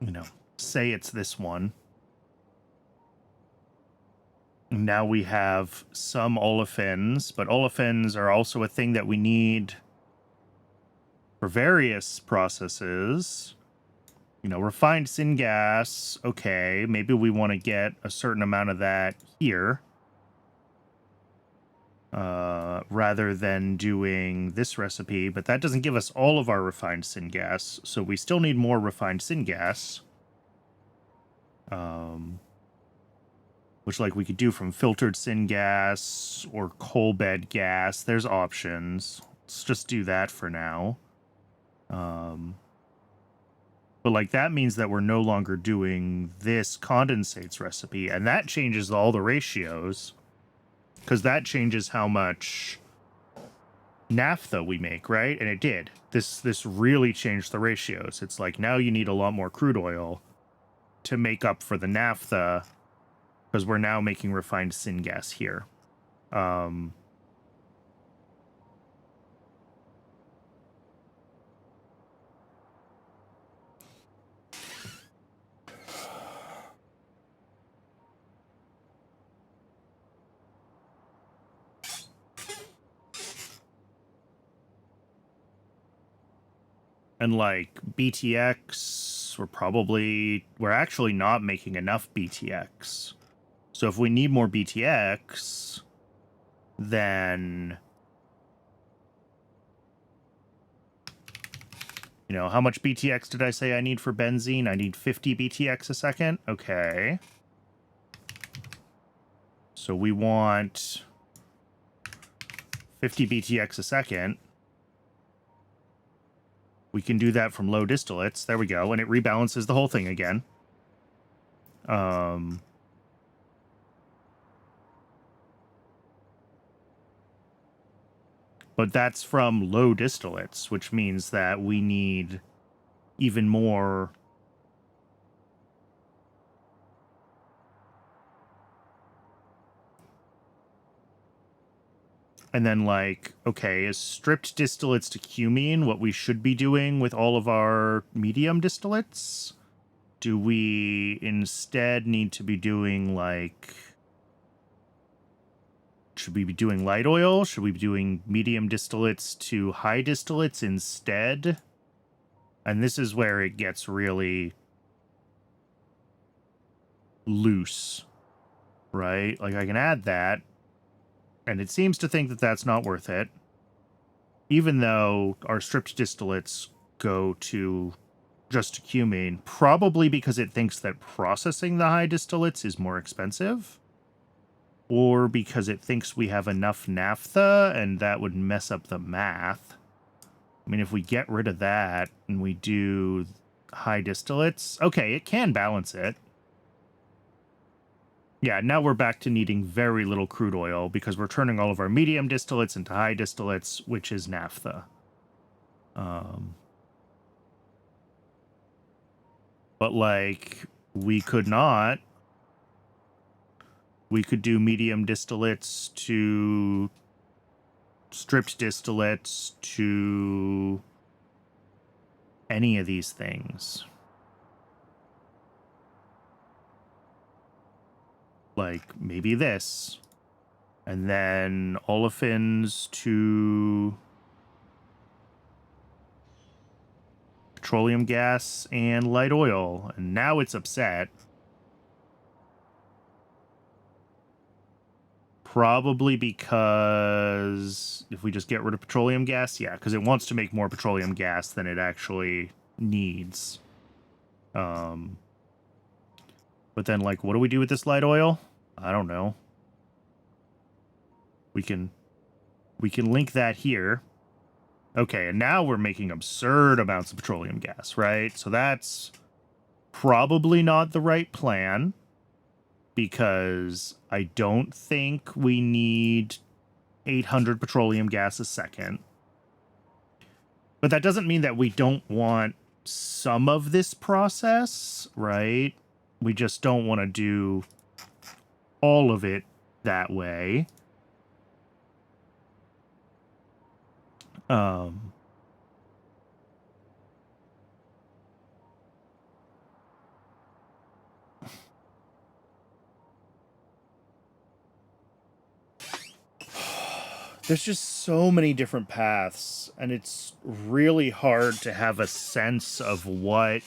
You know, say it's this one. Now we have some olefins, but olefins are also a thing that we need for various processes. You know, refined syngas, okay, maybe we want to get a certain amount of that here. Rather than doing this recipe, but that doesn't give us all of our refined syngas, so we still need more refined syngas. Which, like, we could do from filtered syngas or coal bed gas. There's options. Let's just do that for now. But, like, that means that we're no longer doing this condensates recipe, and that changes all the ratios, because that changes how much naphtha we make, right? And it did. This really changed the ratios. It's like, now you need a lot more crude oil to make up for the naphtha, because we're now making refined syngas here. And, like, BTX, we're actually not making enough BTX. So if we need more BTX, then, you know, how much BTX did I say I need for benzene? I need 50 BTX a second. Okay. So we want 50 BTX a second. We can do that from low distillates. There we go. And it rebalances the whole thing again. But that's from low distillates, which means that we need even more. And then, like, okay, is stripped distillates to cumene what we should be doing with all of our medium distillates? Do we instead need to be doing, like... Should we be doing light oil? Should we be doing medium distillates to high distillates instead? And this is where it gets really loose, right? Like, I can add that, and it seems to think that that's not worth it, even though our stripped distillates go to just to cumene, probably because it thinks that processing the high distillates is more expensive, or because it thinks we have enough naphtha and that would mess up the math. I mean, if we get rid of that and we do high distillates, okay, it can balance it. Yeah, now we're back to needing very little crude oil because we're turning all of our medium distillates into high distillates, which is naphtha. But, like, we could do medium distillates to stripped distillates to any of these things. Like, maybe this. And then olefins to petroleum gas and light oil. And now it's upset. Probably because if we just get rid of petroleum gas, yeah, because it wants to make more petroleum gas than it actually needs. But then, like, what do we do with this light oil? I don't know. We can link that here. Okay, and now we're making absurd amounts of petroleum gas, right? So that's probably not the right plan, because I don't think we need 800 petroleum gas a second. But that doesn't mean that we don't want some of this process, right? We just don't want to do all of it that way. There's just so many different paths, and it's really hard to have a sense of what...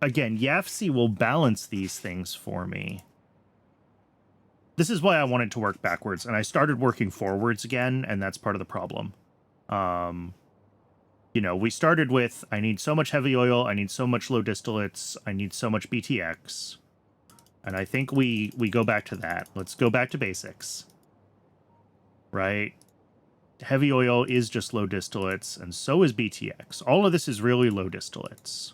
Again, YAFC will balance these things for me. This is why I wanted to work backwards, and I started working forwards again, and that's part of the problem. You know, we started with, I need so much heavy oil, I need so much low distillates, I need so much BTX. And I think we go back to that. Let's go back to basics. Right? heavy oil is just low distillates, and so is BTX. All of this is really low distillates.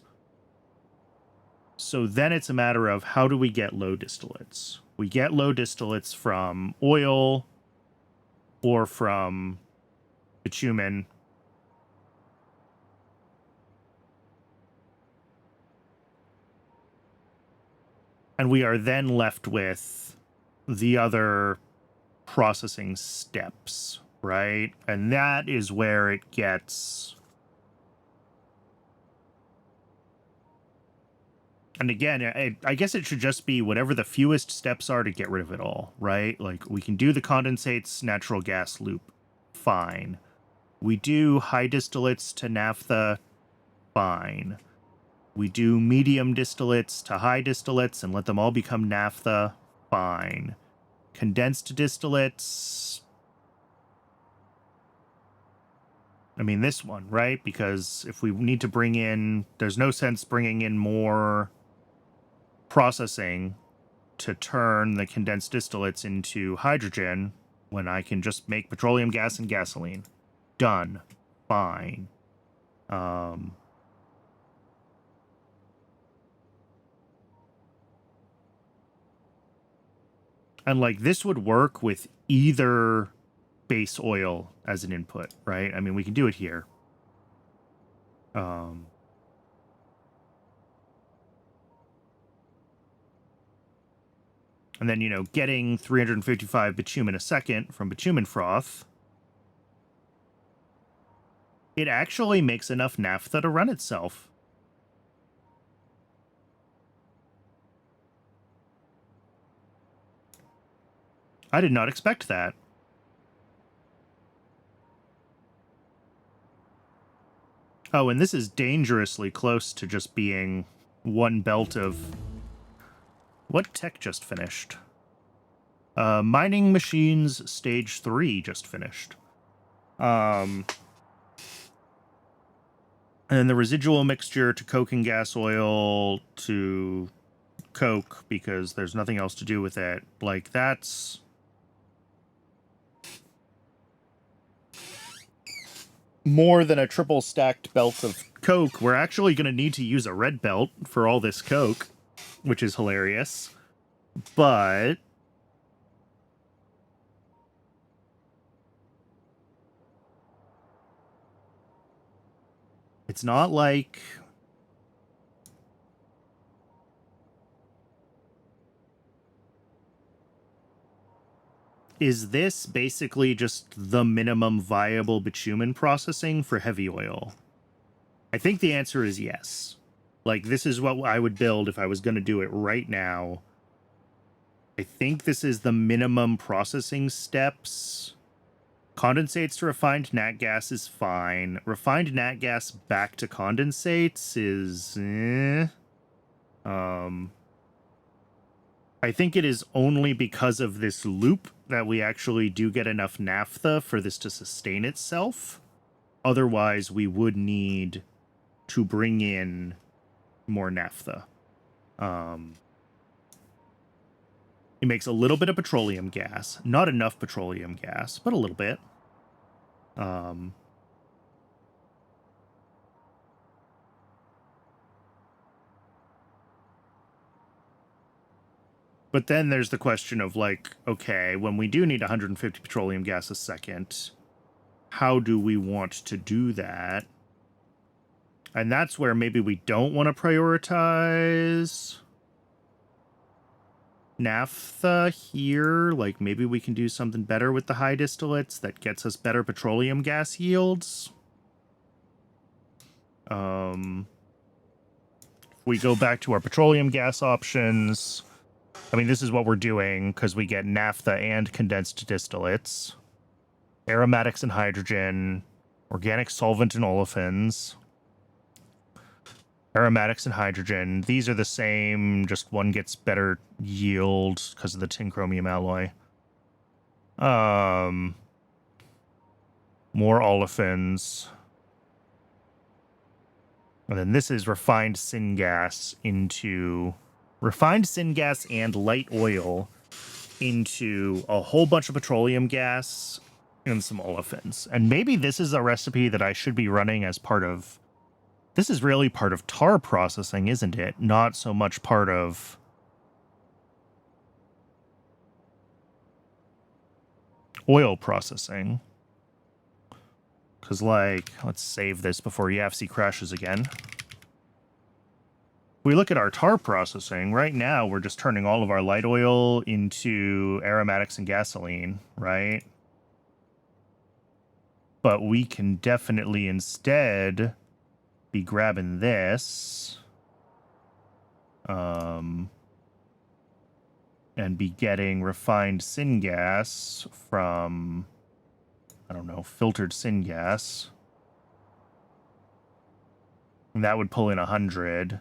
So then it's a matter of how do we get low distillates? We get low distillates from oil or from bitumen. And we are then left with the other processing steps, right? And that is where it gets... And again, I guess it should just be whatever the fewest steps are to get rid of it all, right? Like, we can do the condensates natural gas loop. Fine. We do high distillates to naphtha. Fine. We do medium distillates to high distillates and let them all become naphtha. Fine. Condensed distillates... I mean, this one, right? Because if we need to bring in... There's no sense bringing in more processing to turn the condensed distillates into hydrogen when I can just make petroleum gas and gasoline. Done. Fine. And like this would work with either base oil as an input, right? I mean, we can do it here. And then, you know, getting 355 bitumen a second from bitumen froth, it actually makes enough naphtha to run itself. I did not expect that. Oh, and this is dangerously close to just being one belt of... What tech just finished? Mining Machines Stage 3 just finished. And then the residual mixture to coke and gas oil to coke, because there's nothing else to do with it. Like, that's... more than a triple stacked belt of coke. We're actually going to need to use a red belt for all this coke, which is hilarious. But it's not like... Is this basically just the minimum viable bitumen processing for heavy oil? I think the answer is yes. Like, this is what I would build if I was going to do it right now. I think this is the minimum processing steps. Condensates to refined nat gas is fine. Refined nat gas back to condensates is... I think it is only because of this loop that we actually do get enough naphtha for this to sustain itself. Otherwise, we would need to bring in more naphtha. It makes a little bit of petroleum gas. Not enough petroleum gas, but a little bit. But then there's the question of, like, okay, when we do need 150 petroleum gas a second, how do we want to do that? And that's where maybe we don't want to prioritize naphtha here. Like, maybe we can do something better with the high distillates that gets us better petroleum gas yields. We go back to our petroleum gas options. I mean, this is what we're doing because we get naphtha and condensed distillates, aromatics and hydrogen, organic solvent and olefins, aromatics and hydrogen. These are the same, just one gets better yield because of the tin chromium alloy. More olefins. And then this is refined syngas into... refined syngas and light oil into a whole bunch of petroleum gas and some olefins. And maybe this is a recipe that I should be running as part of... This is really part of tar processing, isn't it? Not so much part of oil processing. Because, like, let's save this before YAFC crashes again. We look at our tar processing, right now we're just turning all of our light oil into aromatics and gasoline, right? But we can definitely instead be grabbing this and be getting refined syngas from, I don't know, filtered syngas. And that would pull in 100.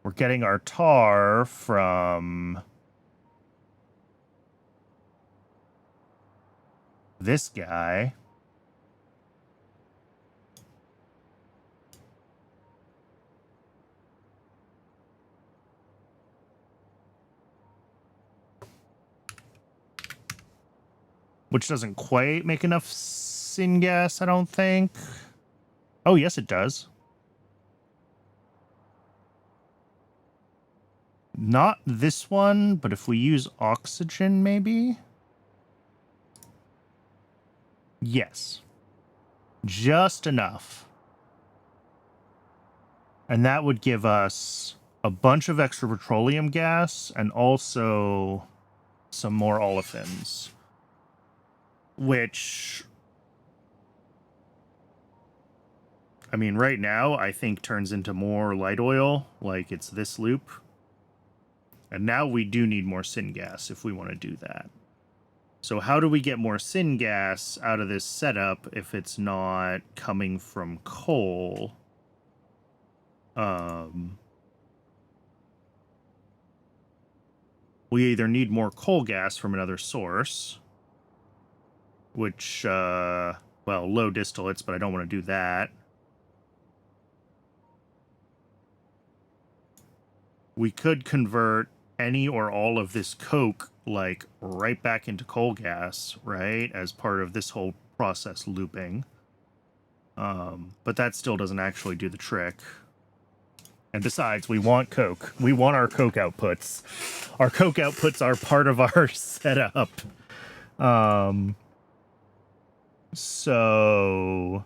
We're getting our tar from this guy. Which doesn't quite make enough syngas, I don't think. Oh, yes, it does. Not this one, but if we use oxygen, maybe? Yes. Just enough. And that would give us a bunch of extra petroleum gas and also some more olefins. Which, I mean, right now, I think turns into more light oil, like it's this loop. And now we do need more syngas if we want to do that. So how do we get more syngas out of this setup if it's not coming from coal? We either need more coal gas from another source, which, well, low distillates, but I don't want to do that. We could convert any or all of this coke, like, right back into coal gas, right? As part of this whole process looping. But that still doesn't actually do the trick. And besides, we want coke. We want our coke outputs. Our coke outputs are part of our setup. So,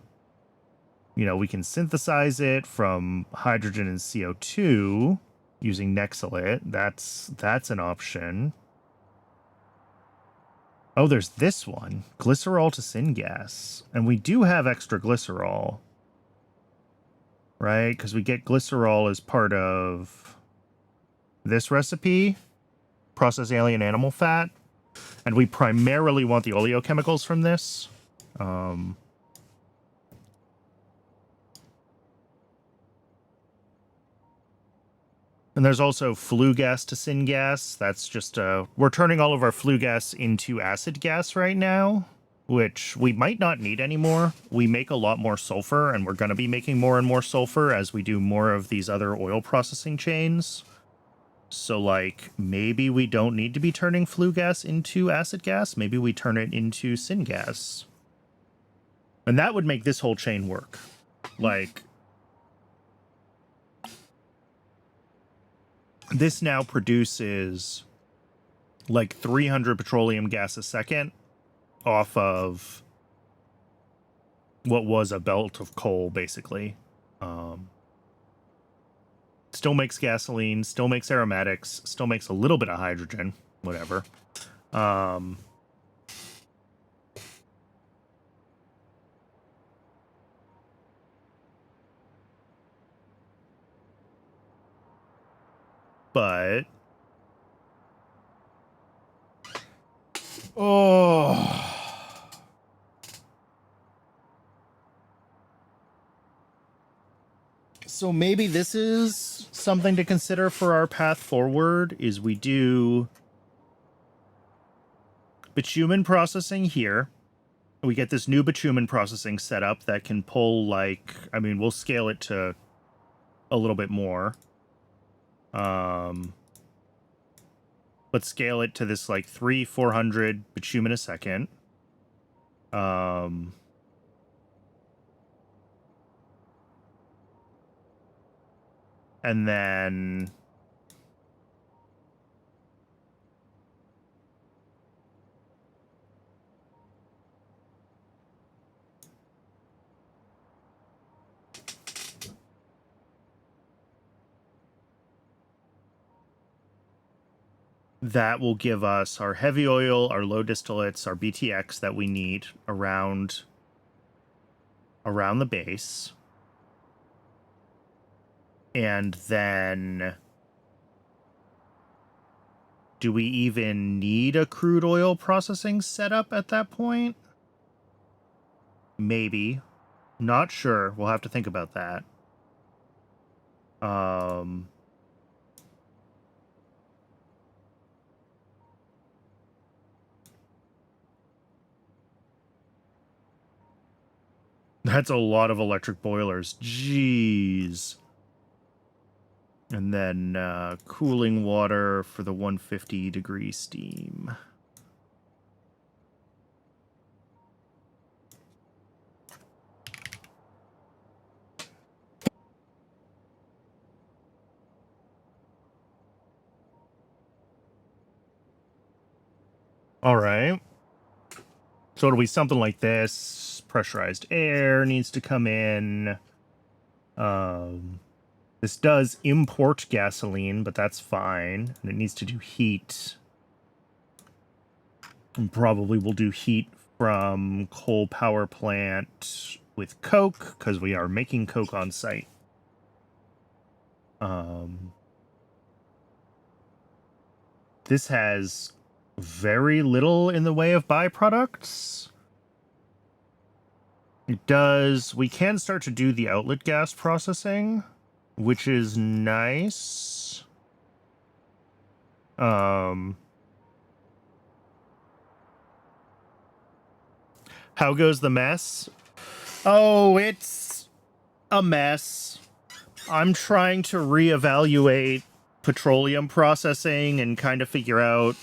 you know, we can synthesize it from hydrogen and CO2 using Nexalate. That's an option. Oh, there's this one. Glycerol to syngas. And we do have extra glycerol. Right? Because we get glycerol as part of this recipe. Process alien animal fat. And we primarily want the oleochemicals from this. And there's also flue gas to syngas. That's just, we're turning all of our flue gas into acid gas right now, which we might not need anymore. We make a lot more sulfur, and we're going to be making more and more sulfur as we do more of these other oil processing chains. So, like, maybe we don't need to be turning flue gas into acid gas. Maybe we turn it into syngas. And that would make this whole chain work. Like, this now produces like 300 petroleum gas a second off of what was a belt of coal, basically. Still makes gasoline, still makes aromatics, still makes a little bit of hydrogen, whatever. But... oh... So maybe this is something to consider for our path forward, is we do bitumen processing here. We get this new bitumen processing setup that can pull, like, I mean, we'll scale it to a little bit more. But scale it to this, like, 400 bitumen a second. And then that will give us our heavy oil, our low distillates, our BTX that we need around the base. And then do we even need a crude oil processing setup at that point? Maybe. Not sure. We'll have to think about that. That's a lot of electric boilers. Jeez. And then cooling water for the 150-degree steam. All right. So it'll be something like this. Pressurized air needs to come in. This does import gasoline, but that's fine. And it needs to do heat. And probably we'll do heat from coal power plant with coke, because we are making coke on site. This has very little in the way of byproducts. It does. We can start to do the outlet gas processing, which is nice. How goes the mess? Oh, it's a mess. I'm trying to reevaluate petroleum processing and kind of figure out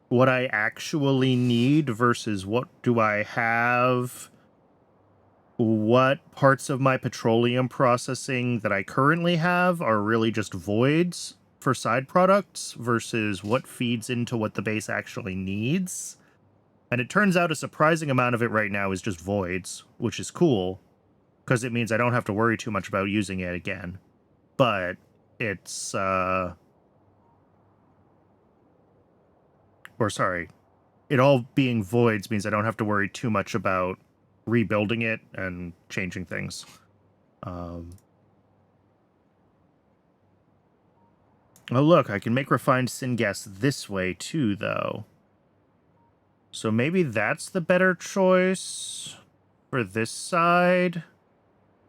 what I actually need versus what do I have. What parts of my petroleum processing that I currently have are really just voids for side products versus what feeds into what the base actually needs. And it turns out a surprising amount of it right now is just voids, which is cool, because it means I don't have to worry too much about using it again. But it's, it all being voids means I don't have to worry too much about rebuilding it and changing things. Oh, look, I can make refined syngas this way too, though. So maybe that's the better choice for this side,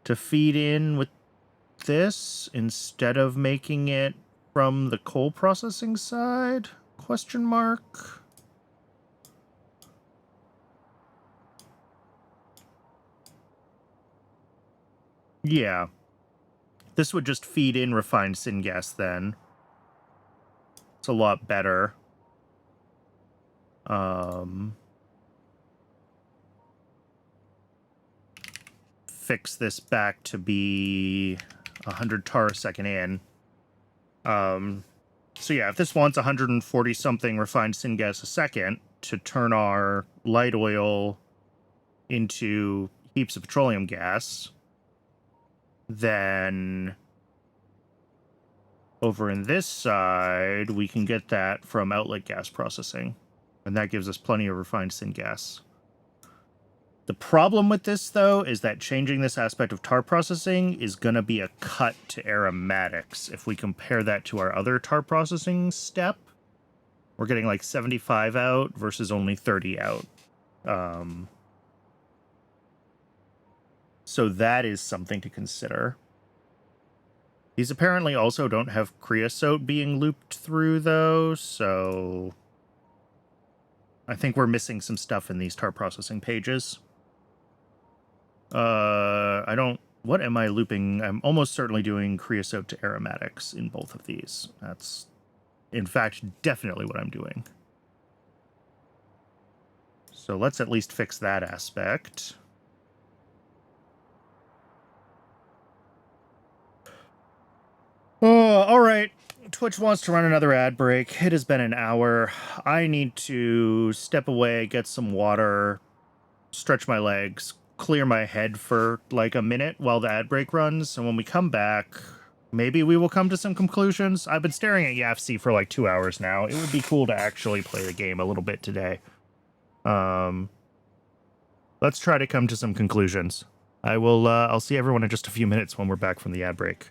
to feed in with this instead of making it from the coal processing side? Question mark. Yeah. This would just feed in refined syngas then. It's a lot better. Fix this back to be 100 tar a second in. So yeah, if this wants 140 something refined syngas a second to turn our light oil into heaps of petroleum gas, then over in this side, we can get that from outlet gas processing. And that gives us plenty of refined syngas. The problem with this, though, is that changing this aspect of tar processing is going to be a cut to aromatics. If we compare that to our other tar processing step, we're getting like 75 out versus only 30 out. So that is something to consider. These apparently also don't have creosote being looped through, though, so I think we're missing some stuff in these tar processing pages. I don't... What am I looping? I'm almost certainly doing creosote to aromatics in both of these. That's, in fact, definitely what I'm doing. So let's at least fix that aspect. All right. Twitch wants to run another ad break. It has been an hour. I need to step away, get some water, stretch my legs, clear my head for like a minute while the ad break runs. And when we come back, maybe we will come to some conclusions. I've been staring at YAFC for like 2 hours now. It would be cool to actually play the game a little bit today. Let's try to come to some conclusions. I'll see everyone in just a few minutes when we're back from the ad break.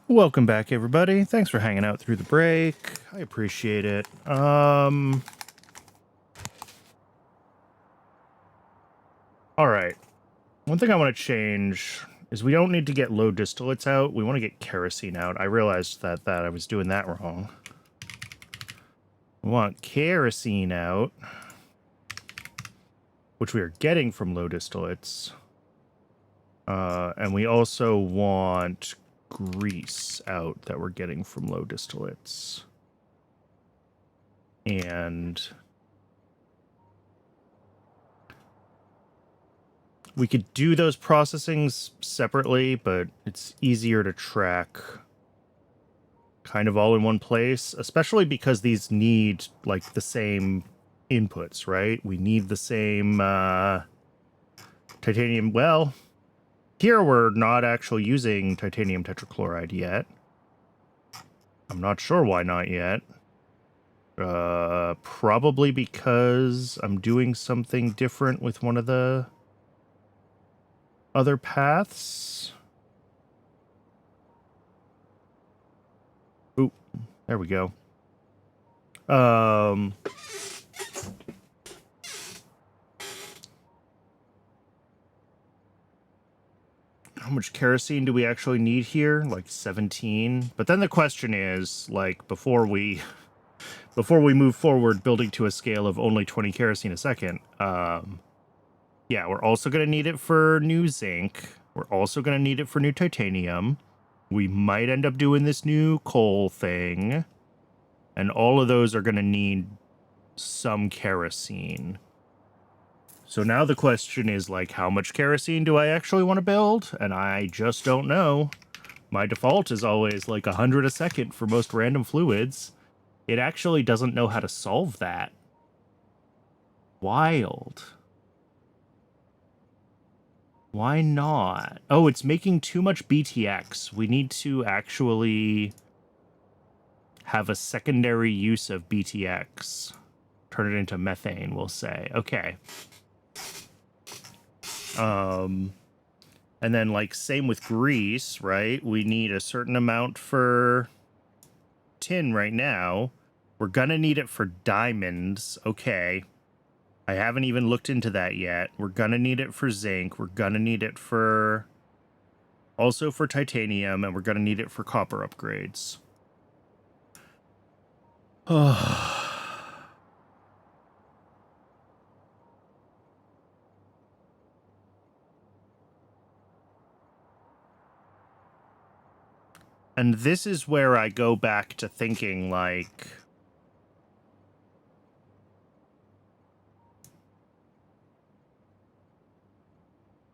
Welcome back, everybody. Thanks for hanging out through the break. I appreciate it. All right. One thing I want to change is we don't need to get low distillates out. We want to get kerosene out. I realized that I was doing that wrong. We want kerosene out, which we are getting from low distillates. And we also want grease out that we're getting from low distillates. And we could do those processings separately, but it's easier to track kind of all in one place, especially because these need like the same inputs, right? We need the same titanium. Well, here we're not actually using titanium tetrachloride yet. I'm not sure why not yet. Probably because I'm doing something different with one of the other paths. Ooh, there we go. How much kerosene do we actually need here? Like 17. But then the question is, like, before we move forward building to a scale of only 20 kerosene a second, yeah, we're also going to need it for new zinc. We're also going to need it for new titanium. We might end up doing this new coal thing. And all of those are going to need some kerosene. So now the question is, like, how much kerosene do I actually want to build? And I just don't know. My default is always like 100 a second for most random fluids. It actually doesn't know how to solve that. Wild. Why not? Oh, it's making too much BTX. We need to actually have a secondary use of BTX. Turn it into methane, we'll say. Okay. And then, like, same with grease, right? We need a certain amount for tin right now. We're gonna need it for diamonds. Okay. I haven't even looked into that yet. We're gonna need it for zinc. We're gonna need it for... also for titanium, and we're gonna need it for copper upgrades. And this is where I go back to thinking, like...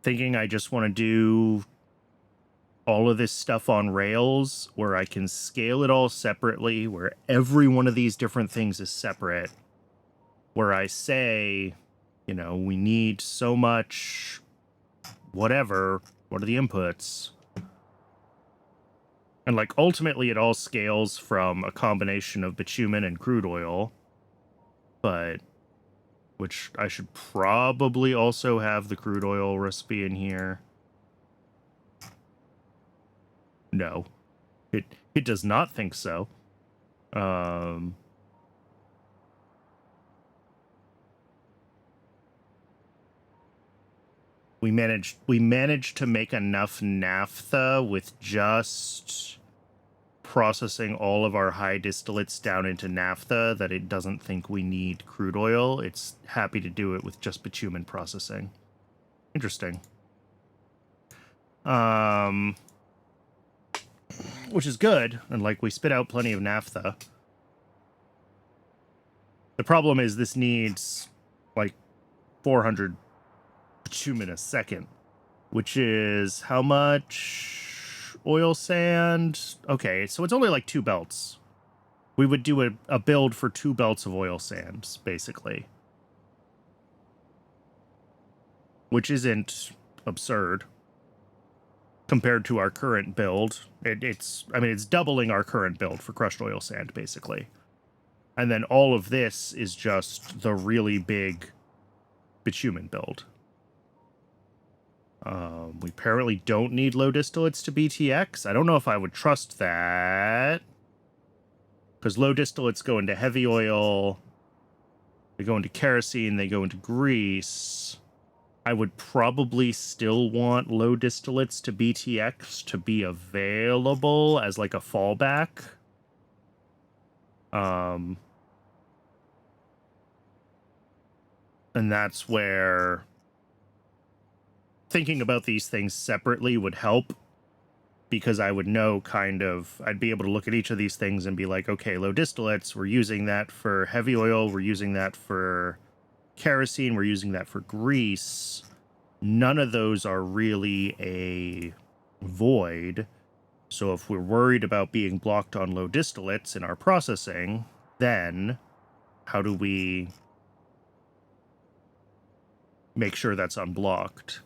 thinking I just want to do all of this stuff on rails, where I can scale it all separately, where every one of these different things is separate, where I say, you know, we need so much whatever, what are the inputs? And, like, ultimately it all scales from a combination of bitumen and crude oil, but... which I should probably also have the crude oil recipe in here. No. It does not think so. We managed to make enough naphtha with just processing all of our high distillates down into naphtha that it doesn't think we need crude oil. It's happy to do it with just bitumen processing. Interesting. Which is good, and, like, we spit out plenty of naphtha. The problem is this needs, like, 400 bitumen a second, which is how much oil sand? Okay, so it's only like 2 belts. We would do a build for 2 belts of oil sands, basically. Which isn't absurd compared to our current build. It's doubling our current build for crushed oil sand, basically. And then all of this is just the really big bitumen build. We apparently don't need low distillates to BTX. I don't know if I would trust that. Because low distillates go into heavy oil. They go into kerosene. They go into grease. I would probably still want low distillates to BTX to be available as, like, a fallback. And that's where thinking about these things separately would help, because I would know I'd be able to look at each of these things and be like, okay, low distillates, we're using that for heavy oil, we're using that for kerosene, we're using that for grease. None of those are really a void. So if we're worried about being blocked on low distillates in our processing, then how do we make sure that's unblocked?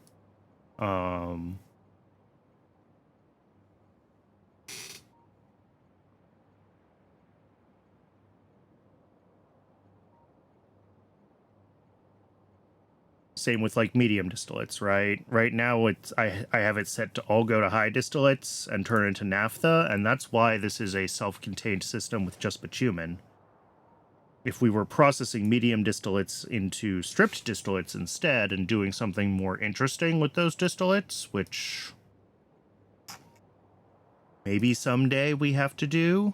Same with like medium distillates, right? Right now it's I have it set to all go to high distillates and turn into naphtha, and that's why this is a self-contained system with just bitumen. If we were processing medium distillates into stripped distillates instead and doing something more interesting with those distillates, which maybe someday we have to do,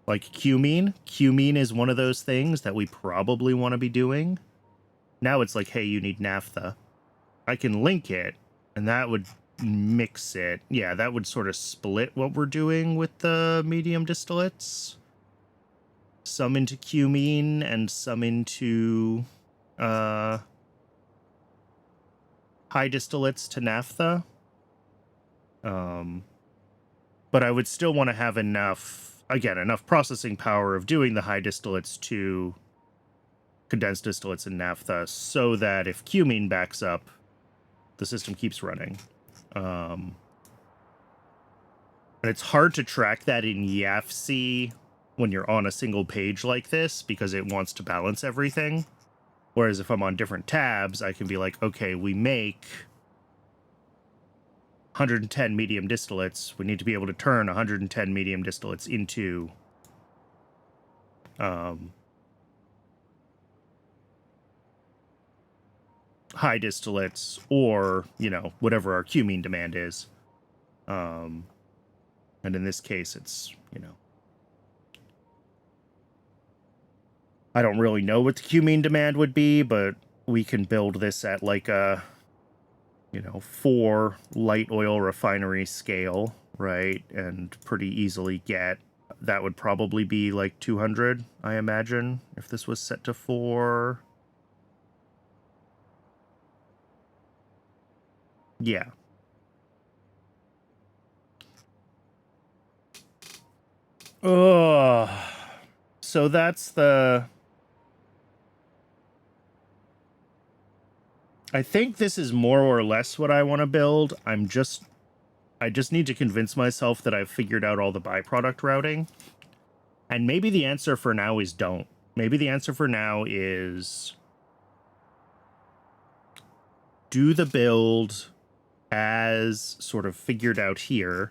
like cumene. Cumene is one of those things that we probably want to be doing. Now it's like, hey, you need naphtha. I can link it, and that would mix it. Yeah, that would sort of split what we're doing with the medium distillates. Some into cumene and some into high distillates to naphtha. But I would still want to have enough processing power of doing the high distillates to condensed distillates and naphtha so that if cumene backs up, the system keeps running. And it's hard to track that in YAFC when you're on a single page like this because it wants to balance everything. Whereas if I'm on different tabs, I can be like, okay, we make 110 medium distillates. We need to be able to turn 110 medium distillates into high distillates, or, you know, whatever our cumene demand is. And in this case, it's, you know, I don't really know what the cumene demand would be, but we can build this at like a, you know, 4 light oil refinery scale, right? And pretty easily get, that would probably be like 200, I imagine, if this was set to 4. Yeah. Ugh. So that's the... I think this is more or less what I want to build. I just need to convince myself that I've figured out all the byproduct routing. And maybe the answer for now is don't. Maybe the answer for now is do the build as sort of figured out here.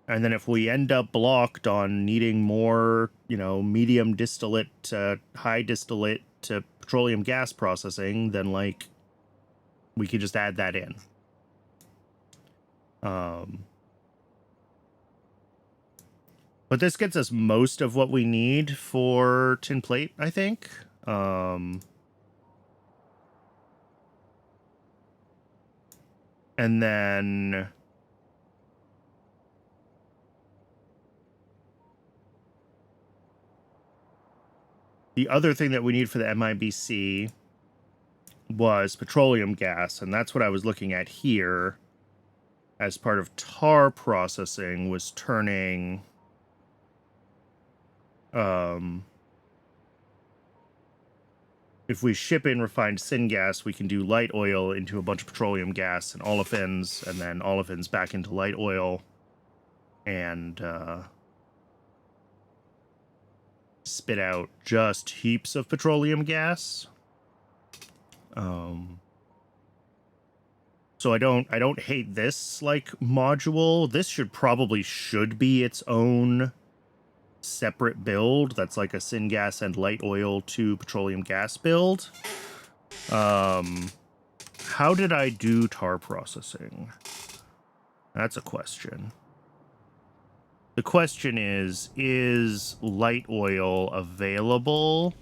And then if we end up blocked on needing more, you know, medium distillate to high distillate to petroleum gas processing, then like we could just add that in. But this gets us most of what we need for tin plate, I think. And then the other thing that we need for the MIBC was petroleum gas, and that's what I was looking at here as part of tar processing, was turning if we ship in refined syngas, we can do light oil into a bunch of petroleum gas and olefins, and then olefins back into light oil, and spit out just heaps of petroleum gas. So I don't hate this like module. This should be its own separate build. That's like a syngas and light oil to petroleum gas build. How did I do tar processing? That's a question. The question is light oil available?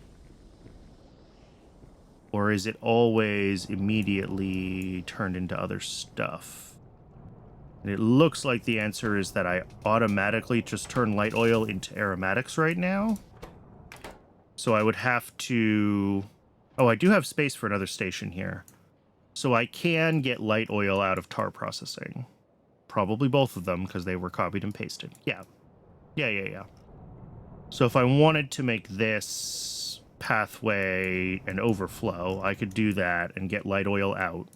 Or is it always immediately turned into other stuff? And it looks like the answer is that I automatically just turn light oil into aromatics right now. So I would have to... Oh, I do have space for another station here. So I can get light oil out of tar processing. probably both of them because they were copied and pasted. Yeah. So if I wanted to make this pathway an overflow, I could do that and get light oil out.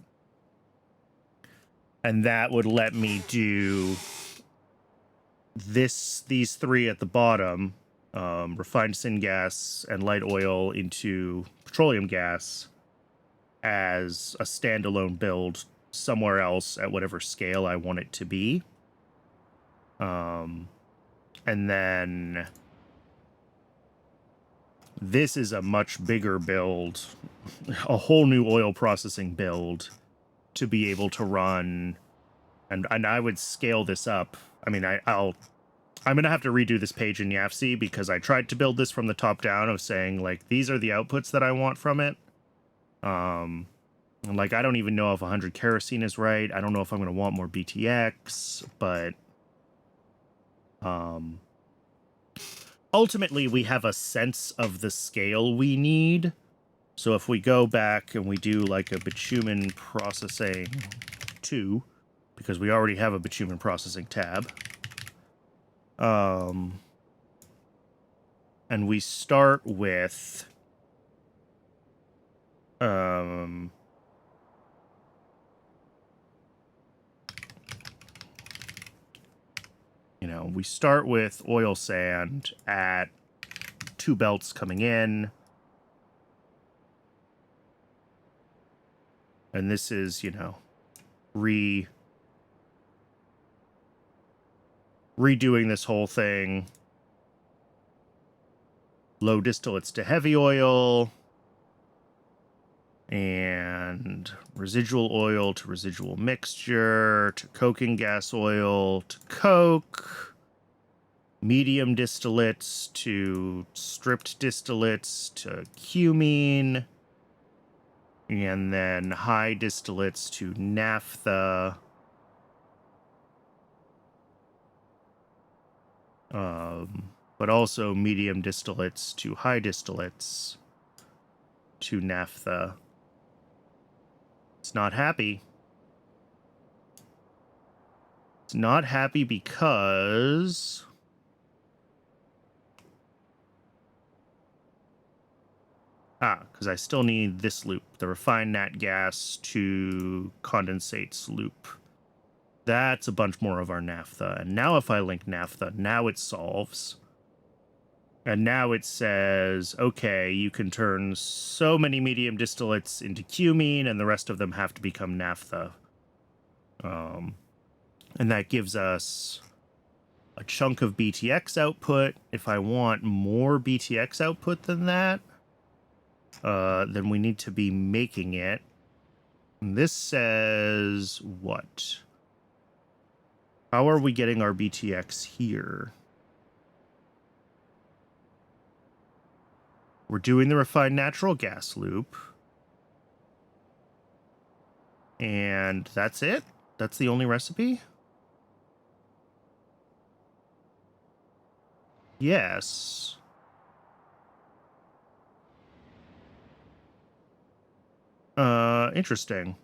And that would let me do these three at the bottom, refined syngas and light oil into petroleum gas as a standalone build somewhere else at whatever scale I want it to be. And then this is a much bigger build, a whole new oil processing build to be able to run. And I would scale this up. I mean, I'm going to have to redo this page in YAFC because I tried to build this from the top down of saying, like, these are the outputs that I want from it. Like, I don't even know if 100 kerosene is right. I don't know if I'm going to want more BTX, but ultimately we have a sense of the scale we need. So if we go back and we do like a bitumen processing 2, because we already have a bitumen processing tab, and we start with you know, we start with oil sand at 2 belts coming in. And this is, you know, redoing this whole thing. Low distillates to heavy oil. And residual oil to residual mixture, to coking gas oil, to coke, medium distillates to stripped distillates to cumene, and then high distillates to naphtha. But also medium distillates to high distillates to naphtha. It's not happy. It's not happy because because I still need this loop, the refined nat gas to condensates loop. That's a bunch more of our naphtha. And now if I link naphtha, now it solves. And now it says, okay, you can turn so many medium distillates into cumene, and the rest of them have to become naphtha. And that gives us a chunk of BTX output. If I want more BTX output than that, then we need to be making it. And this says what? How are we getting our BTX here? We're doing the refined natural gas loop. And that's it? That's the only recipe? Yes. Interesting.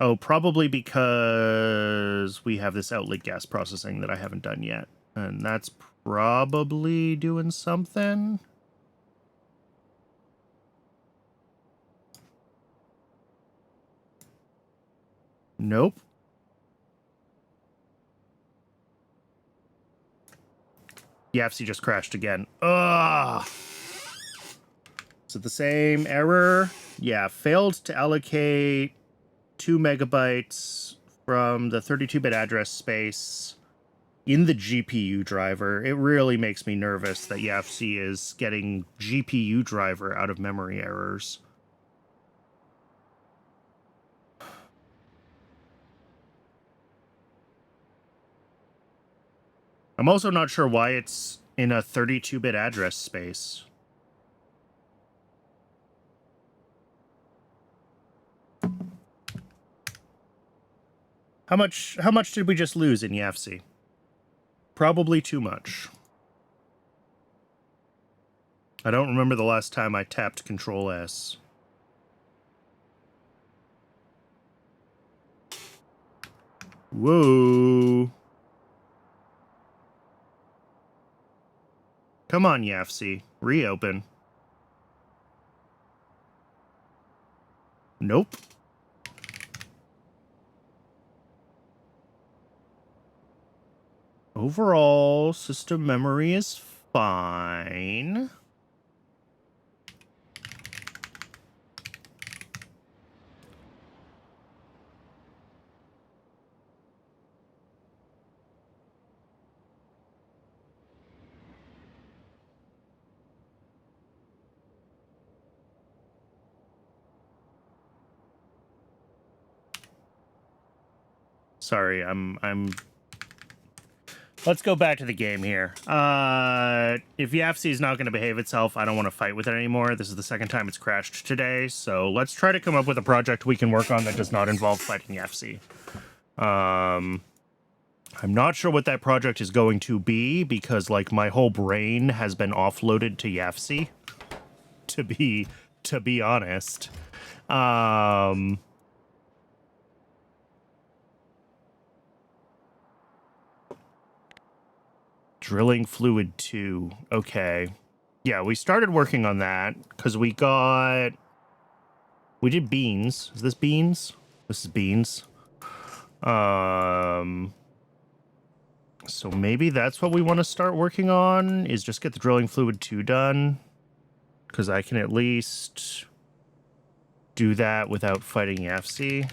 Oh, probably because we have this outlet gas processing that I haven't done yet. And that's probably doing something. Nope. YAFC just crashed again. Ugh. Is it the same error? Yeah, failed to allocate 2 megabytes from the 32-bit address space in the GPU driver. It really makes me nervous that YAFC is getting GPU driver out of memory errors. I'm also not sure why it's in a 32-bit address space. How much did we just lose in YAFC? Probably too much. I don't remember the last time I tapped Control S. Whoa. Come on, YAFC. Reopen. Nope. Overall, system memory is fine. Sorry, I'm let's go back to the game here. If YAFC is not going to behave itself, I don't want to fight with it anymore. This is the second time it's crashed today, so let's try to come up with a project we can work on that does not involve fighting YAFC. I'm not sure what that project is going to be because, like, my whole brain has been offloaded to YAFC. To be honest. Drilling fluid 2. Okay. Yeah, we started working on that because we did beans. Is this beans? This is beans. So maybe that's what we want to start working on, is just get the drilling fluid 2 done. Because I can at least do that without fighting YAFC.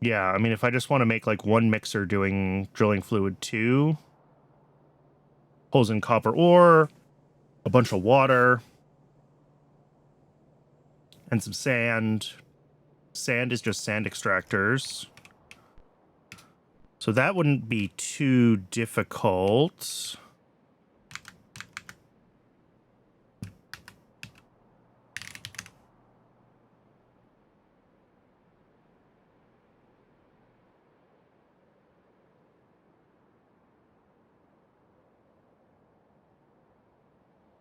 Yeah, I mean, if I just want to make, like, one mixer doing drilling fluid 2, pulls in copper ore, a bunch of water, and some sand. Sand is just sand extractors. So that wouldn't be too difficult.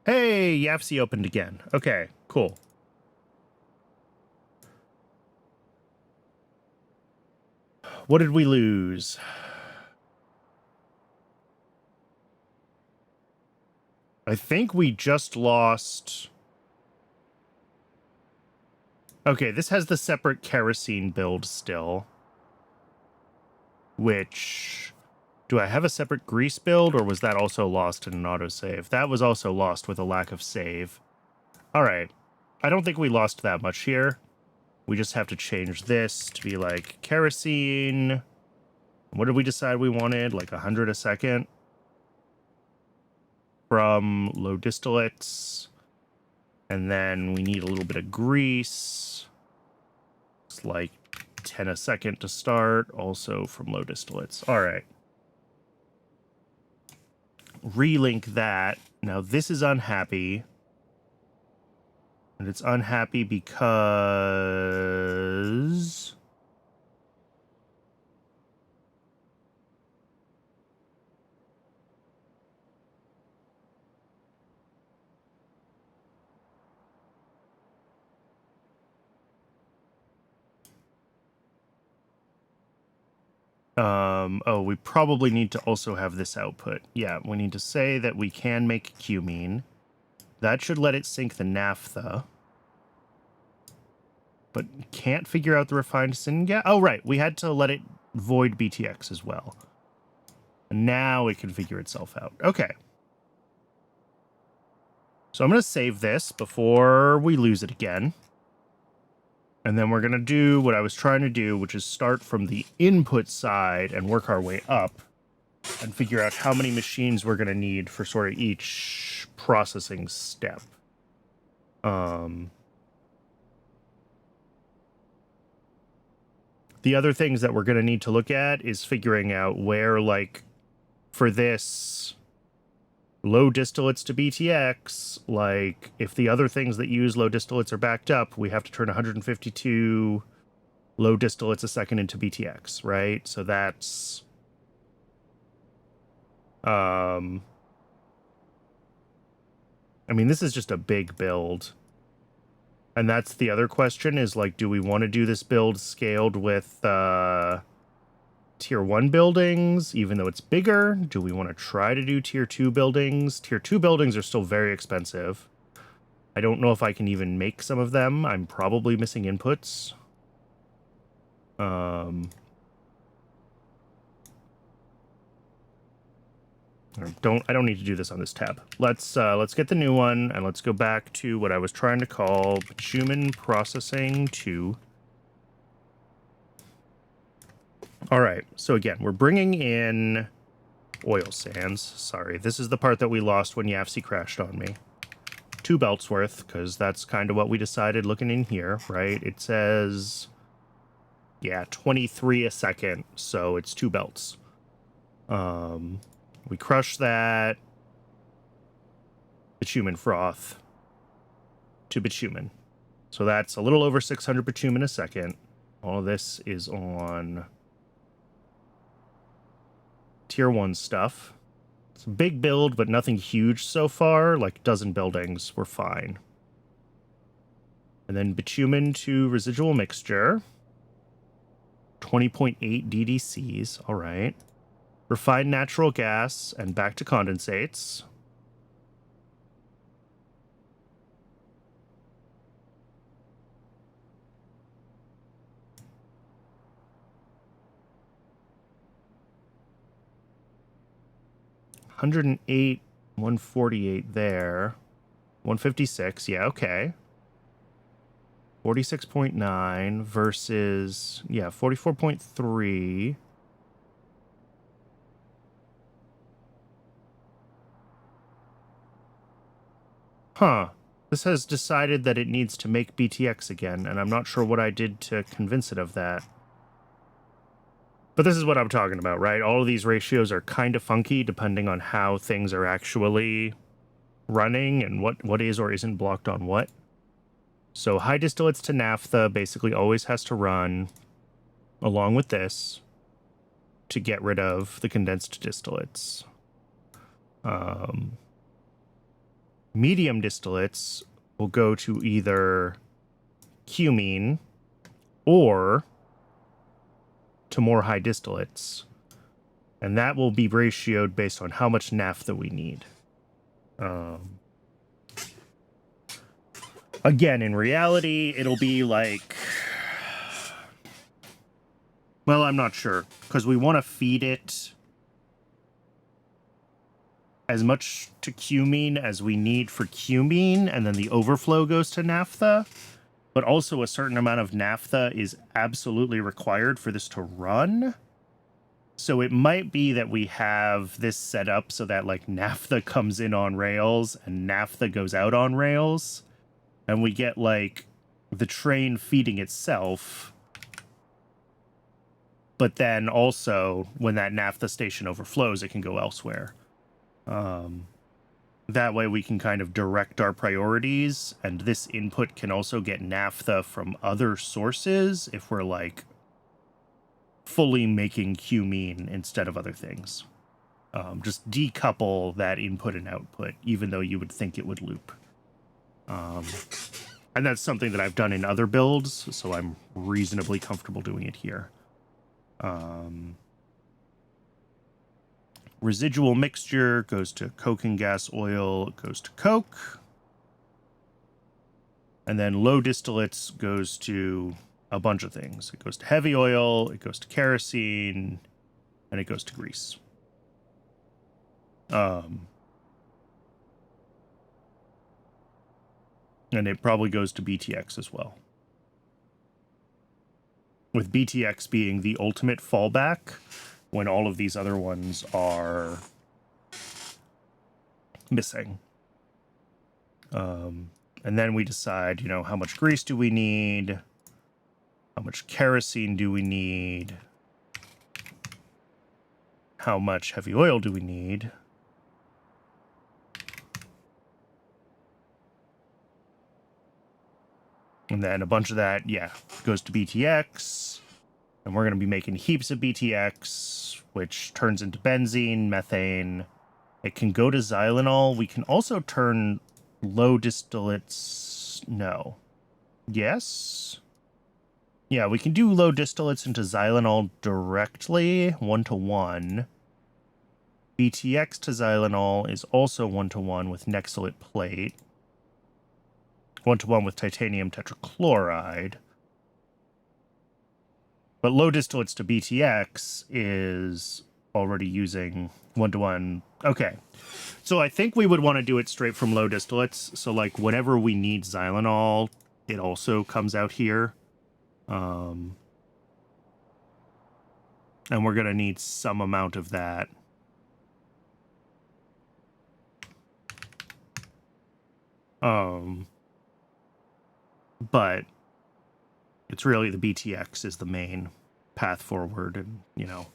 Hey, YAFC opened again. Okay, cool. What did we lose? I think we just lost... Okay, this has the separate kerosene build still. Which... Do I have a separate grease build, or was that also lost in an autosave? That was also lost with a lack of save. Alright. I don't think we lost that much here. We just have to change this to be like kerosene. What did we decide we wanted? Like 100 a second? From low distillates. And then we need a little bit of grease. It's like 10 a second to start, also from low distillates. Alright. Relink that. Now this is unhappy. And it's unhappy because... oh, we probably need to also have this output. Yeah, we need to say that we can make cumene. That should let it sink the naphtha. But can't figure out the refined syngas. Oh, right. We had to let it void BTX as well. And now it can figure itself out. Okay. So I'm going to save this before we lose it again. And then we're going to do what I was trying to do, which is start from the input side and work our way up and figure out how many machines we're going to need for sort of each processing step. The other things that we're going to need to look at is figuring out where, like, for this low distillates to BTX, like, if the other things that use low distillates are backed up, we have to turn 152 low distillates a second into BTX, right? So that's... And I mean, this is just a big build. And that's the other question is, like, do we want to do this build scaled with tier 1 buildings, even though it's bigger? Do we want to try to do tier 2 buildings? Tier 2 buildings are still very expensive. I don't know if I can even make some of them. I'm probably missing inputs. I don't need to do this on this tab. Let's get the new one, and let's go back to what I was trying to call bitumen processing 2. All right, so again, we're bringing in oil sands. Sorry, this is the part that we lost when Yafsi crashed on me. 2 belts worth, because that's kind of what we decided looking in here, right? It says, yeah, 23 a second, so it's 2 belts. We crush that. Bitumen froth to bitumen. So that's a little over 600 bitumen a second. All of this is on tier 1 stuff. It's a big build, but nothing huge so far. Like a dozen buildings, we're fine. And then bitumen to residual mixture. 20.8 DDCs, all right. Refined natural gas and back to condensates. $108, 148 there. 156, yeah, okay. 46.9 versus, yeah, 44.3. Huh. This has decided that it needs to make BTX again, and I'm not sure what I did to convince it of that. But this is what I'm talking about, right? All of these ratios are kind of funky depending on how things are actually running and what is or isn't blocked on what. So high distillates to naphtha basically always has to run along with this to get rid of the condensed distillates. Medium distillates will go to either cumene or to more high distillates. And that will be ratioed based on how much naphtha we need. Again, in reality, it'll be like... Well, I'm not sure, because we want to feed it as much to cumene as we need for cumene, and then the overflow goes to naphtha. But also a certain amount of naphtha is absolutely required for this to run. So it might be that we have this set up so that like naphtha comes in on rails and naphtha goes out on rails. And we get like the train feeding itself. But then also when that naphtha station overflows, it can go elsewhere. That way we can kind of direct our priorities, and this input can also get naphtha from other sources if we're like fully making cumene instead of other things. Just decouple that input and output, even though you would think it would loop. And that's something that I've done in other builds, so I'm reasonably comfortable doing it here. Residual mixture goes to coke and gas oil, goes to coke. And then low distillates goes to a bunch of things. It goes to heavy oil, it goes to kerosene, and it goes to grease. And it probably goes to BTX as well. With BTX being the ultimate fallback when all of these other ones are missing. And then we decide, you know, how much grease do we need? How much kerosene do we need? How much heavy oil do we need? And then a bunch of that, yeah, goes to BTX. And we're going to be making heaps of BTX, which turns into benzene, methane. It can go to xylenol. We can also turn Low distillates, no. Yes? Yeah, we can do low distillates into xylanol directly, 1-to-1. BTX to xylanol is also 1-to-1 with nexalate plate. 1-to-1 with titanium tetrachloride. But low distillates to BTX is already using 1-to-1. Okay. So I think we would want to do it straight from low distillates. So like whenever we need xylanol, it also comes out here. And we're going to need some amount of that. But it's really the BTX is the main path forward. And, you know,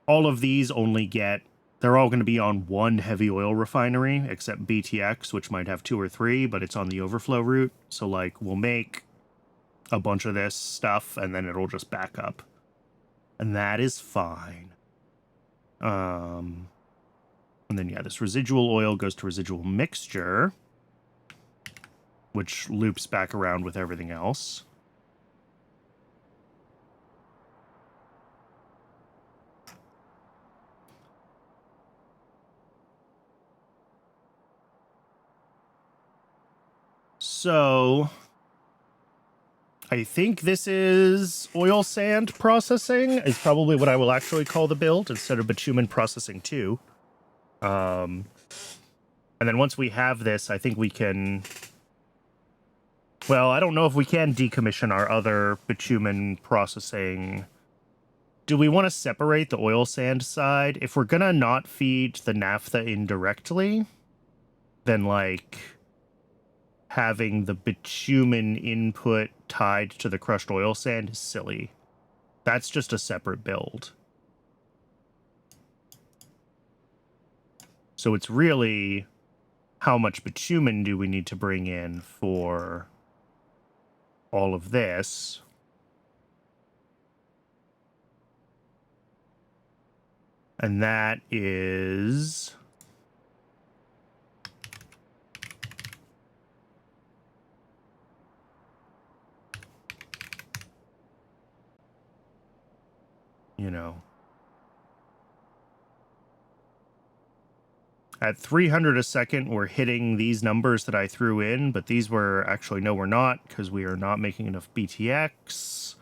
all of these only get, they're all going to be on one heavy oil refinery, except BTX, which might have 2 or 3, but it's on the overflow route. So, like, we'll make a bunch of this stuff, and then it'll just back up. And that is fine. And then, yeah, this residual oil goes to residual mixture, which loops back around with everything else. So I think this is oil sand processing is probably what I will actually call the build instead of bitumen processing 2. And then once we have this, I think we can... Well, I don't know if we can decommission our other bitumen processing. Do we want to separate the oil sand side? If we're gonna not feed the naphtha indirectly, then like having the bitumen input tied to the crushed oil sand is silly. That's just a separate build. So it's really how much bitumen do we need to bring in for all of this. And that is... you know, at 300 a second, we're hitting these numbers that I threw in, but these were actually, no, we're not, because we are not making enough BTX.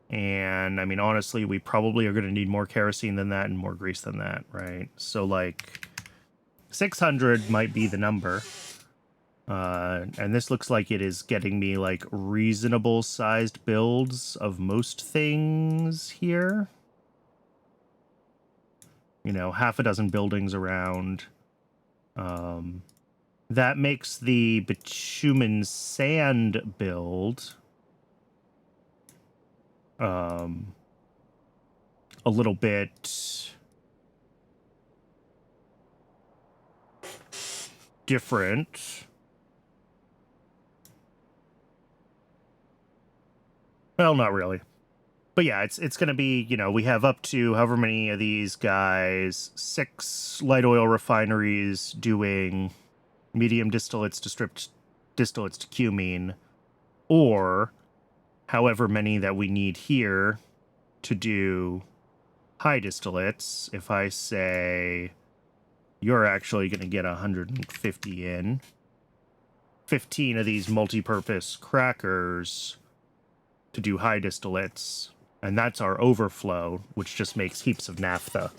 And I mean, honestly, we probably are going to need more kerosene than that and more grease than that, right? So like 600 might be the number. And this looks like it is getting me like reasonable sized builds of most things here. You know, half a dozen buildings around. That makes the bitumen sand build a little bit different. Well, not really. But yeah, it's going to be, you know, we have up to however many of these guys, 6 light oil refineries doing medium distillates to stripped distillates to cumene, or however many that we need here to do high distillates. If I say you're actually going to get 150 in, 15 of these multi-purpose crackers to do high distillates, and that's our overflow, which just makes heaps of naphtha.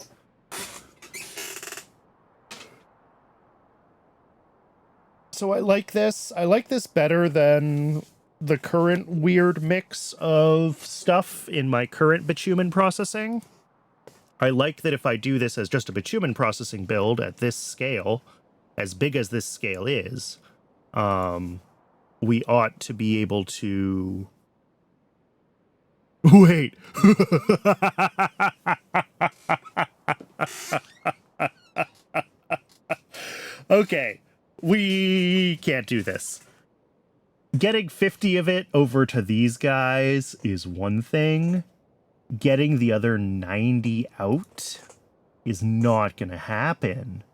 So I like this. I like this better than the current weird mix of stuff in my current bitumen processing. I like that if I do this as just a bitumen processing build at this scale, as big as this scale is, we ought to be able to... Wait. Okay. We can't do this. Getting 50 of it over to these guys is one thing. Getting the other 90 out is not going to happen.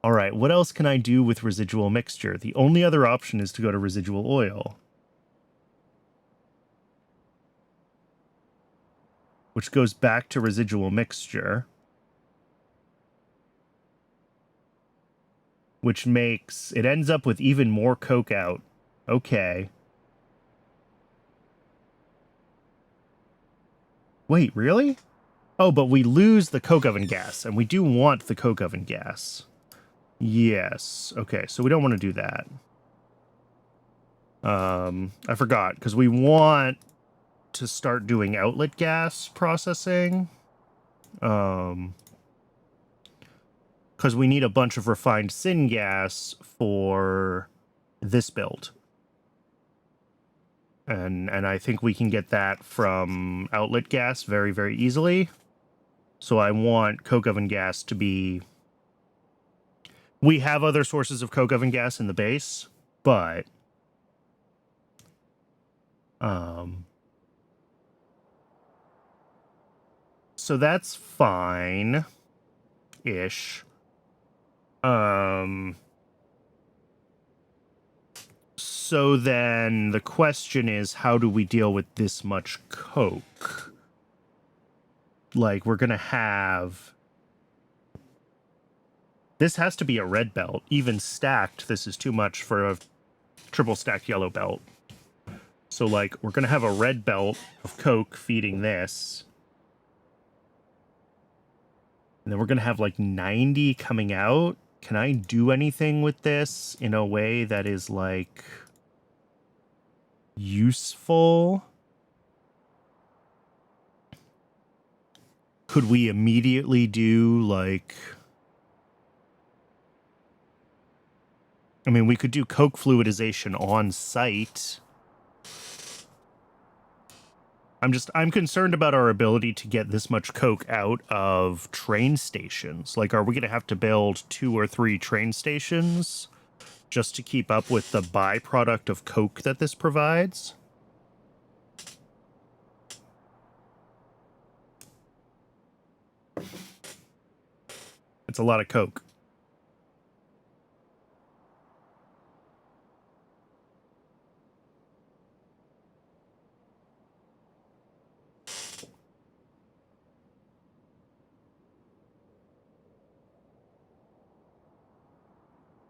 All right, what else can I do with residual mixture? The only other option is to go to residual oil, which goes back to residual mixture, which makes it ends up with even more coke out. Okay. Wait, really? Oh, but we lose the coke oven gas, and we do want the coke oven gas. Yes. Okay, so we don't want to do that. I forgot, because we want to start doing outlet gas processing. Because we need a bunch of refined syngas for this build. And I think we can get that from outlet gas very, very easily. So I want coke oven gas to be... We have other sources of coke oven gas in the base, but... So that's fine-ish. So then the question is, how do we deal with this much coke? Like, we're gonna have... This has to be a red belt. Even stacked, this is too much for a triple stacked yellow belt. So, like, we're gonna have a red belt of coke feeding this. And then we're gonna have, like, 90 coming out. Can I do anything with this in a way that is, like... useful? Could we immediately do, like... I mean, we could do coke fluidization on site. I'm concerned about our ability to get this much coke out of train stations. Like, are we going to have to build 2 or 3 train stations just to keep up with the byproduct of coke that this provides? It's a lot of coke.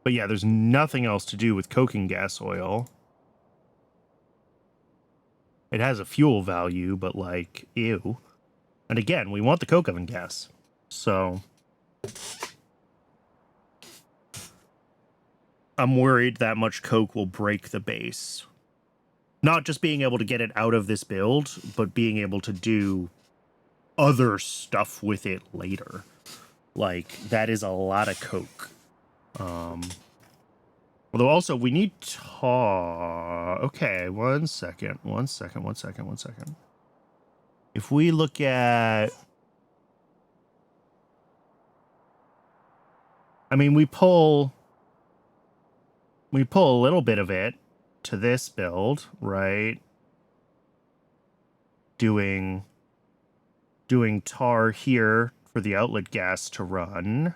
But yeah, there's nothing else to do with coking gas oil. It has a fuel value, but like, ew. And again, we want the coke oven gas. So I'm worried that much coke will break the base. Not just being able to get it out of this build, but being able to do other stuff with it later. Like, that is a lot of coke. Although also, we need tar. Okay, one second. If we look at... I mean, we pull a little bit of it to this build, right? Doing tar here for the outlet gas to run.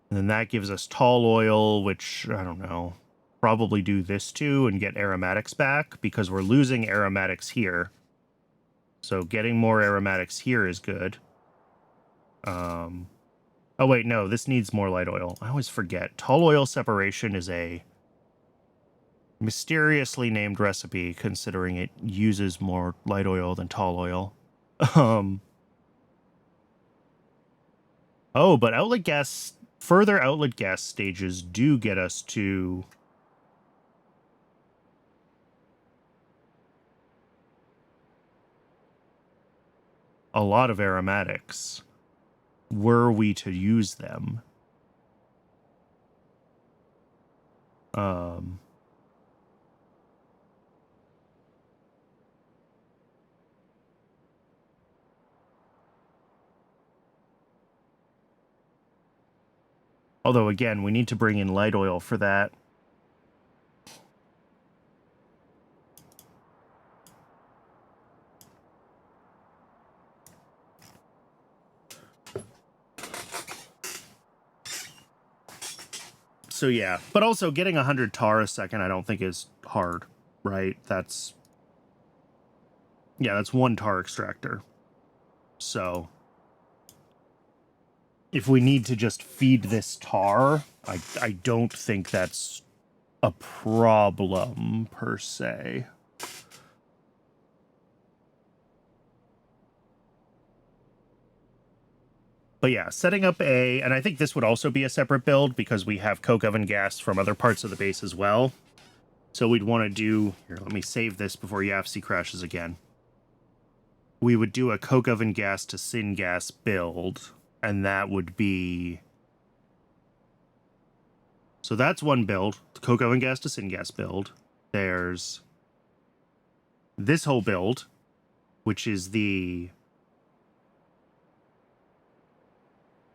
And then that gives us tall oil, which, I don't know, probably do this too and get aromatics back, because we're losing aromatics here. So getting more aromatics here is good. Oh, wait, no, this needs more light oil. I always forget. Tall oil separation is a mysteriously named recipe, considering it uses more light oil than tall oil. Oh, but outlet gas... Further outlet gas stages do get us to... a lot of aromatics, were we to use them. Although, again, we need to bring in light oil for that. So yeah, but also getting 100 tar a second I don't think is hard, right? That's one tar extractor. So if we need to just feed this tar, I don't think that's a problem per se. But yeah, setting up and I think this would also be a separate build because we have coke oven gas from other parts of the base as well. So we'd want to do, here, let me save this before YAFC crashes again. We would do a coke oven gas to syngas build, and that would be, so that's one build, the coke oven gas to syngas build. There's this whole build, which is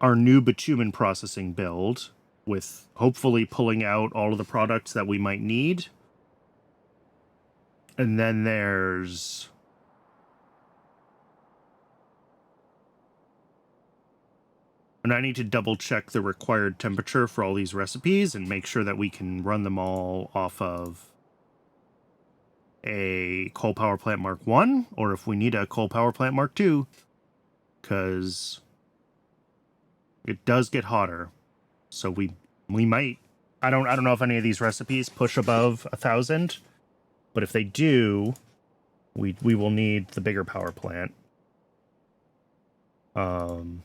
our new bitumen processing build, with hopefully pulling out all of the products that we might need. And then there's and I need to double check the required temperature for all these recipes and make sure that we can run them all off of a coal power plant Mark 1, or if we need a coal power plant Mark 2, because it does get hotter. So we might, I don't know if any of these recipes push above 1,000, but if they do, we will need the bigger power plant. And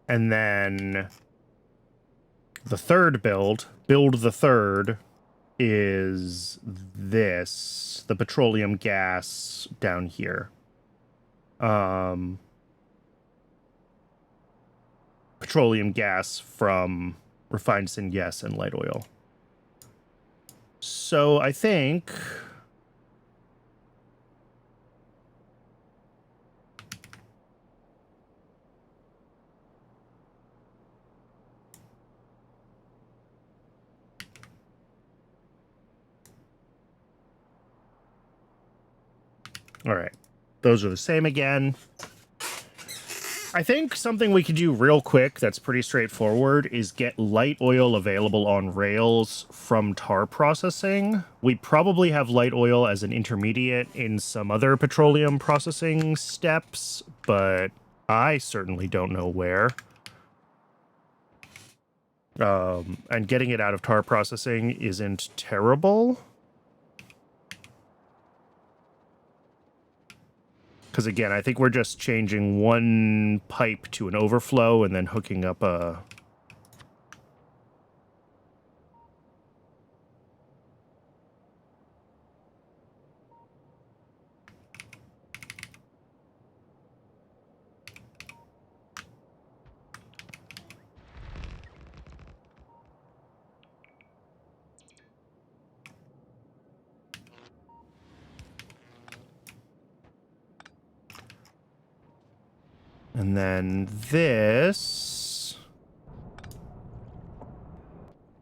then the third build the third, is this, the petroleum gas down here. Petroleum gas from refined syngas and light oil. So I think all right, those are the same again. I think something we could do real quick that's pretty straightforward is get light oil available on rails from tar processing. We probably have light oil as an intermediate in some other petroleum processing steps, but I certainly don't know where. And getting it out of tar processing isn't terrible. Because again, I think we're just changing one pipe to an overflow and then hooking up a... And then this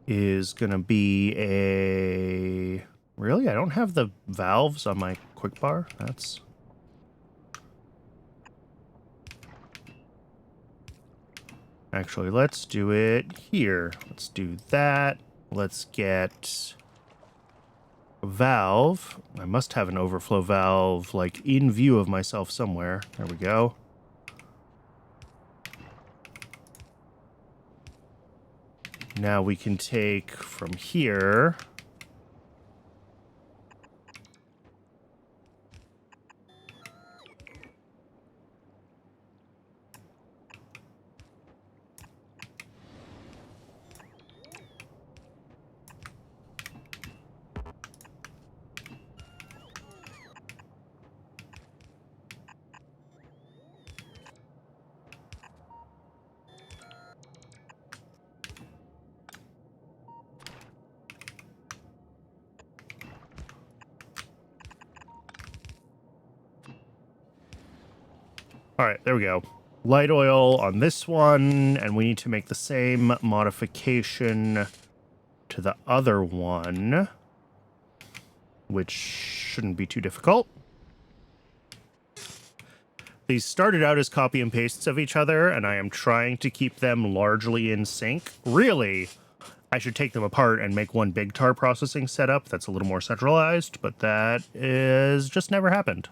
is going to be a... Really? I don't have the valves on my quick bar? That's... Actually, let's do it here. Let's do that. Let's get a valve. I must have an overflow valve, like, in view of myself somewhere. There we go. Now we can take from here. All right, there we go. Light oil on this one, and we need to make the same modification to the other one. which shouldn't be too difficult. These started out as copy and pastes of each other, and I am trying to keep them largely in sync. Really, I should take them apart and make one big tar processing setup that's a little more centralized, but that is just never happened.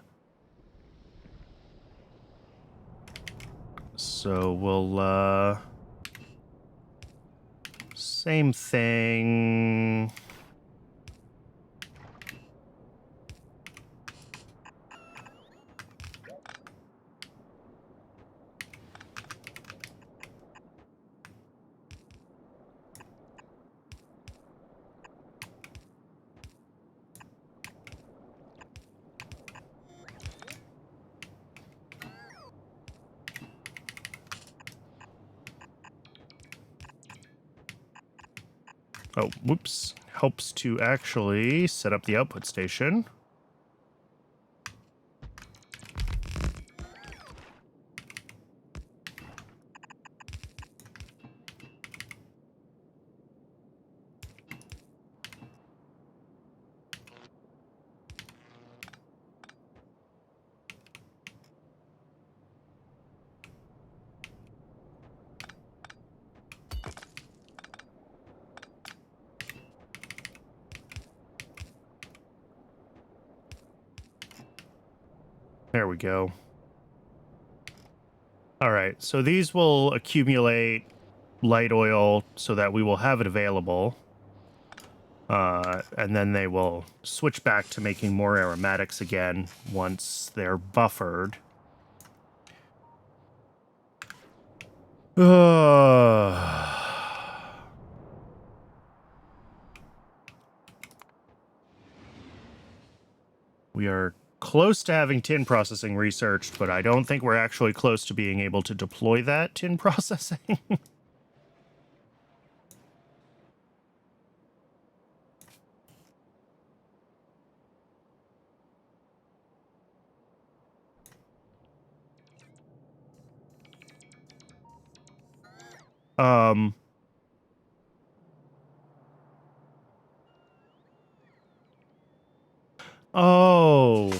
So we'll, same thing. Oh, whoops. Helps to actually set up the output station. There we go. All right, so these will accumulate light oil so that we will have it available. And then they will switch back to making more aromatics again once they're buffered. We are close to having tin processing researched, but I don't think we're actually close to being able to deploy that tin processing. Oh.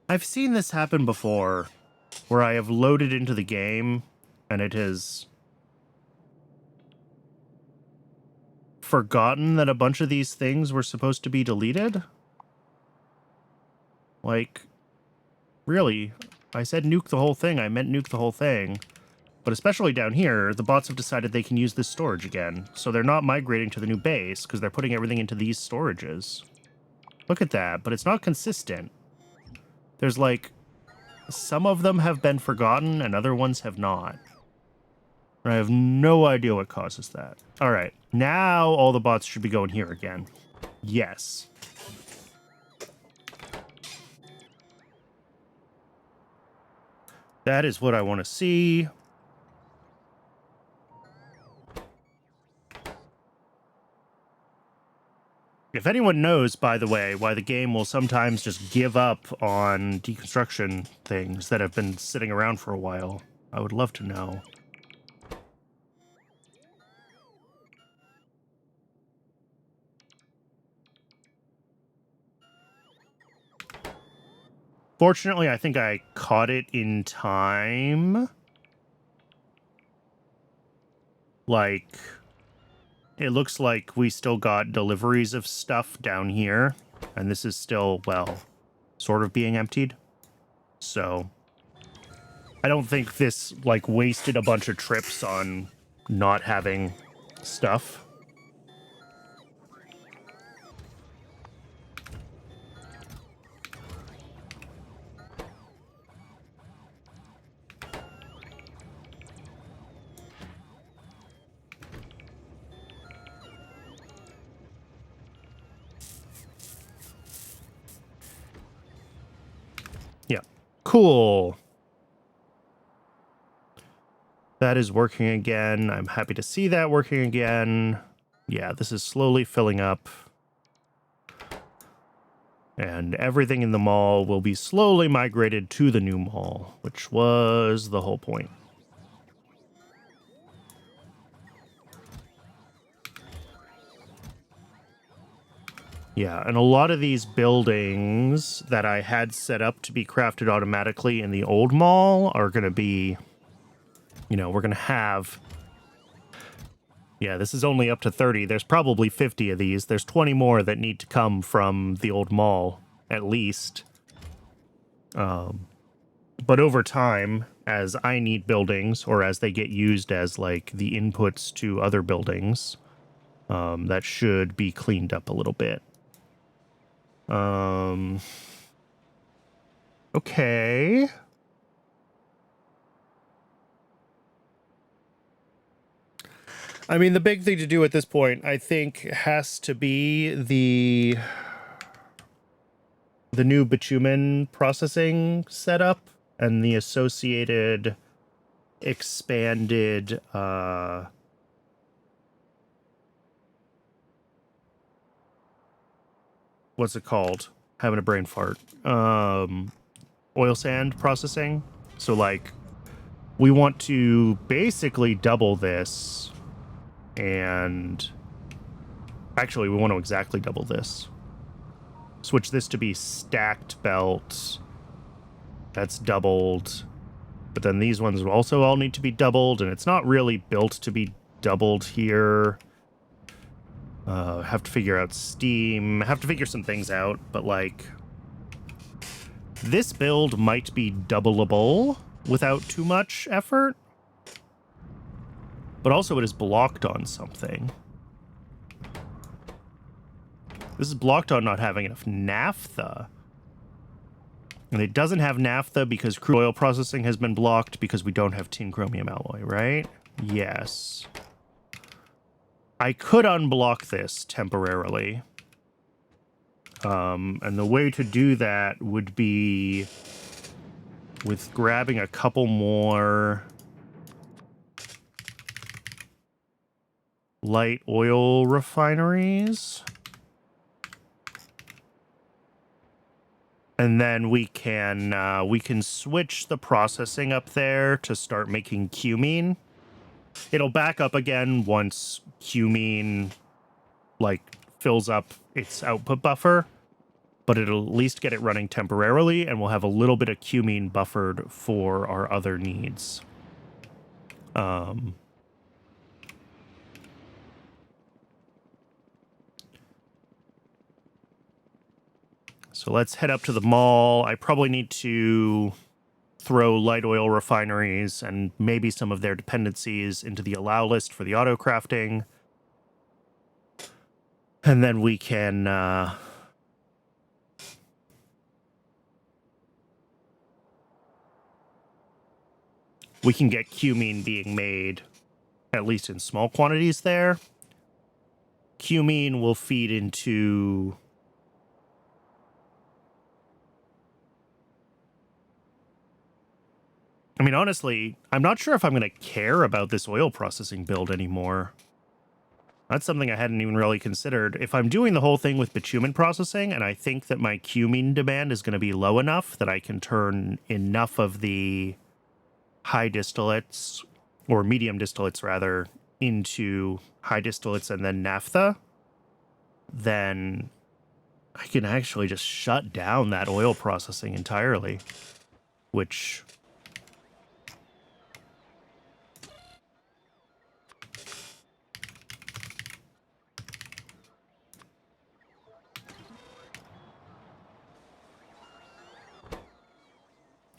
I've seen this happen before, where I have loaded into the game, and it has forgotten that a bunch of these things were supposed to be deleted. Like, really, I said nuke the whole thing, I meant nuke the whole thing. But especially down here, the bots have decided they can use this storage again, so they're not migrating to the new base, because they're putting everything into these storages. Look at that, but it's not consistent. There's like, some of them have been forgotten, and other ones have not. I have no idea what causes that. All right, now all the bots should be going here again. Yes. That is what I want to see. If anyone knows, by the way, why the game will sometimes just give up on deconstruction things that have been sitting around for a while, I would love to know. Fortunately, I think I caught it in time. Like, it looks like we still got deliveries of stuff down here, and this is still, well, sort of being emptied. So, I don't think this, like, wasted a bunch of trips on not having stuff. Yeah. Cool. That is working again. I'm happy to see that working again. Yeah, this is slowly filling up. And everything in the mall will be slowly migrated to the new mall, which was the whole point. Yeah, and a lot of these buildings that I had set up to be crafted automatically in the old mall are going to be, you know, we're going to have... Yeah, this is only up to 30. There's probably 50 of these. There's 20 more that need to come from the old mall, at least. But over time, as I need buildings, or as they get used as, like, the inputs to other buildings, that should be cleaned up a little bit. Okay. I mean, the big thing to do at this point, I think, has to be the new bitumen processing setup and the associated expanded what's it called? Having a brain fart. Oil sand processing. So, like, we want to basically double this, and actually we want to exactly double this. Switch this to be stacked belt. That's doubled. But then these ones also all need to be doubled, and it's not really built to be doubled here. Have to figure out steam. Have to figure some things out, but, like, this build might be doubleable without too much effort. But also it is blocked on something. This is blocked on not having enough naphtha. And it doesn't have naphtha because crude oil processing has been blocked because we don't have tin chromium alloy, right? Yes. I could unblock this temporarily. And the way to do that would be with grabbing a couple more light oil refineries. And then we can switch the processing up there to start making cumene. It'll back up again once cumene, like, fills up its output buffer, but it'll at least get it running temporarily, and we'll have a little bit of cumene buffered for our other needs. So let's head up to the mall. I probably need to throw light oil refineries and maybe some of their dependencies into the allow list for the auto crafting. And then we can get cumene being made, at least in small quantities there. Cumene will feed into... I mean, honestly, I'm not sure if I'm going to care about this oil processing build anymore. That's something I hadn't even really considered. If I'm doing the whole thing with bitumen processing, and I think that my cumene demand is going to be low enough that I can turn enough of the high distillates, or medium distillates rather, into high distillates and then naphtha, then I can actually just shut down that oil processing entirely, which...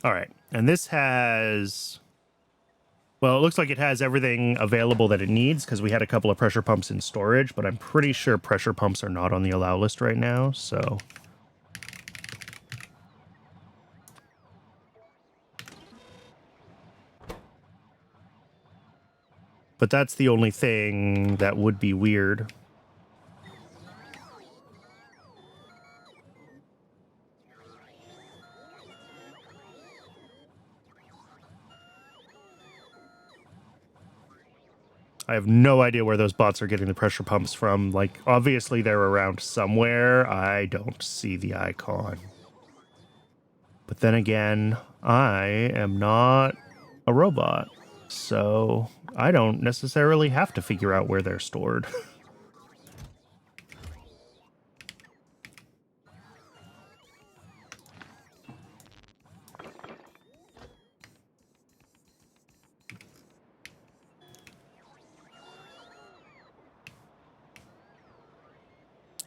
All right, and this has... Well, it looks like it has everything available that it needs because we had a couple of pressure pumps in storage, but I'm pretty sure pressure pumps are not on the allow list right now, so... But that's the only thing that would be weird. I have no idea where those bots are getting the pressure pumps from. Like, obviously they're around somewhere. I don't see the icon. But then again, I am not a robot, so I don't necessarily have to figure out where they're stored.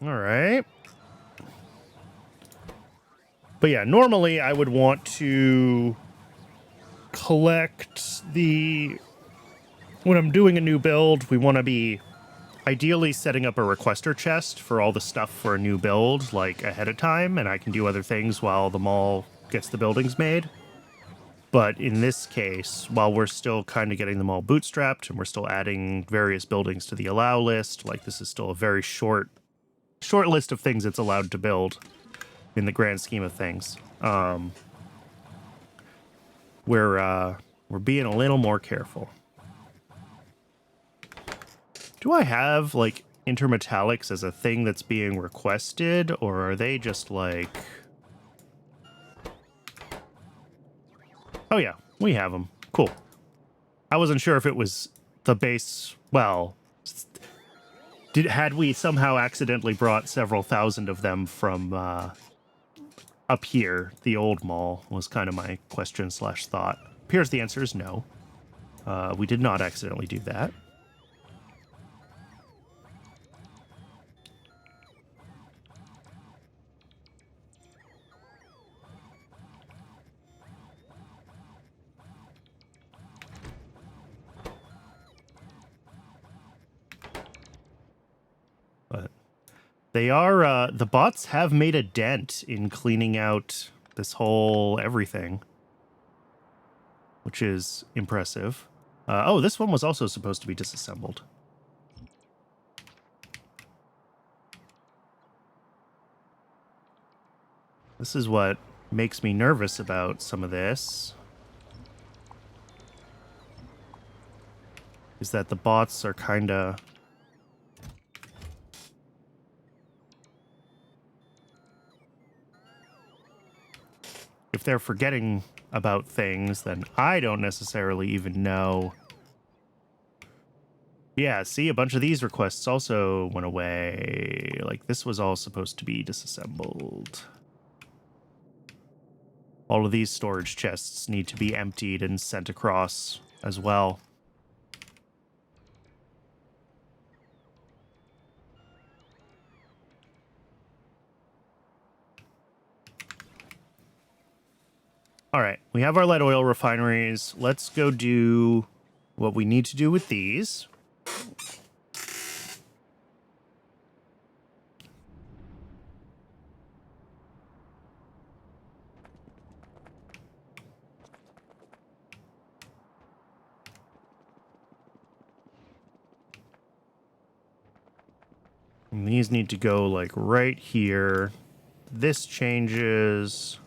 All right. But yeah, normally I would want to collect when I'm doing a new build, we want to be ideally setting up a requester chest for all the stuff for a new build, like ahead of time, and I can do other things while the mall gets the buildings made. But in this case, while we're still kind of getting them all bootstrapped and we're still adding various buildings to the allow list, like this is still a very short list of things it's allowed to build in the grand scheme of things. We're being a little more careful. Do I have like intermetallics as a thing that's being requested, or are they just like... Oh yeah, we have them. Cool. I wasn't sure if it was the base... Well, had we somehow accidentally brought several thousand of them from up here, the old mall, was kind of my question / thought. Appears the answer is no. We did not accidentally do that. But they are, the bots have made a dent in cleaning out this whole everything, which is impressive. Oh, this one was also supposed to be disassembled. This is what makes me nervous about some of this, is that the bots are kind of... If they're forgetting about things, then I don't necessarily even know. Yeah, see, a bunch of these requests also went away. Like, this was all supposed to be disassembled. All of these storage chests need to be emptied and sent across as well. All right, we have our light oil refineries. Let's go do what we need to do with these. And these need to go like right here. This changes.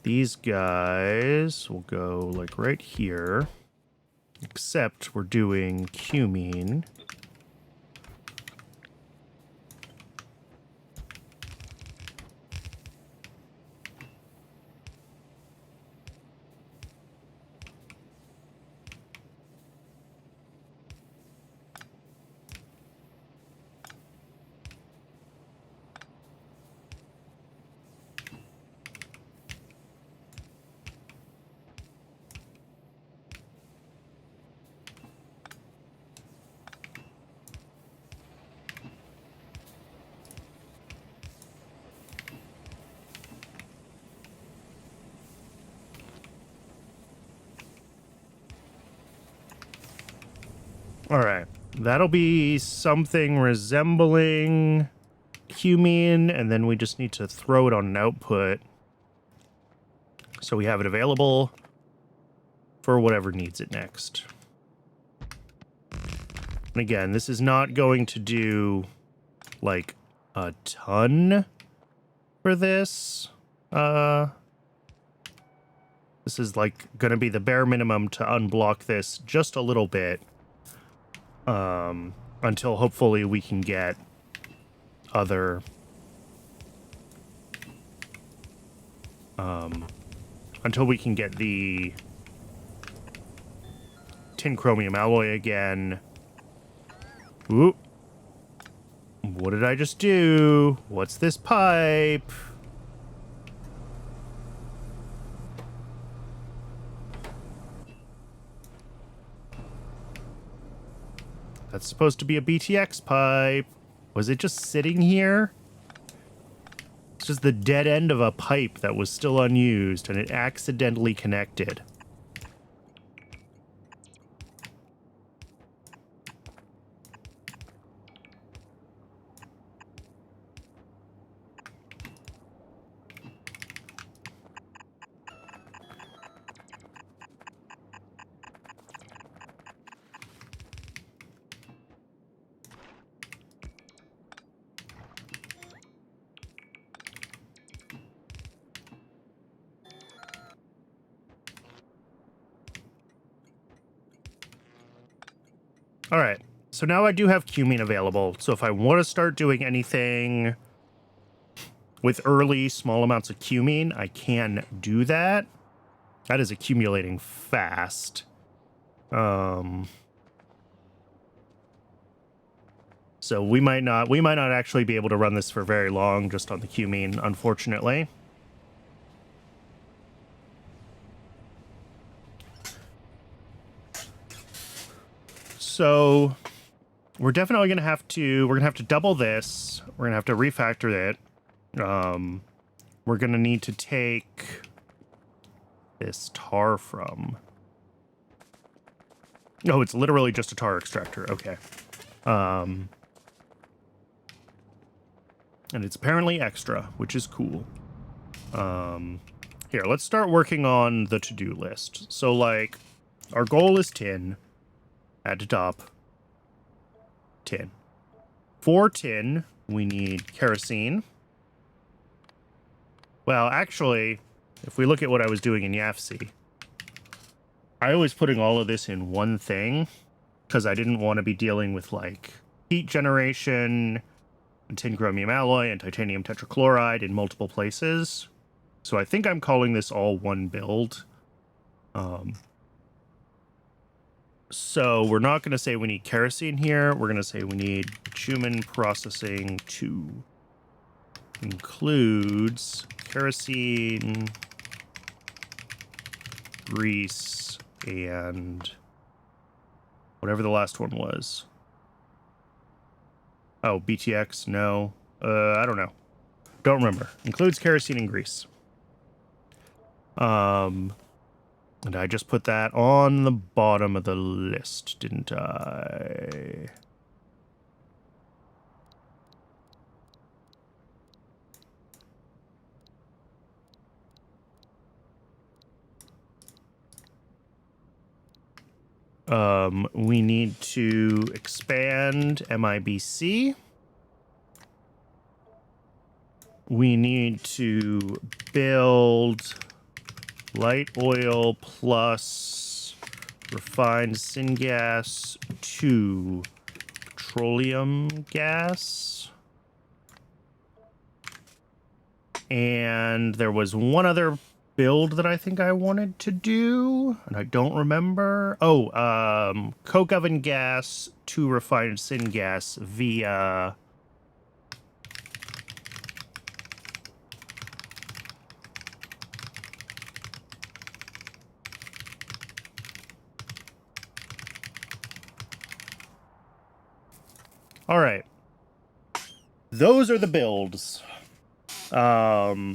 These guys will go like right here, except we're doing cumene. All right, that'll be something resembling cumene, and then we just need to throw it on an output so we have it available for whatever needs it next. And again, this is not going to do like a ton for this. This is like going to be the bare minimum to unblock this just a little bit. Until hopefully we can get other, until we can get the tin chromium alloy again. Ooh. What did I just do? What's this pipe? That's supposed to be a BTX pipe. Was it just sitting here? It's just the dead end of a pipe that was still unused, and it accidentally connected. All right, so now I do have cumene available. So if I want to start doing anything with early small amounts of cumene, I can do that. That is accumulating fast. So we might not actually be able to run this for very long just on the cumene, unfortunately. So we're definitely gonna have to double this. We're gonna have to refactor it. We're gonna need to take this tar from. No, it's literally just a tar extractor. Okay. And it's apparently extra, which is cool. Here, let's start working on the to-do list. So, like, our goal is tin. Add to top. Tin. For tin, we need kerosene. Well, actually, if we look at what I was doing in YAFC, I was putting all of this in one thing because I didn't want to be dealing with, like, heat generation, and tin chromium alloy, and titanium tetrachloride in multiple places. So I think I'm calling this all one build. So we're not going to say we need kerosene here. We're going to say we need bitumen processing 2. Includes kerosene, grease, and whatever the last one was. Oh, BTX, no. I don't know. Don't remember. Includes kerosene and grease. And I just put that on the bottom of the list, didn't I? We need to expand MIBC. We need to build light oil plus refined syngas to petroleum gas. And there was one other build that I think I wanted to do, and I don't remember. Oh, coke oven gas to refined syngas via... All right. Those are the builds. I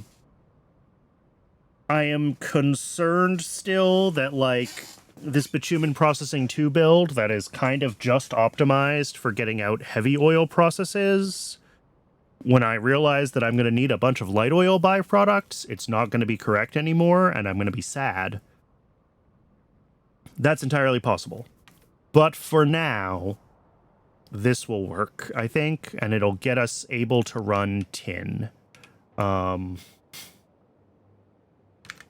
am concerned still that, like, this bitumen processing 2 build that is kind of just optimized for getting out heavy oil processes, when I realize that I'm going to need a bunch of light oil byproducts, it's not going to be correct anymore, and I'm going to be sad. That's entirely possible. But for now, this will work, I think, and it'll get us able to run tin.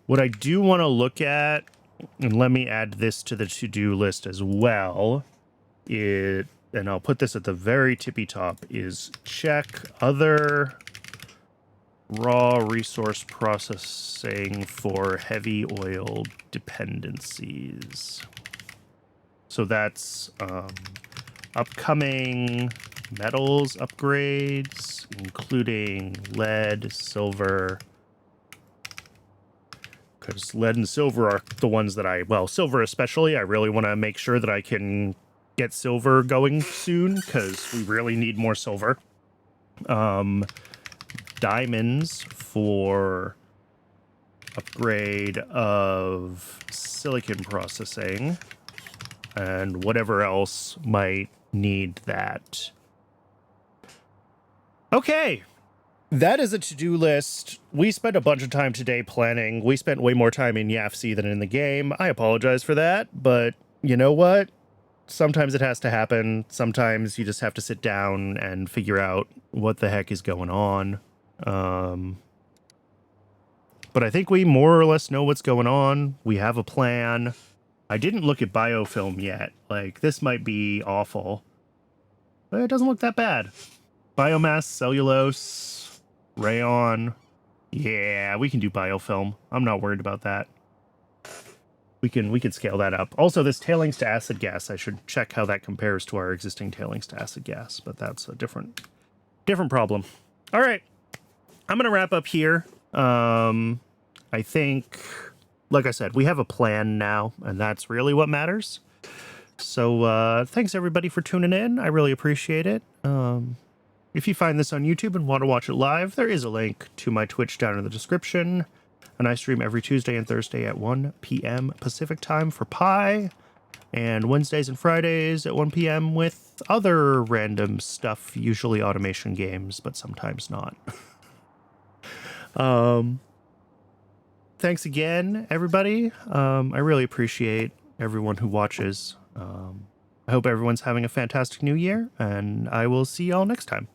What I do want to look at, and let me add this to the to-do list as well, and I'll put this at the very tippy top, is check other raw resource processing for heavy oil dependencies. So that's upcoming metals upgrades, including lead, silver, because lead and silver are the ones that well, silver especially, I really want to make sure that I can get silver going soon, because we really need more silver. Diamonds for upgrade of silicon processing, and whatever else might need that. Okay. That is a to-do list. We spent a bunch of time today planning. We spent way more time in YAFC than in the game. I apologize for that, but you know what? Sometimes it has to happen. Sometimes you just have to sit down and figure out what the heck is going on. But I think we more or less know what's going on. We have a plan. I didn't look at biofilm yet. Like, this might be awful. But it doesn't look that bad. Biomass, cellulose, rayon. Yeah, we can do biofilm. I'm not worried about that. We can scale that up. Also, this tailings to acid gas, I should check how that compares to our existing tailings to acid gas, but that's a different problem. All right. I'm going to wrap up here. I think, like I said, we have a plan now, and that's really what matters. So, thanks everybody for tuning in. I really appreciate it. If you find this on YouTube and want to watch it live, there is a link to my Twitch down in the description. And I stream every Tuesday and Thursday at 1 p.m. Pacific time for Pi, and Wednesdays and Fridays at 1 p.m. with other random stuff, usually automation games, but sometimes not. Thanks again, everybody. I really appreciate everyone who watches. I hope everyone's having a fantastic new year, and I will see y'all next time.